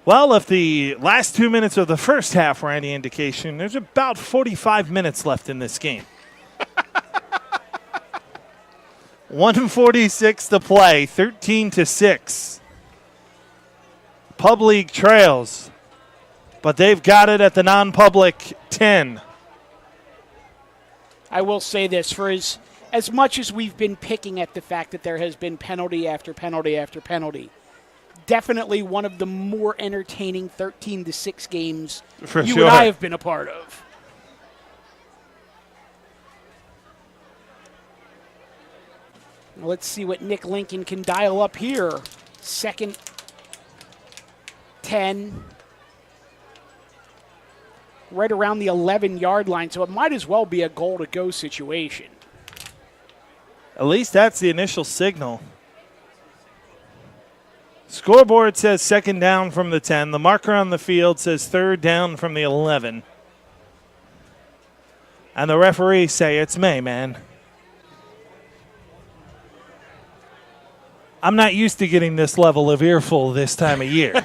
Well, if the last 2 minutes of the first half were any indication, there's about 45 minutes left in this game. 1:46 to play, 13-6. Pub League trails, but they've got it at the non-public 10.
I will say this, for as much as we've been picking at the fact that there has been penalty after penalty after penalty, definitely one of the more entertaining 13-6 games
For
you
sure.
and I have been a part of. Let's see what Nick Lincoln can dial up here. Second 10. Right around the 11-yard line, so it might as well be a goal-to-go situation.
At least that's the initial signal. Scoreboard says second down from the 10. The marker on the field says third down from the 11. And the referees say it's May, man. I'm not used to getting this level of earful this time of year.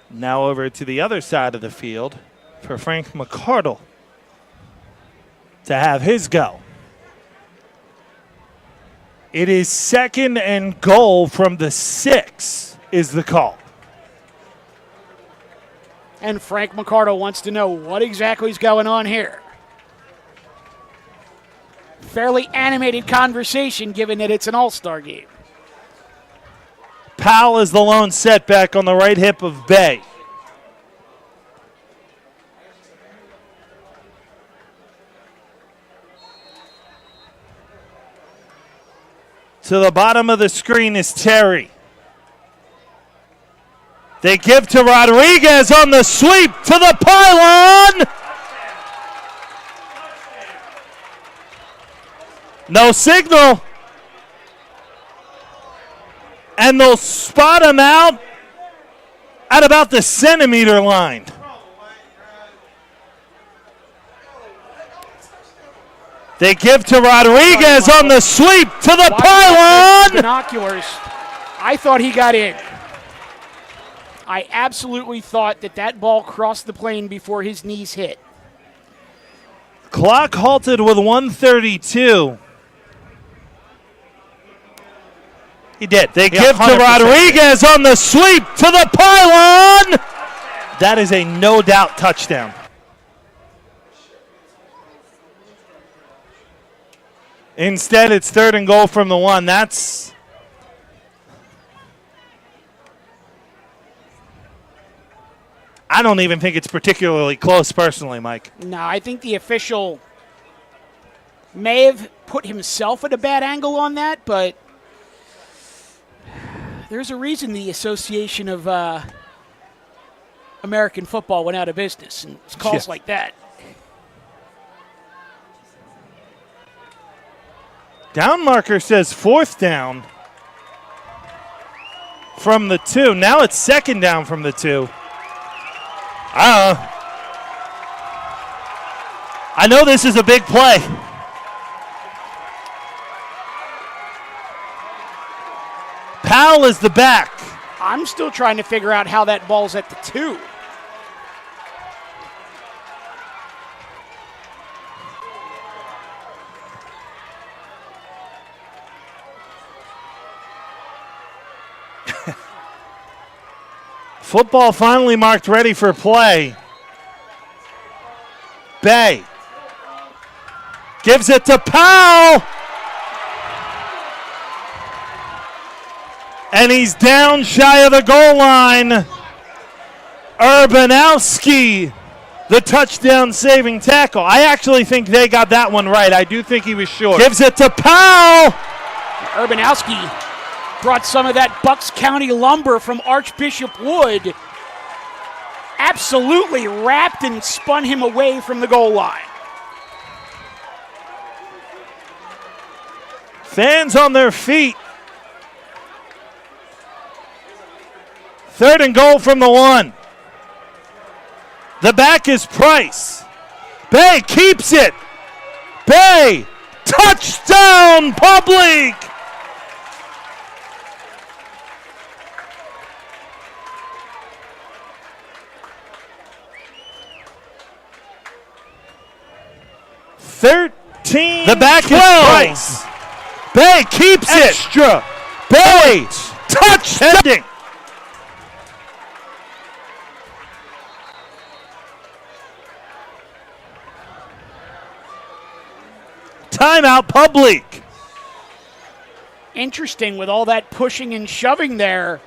Now over to the other side of the field for Frank McCardle to have his go. It is second and goal from the 6 is the call.
And Frank McCardle wants to know what exactly is going on here. fairly animated conversation given that it's an all-star game.
Powell is the lone setback on the right hip of Bay. To the bottom of the screen is Terry. They give to Rodriguez on the sweep to the pylon. No signal. And they'll spot him out at about the centimeter line. They give to Rodriguez on the sweep to the pylon.
Binoculars. I thought he got in. I absolutely thought that ball crossed the plane before his knees hit.
Clock halted with 1:32. He did. They give to Rodriguez on the sweep to the pylon. That is a no-doubt touchdown. Instead, it's 3rd and goal from the 1. I don't even think it's particularly close personally, Mike.
No, I think the official may have put himself at a bad angle on that, but there's a reason the Association of American Football went out of business, and it's calls like that.
Down marker says 4th down from the 2. Now it's 2nd down from the 2. I know this is a big play. Powell is the back.
I'm still trying to figure out how that ball's at the 2.
Football finally marked ready for play. Bay gives it to Powell. And he's down shy of the goal line. Urbanowski, the touchdown saving tackle. I actually think they got that one right. I do think he was short. Gives it to Powell.
Urbanowski brought some of that Bucks County lumber from Archbishop Wood. Absolutely wrapped and spun him away from the goal line.
Fans on their feet. 3rd and goal from the 1. The back is Price. Bay keeps it. Bay, touchdown, Public. The back 12. Is Price. Bay keeps Extra. It. Bay, touchdown. Timeout, Public.
Interesting with all that pushing and shoving there.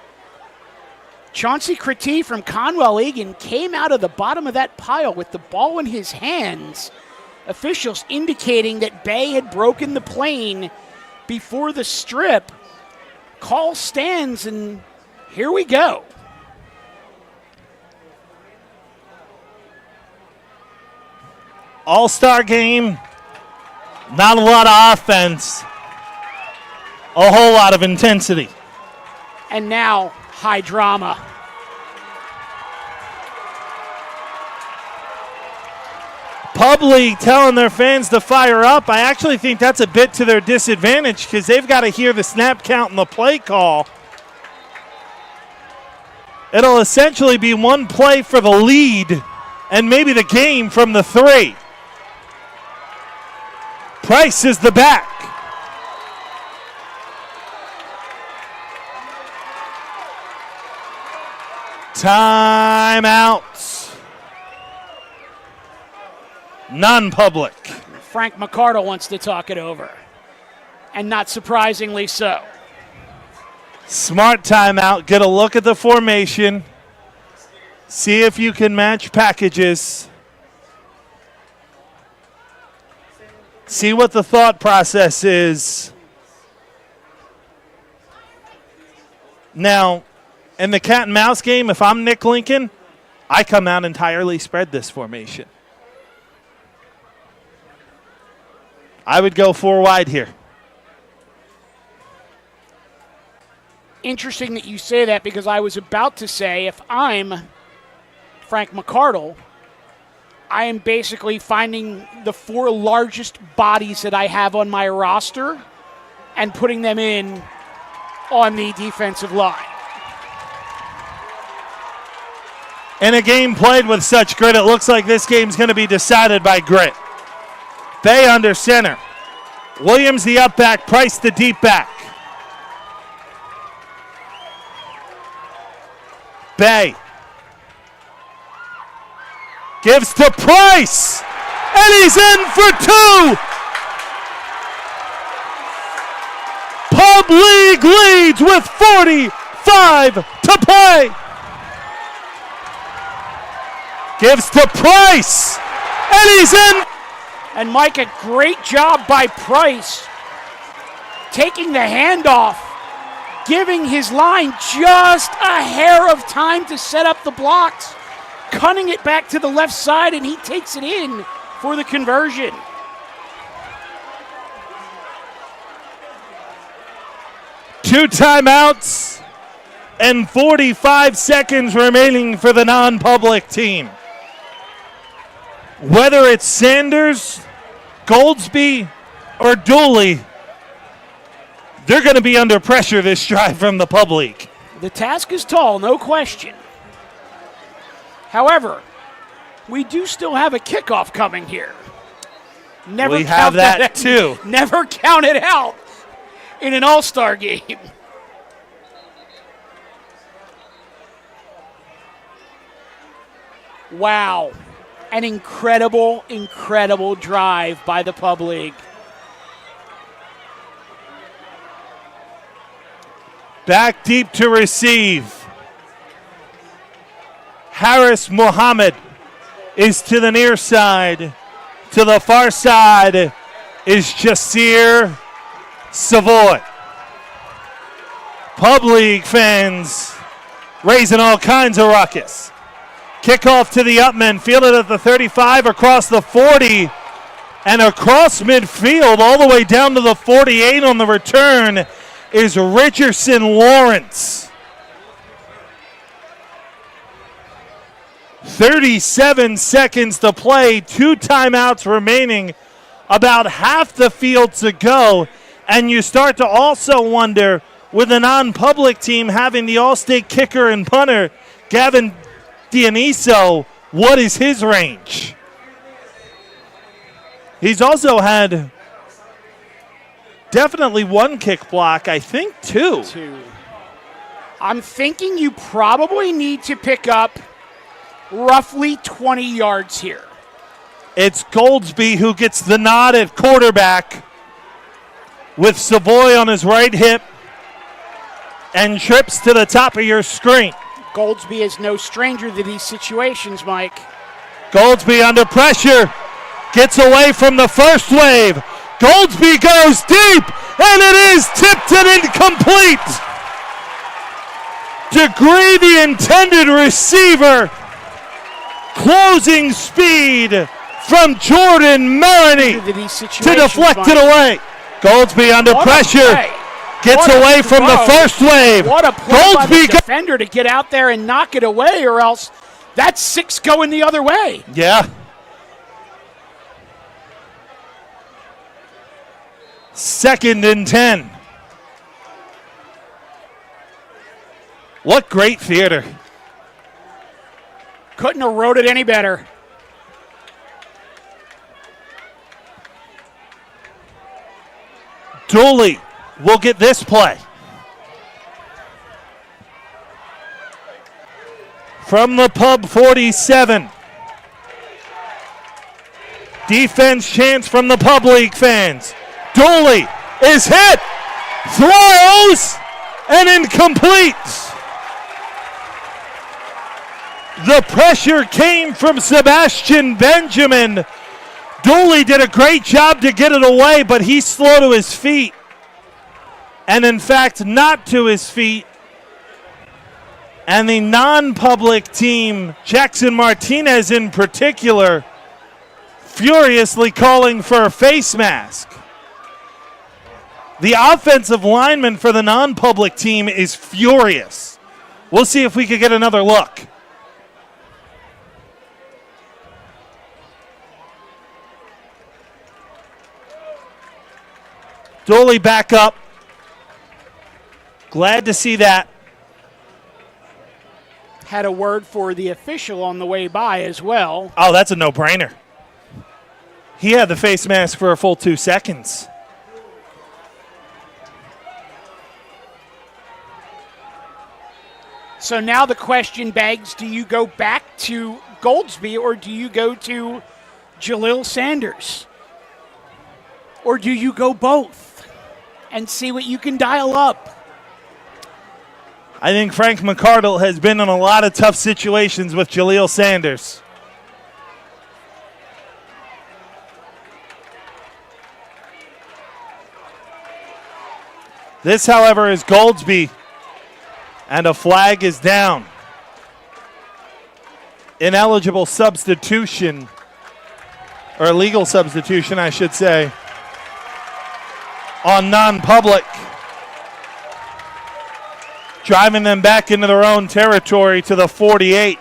Chauncey Cretty from Conwell-Egan came out of the bottom of that pile with the ball in his hands. Officials indicating that Bay had broken the plane before the strip. Call stands, and here we go.
All-star game. Not a lot of offense. A whole lot of intensity.
And now, high drama.
Public telling their fans to fire up. I actually think that's a bit to their disadvantage because they've got to hear the snap count and the play call. It'll essentially be one play for the lead and maybe the game from the 3. Price is the back. Timeouts. Non-public.
Frank McCardle wants to talk it over. And not surprisingly so.
Smart timeout. Get a look at the formation. See if you can match packages. See what the thought process is. Now, in the cat and mouse game, if I'm Nick Lincoln, I come out entirely spread this formation. I would go 4 wide here.
Interesting that you say that, because I was about to say, if I'm Frank McCardle, I am basically finding the 4 largest bodies that I have on my roster and putting them in on the defensive line.
In a game played with such grit, it looks like this game's going to be decided by grit. Bay under center. Williams the up back, Price the deep back. Bay gives to Price, and he's in for 2. Pub League leads with 45 to play. Gives to Price, and he's in.
And Mike, a great job by Price taking the handoff, giving his line just a hair of time to set up the blocks, cutting it back to the left side, and he takes it in for the conversion.
Two timeouts and 45 seconds remaining for the non-public team. Whether it's Sanders, Goldsby, or Dooley, they're going to be under pressure this drive from the public.
The task is tall, no question. However, we do still have a kickoff coming here. Never
we have that too.
Never count it out in an all-star game. Wow. An incredible, incredible drive by the Pub League.
Back deep to receive. Harris Muhammad is to the near side. To the far side is Jasir Savoy. Pub League fans raising all kinds of ruckus. Kickoff to the upman, fielded at the 35, across the 40, and across midfield all the way down to the 48 on the return is Richardson Lawrence. 37 seconds to play, 2 timeouts remaining, about half the field to go, and you start to also wonder, with the non-public team having the all-state kicker and punter, Gavin Dioniso, what is his range? He's also had definitely 1 kick block, I think 2.
I'm thinking you probably need to pick up roughly 20 yards here.
It's Goldsby who gets the nod at quarterback with Savoy on his right hip and trips to the top of your screen.
Goldsby is no stranger to these situations, Mike.
Goldsby under pressure, gets away from the first wave. Goldsby goes deep, and it is tipped and incomplete. Degree the intended receiver. Closing speed from Jordan Maroney to deflect it away. Goldsby under pressure. Gets away from the first wave.
What a play by the defender to get out there and knock it away, or else that's 6 going the other way.
Yeah. 2nd and 10. What great theater.
Couldn't have wrote it any better.
Dooley will get this play. From the Pub 47. Defense chance from the Pub League fans. Dooley is hit, throws, and incomplete. The pressure came from Sebastian Benjamin. Dooley did a great job to get it away, but he's slow to his feet. And in fact, not to his feet. And the non-public team, Jackson Martinez in particular, furiously calling for a face mask. The offensive lineman for the non-public team is furious. We'll see if we could get another look. Dooley back up. Glad to see that.
Had a word for the official on the way by as well.
Oh, that's a no-brainer. He had the face mask for a full 2 seconds.
So now the question begs, do you go back to Goldsby or do you go to Jaleel Sanders? Or do you go both and see what you can dial up?
I think Frank McCardle has been in a lot of tough situations with Jaleel Sanders. This, however, is Goldsby, and a flag is down. Ineligible substitution, or illegal substitution, I should say, on non-public. Driving them back into their own territory to the 48.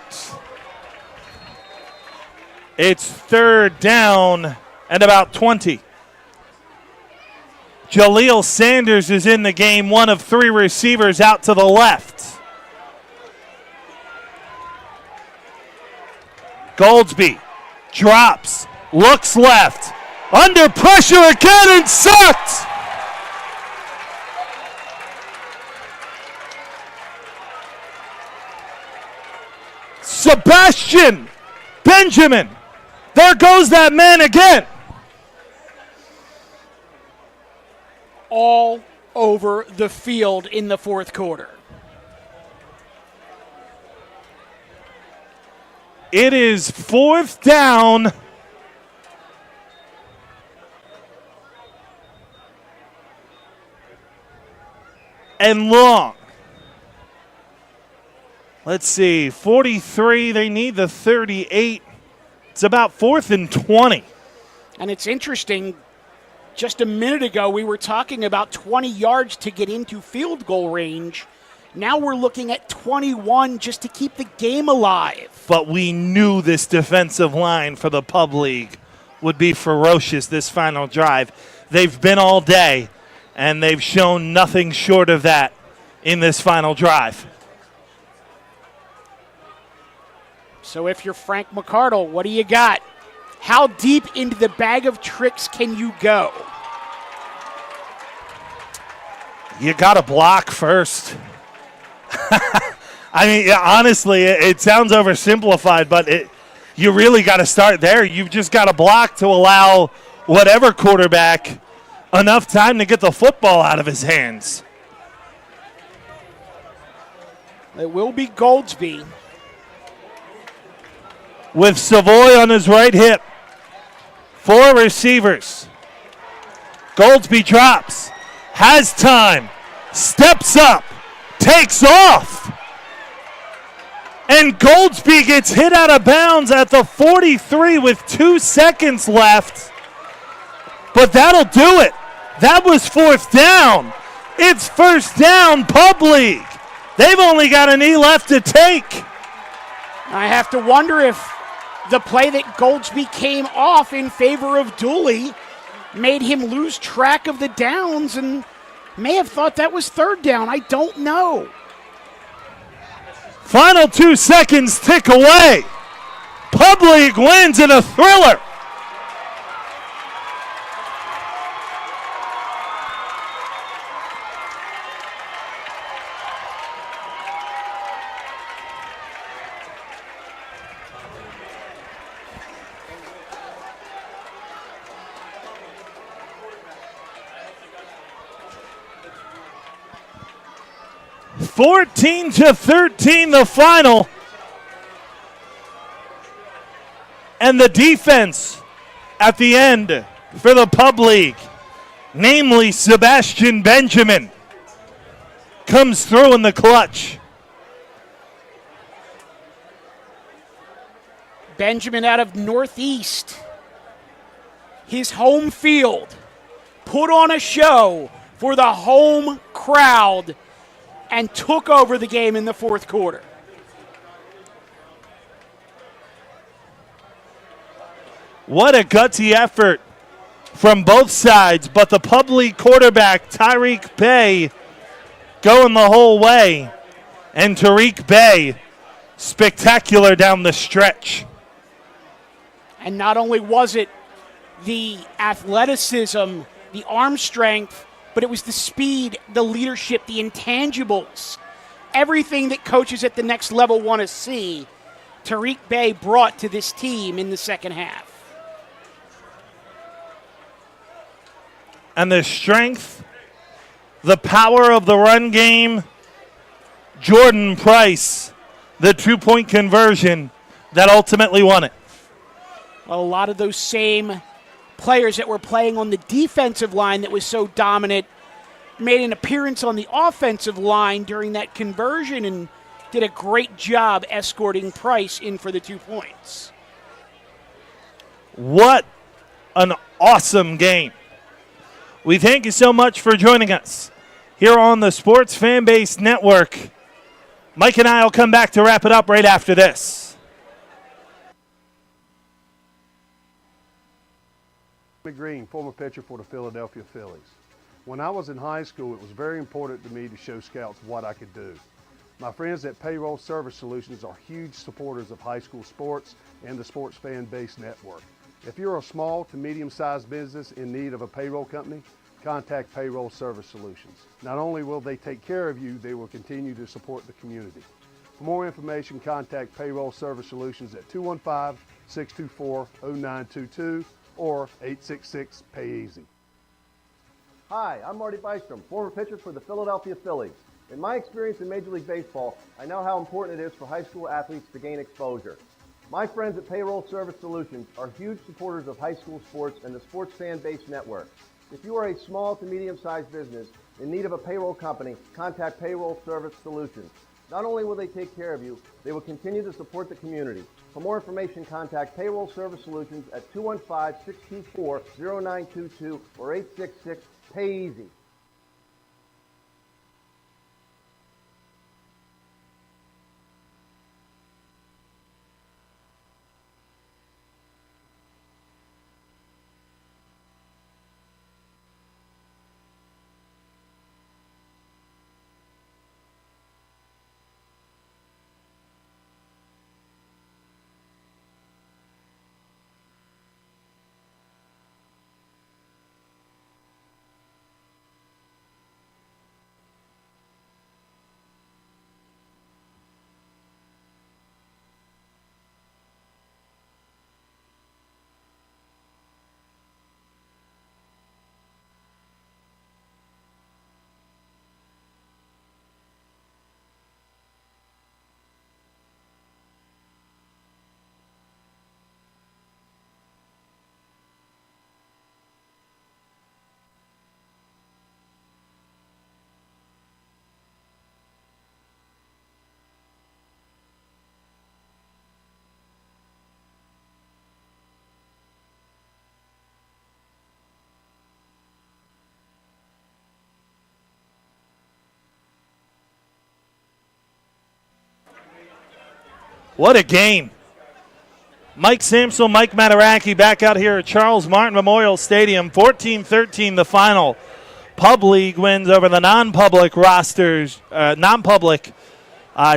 It's 3rd down and about 20. Jaleel Sanders is in the game, one of 3 receivers out to the left. Goldsby drops, looks left, under pressure again and sacked. Sebastian Benjamin. There goes that man again.
All over the field in the 4th quarter.
It is 4th down. And long. Let's see, 43, they need the 38. It's about 4th and 20.
And it's interesting, just a minute ago we were talking about 20 yards to get into field goal range. Now we're looking at 21 just to keep the game alive.
But we knew this defensive line for the Pub League would be ferocious this final drive. They've been all day, and they've shown nothing short of that in this final drive.
So if you're Frank McCardle, what do you got? How deep into the bag of tricks can you go?
You got to block first. I mean, yeah, honestly, it sounds oversimplified, but you really got to start there. You've just got to block to allow whatever quarterback enough time to get the football out of his hands.
It will be Goldsby.
With Savoy on his right hip. 4 receivers. Goldsby drops. Has time. Steps up. Takes off. And Goldsby gets hit out of bounds at the 43 with 2 seconds left. But that'll do it. That was 4th down. It's 1st down, Pub League. They've only got a knee left to take.
I have to wonder if the play that Goldsby came off in favor of Dooley made him lose track of the downs and may have thought that was 3rd down. I don't know.
Final 2 seconds tick away. Pub League wins in a thriller. 14-13 the final. And the defense at the end for the Pub League, namely Sebastian Benjamin, comes through in the clutch.
Benjamin out of Northeast, his home field, put on a show for the home crowd and took over the game in the fourth quarter.
What a gutsy effort from both sides, but the Pub League quarterback, Tyreek Bay, going the whole way. And Tyreek Bay, spectacular down the stretch.
And not only was it the athleticism, the arm strength, but it was the speed, the leadership, the intangibles. Everything that coaches at the next level want to see, Tyreek Bay brought to this team in the second half.
And the strength, the power of the run game, Jordan Price, the two-point conversion that ultimately won it.
A lot of those same players that were playing on the defensive line that was so dominant made an appearance on the offensive line during that conversion and did a great job escorting Price in for the 2 points.
What an awesome game. We thank you so much for joining us here on the Sports Fanbase Network. Mike and I will come back to wrap it up right after this.
Green, former pitcher for the Philadelphia Phillies. When I was in high school, it was very important to me to show scouts what I could do. My friends at Payroll Service Solutions are huge supporters of high school sports and the Sports Fan Base Network. If you're a small to medium-sized business in need of a payroll company, contact Payroll Service Solutions. Not only will they take care of you, they will continue to support the community. For more information, contact Payroll Service Solutions at 215-624-0922 or 866-PAY-EASY.
Hi, I'm Marty Bystrom, former pitcher for the Philadelphia Phillies. In my experience in Major League Baseball, I know how important it is for high school athletes to gain exposure. My friends at Payroll Service Solutions are huge supporters of high school sports and the Sports Fan Base Network. If you are a small to medium-sized business in need of a payroll company, contact Payroll Service Solutions. Not only will they take care of you, they will continue to support the community. For more information, contact Payroll Service Solutions at 215-624-0922 or 866-PAY-EASY.
What a game. Mike Samsel, Mike Mataraki back out here at Charles Martin Memorial Stadium. 14-13 the final. Pub League wins over the non-public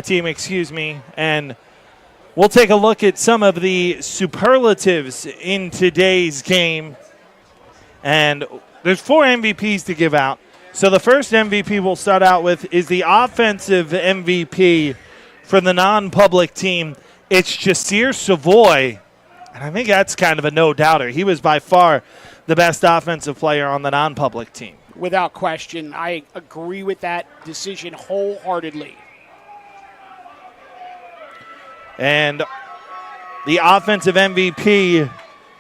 team, and we'll take a look at some of the superlatives in today's game. And there's 4 MVPs to give out. So the first MVP we'll start out with is the offensive MVP for the non-public team. It's Jasir Savoy, and I think that's kind of a no-doubter. He was by far the best offensive player on the non-public team.
Without question. I agree with that decision wholeheartedly.
And the offensive MVP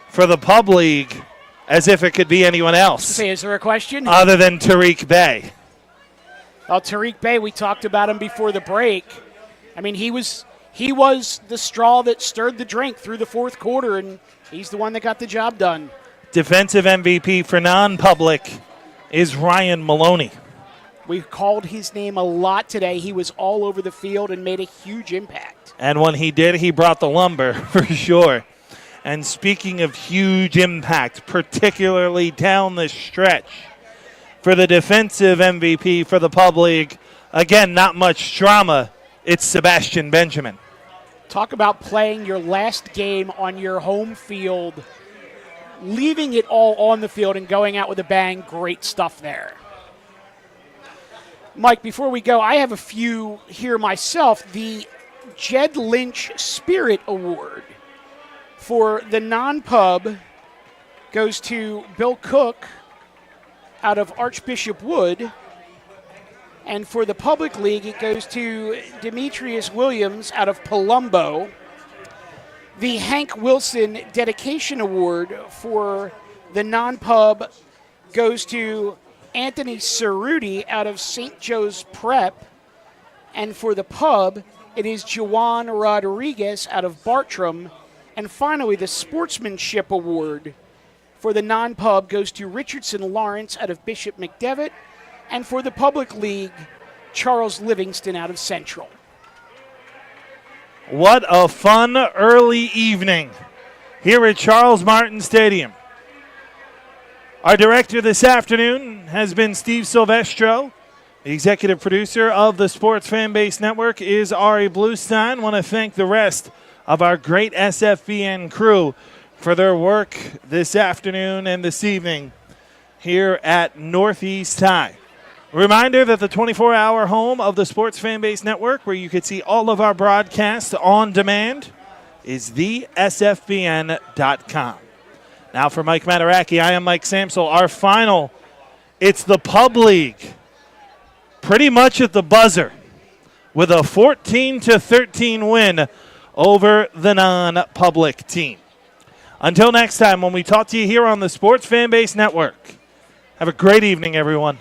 for the Pub League, as if it could be anyone else.
Say, is there a question?
Other than Tariq Bey.
Well, Tariq Bey, we talked about him before the break. I mean, he was the straw that stirred the drink through the fourth quarter, and he's the one that got the job done.
Defensive MVP for non-public is Ryan Maloney.
We called his name a lot today. He was all over the field and made a huge impact.
And when he did, he brought the lumber for sure. And speaking of huge impact, particularly down the stretch, for the defensive MVP for the Pub League, again, not much drama, it's Sebastian Benjamin.
Talk about playing your last game on your home field, leaving it all on the field and going out with a bang. Great stuff there. Mike, before we go, I have a few here myself. The Jed Lynch Spirit Award for the non-pub goes to Bill Cook out of Archbishop Wood. And for the public league, it goes to Demetrius Williams out of Palumbo. The Hank Wilson Dedication Award for the non-pub goes to Anthony Cerruti out of St. Joe's Prep. And for the pub, it is Juwan Rodriguez out of Bartram. And finally, the Sportsmanship Award for the non-pub goes to Richardson Lawrence out of Bishop McDevitt. And for the public league, Charles Livingston out of Central.
What a fun early evening here at Charles Martin Stadium. Our director this afternoon has been Steve Silvestro. The executive producer of the Sports Fanbase Network is Ari Bluestein. Want to thank the rest of our great SFBN crew for their work this afternoon and this evening here at Northeast High. Reminder that the 24-hour home of the Sports Fanbase Network, where you can see all of our broadcasts on demand, is thesfbn.com. Now for Mike Mataraki, I am Mike Samsel. Our final, it's the Pub League, pretty much at the buzzer, with a 14-13 win over the non-public team. Until next time, when we talk to you here on the Sports Fanbase Network, have a great evening, everyone.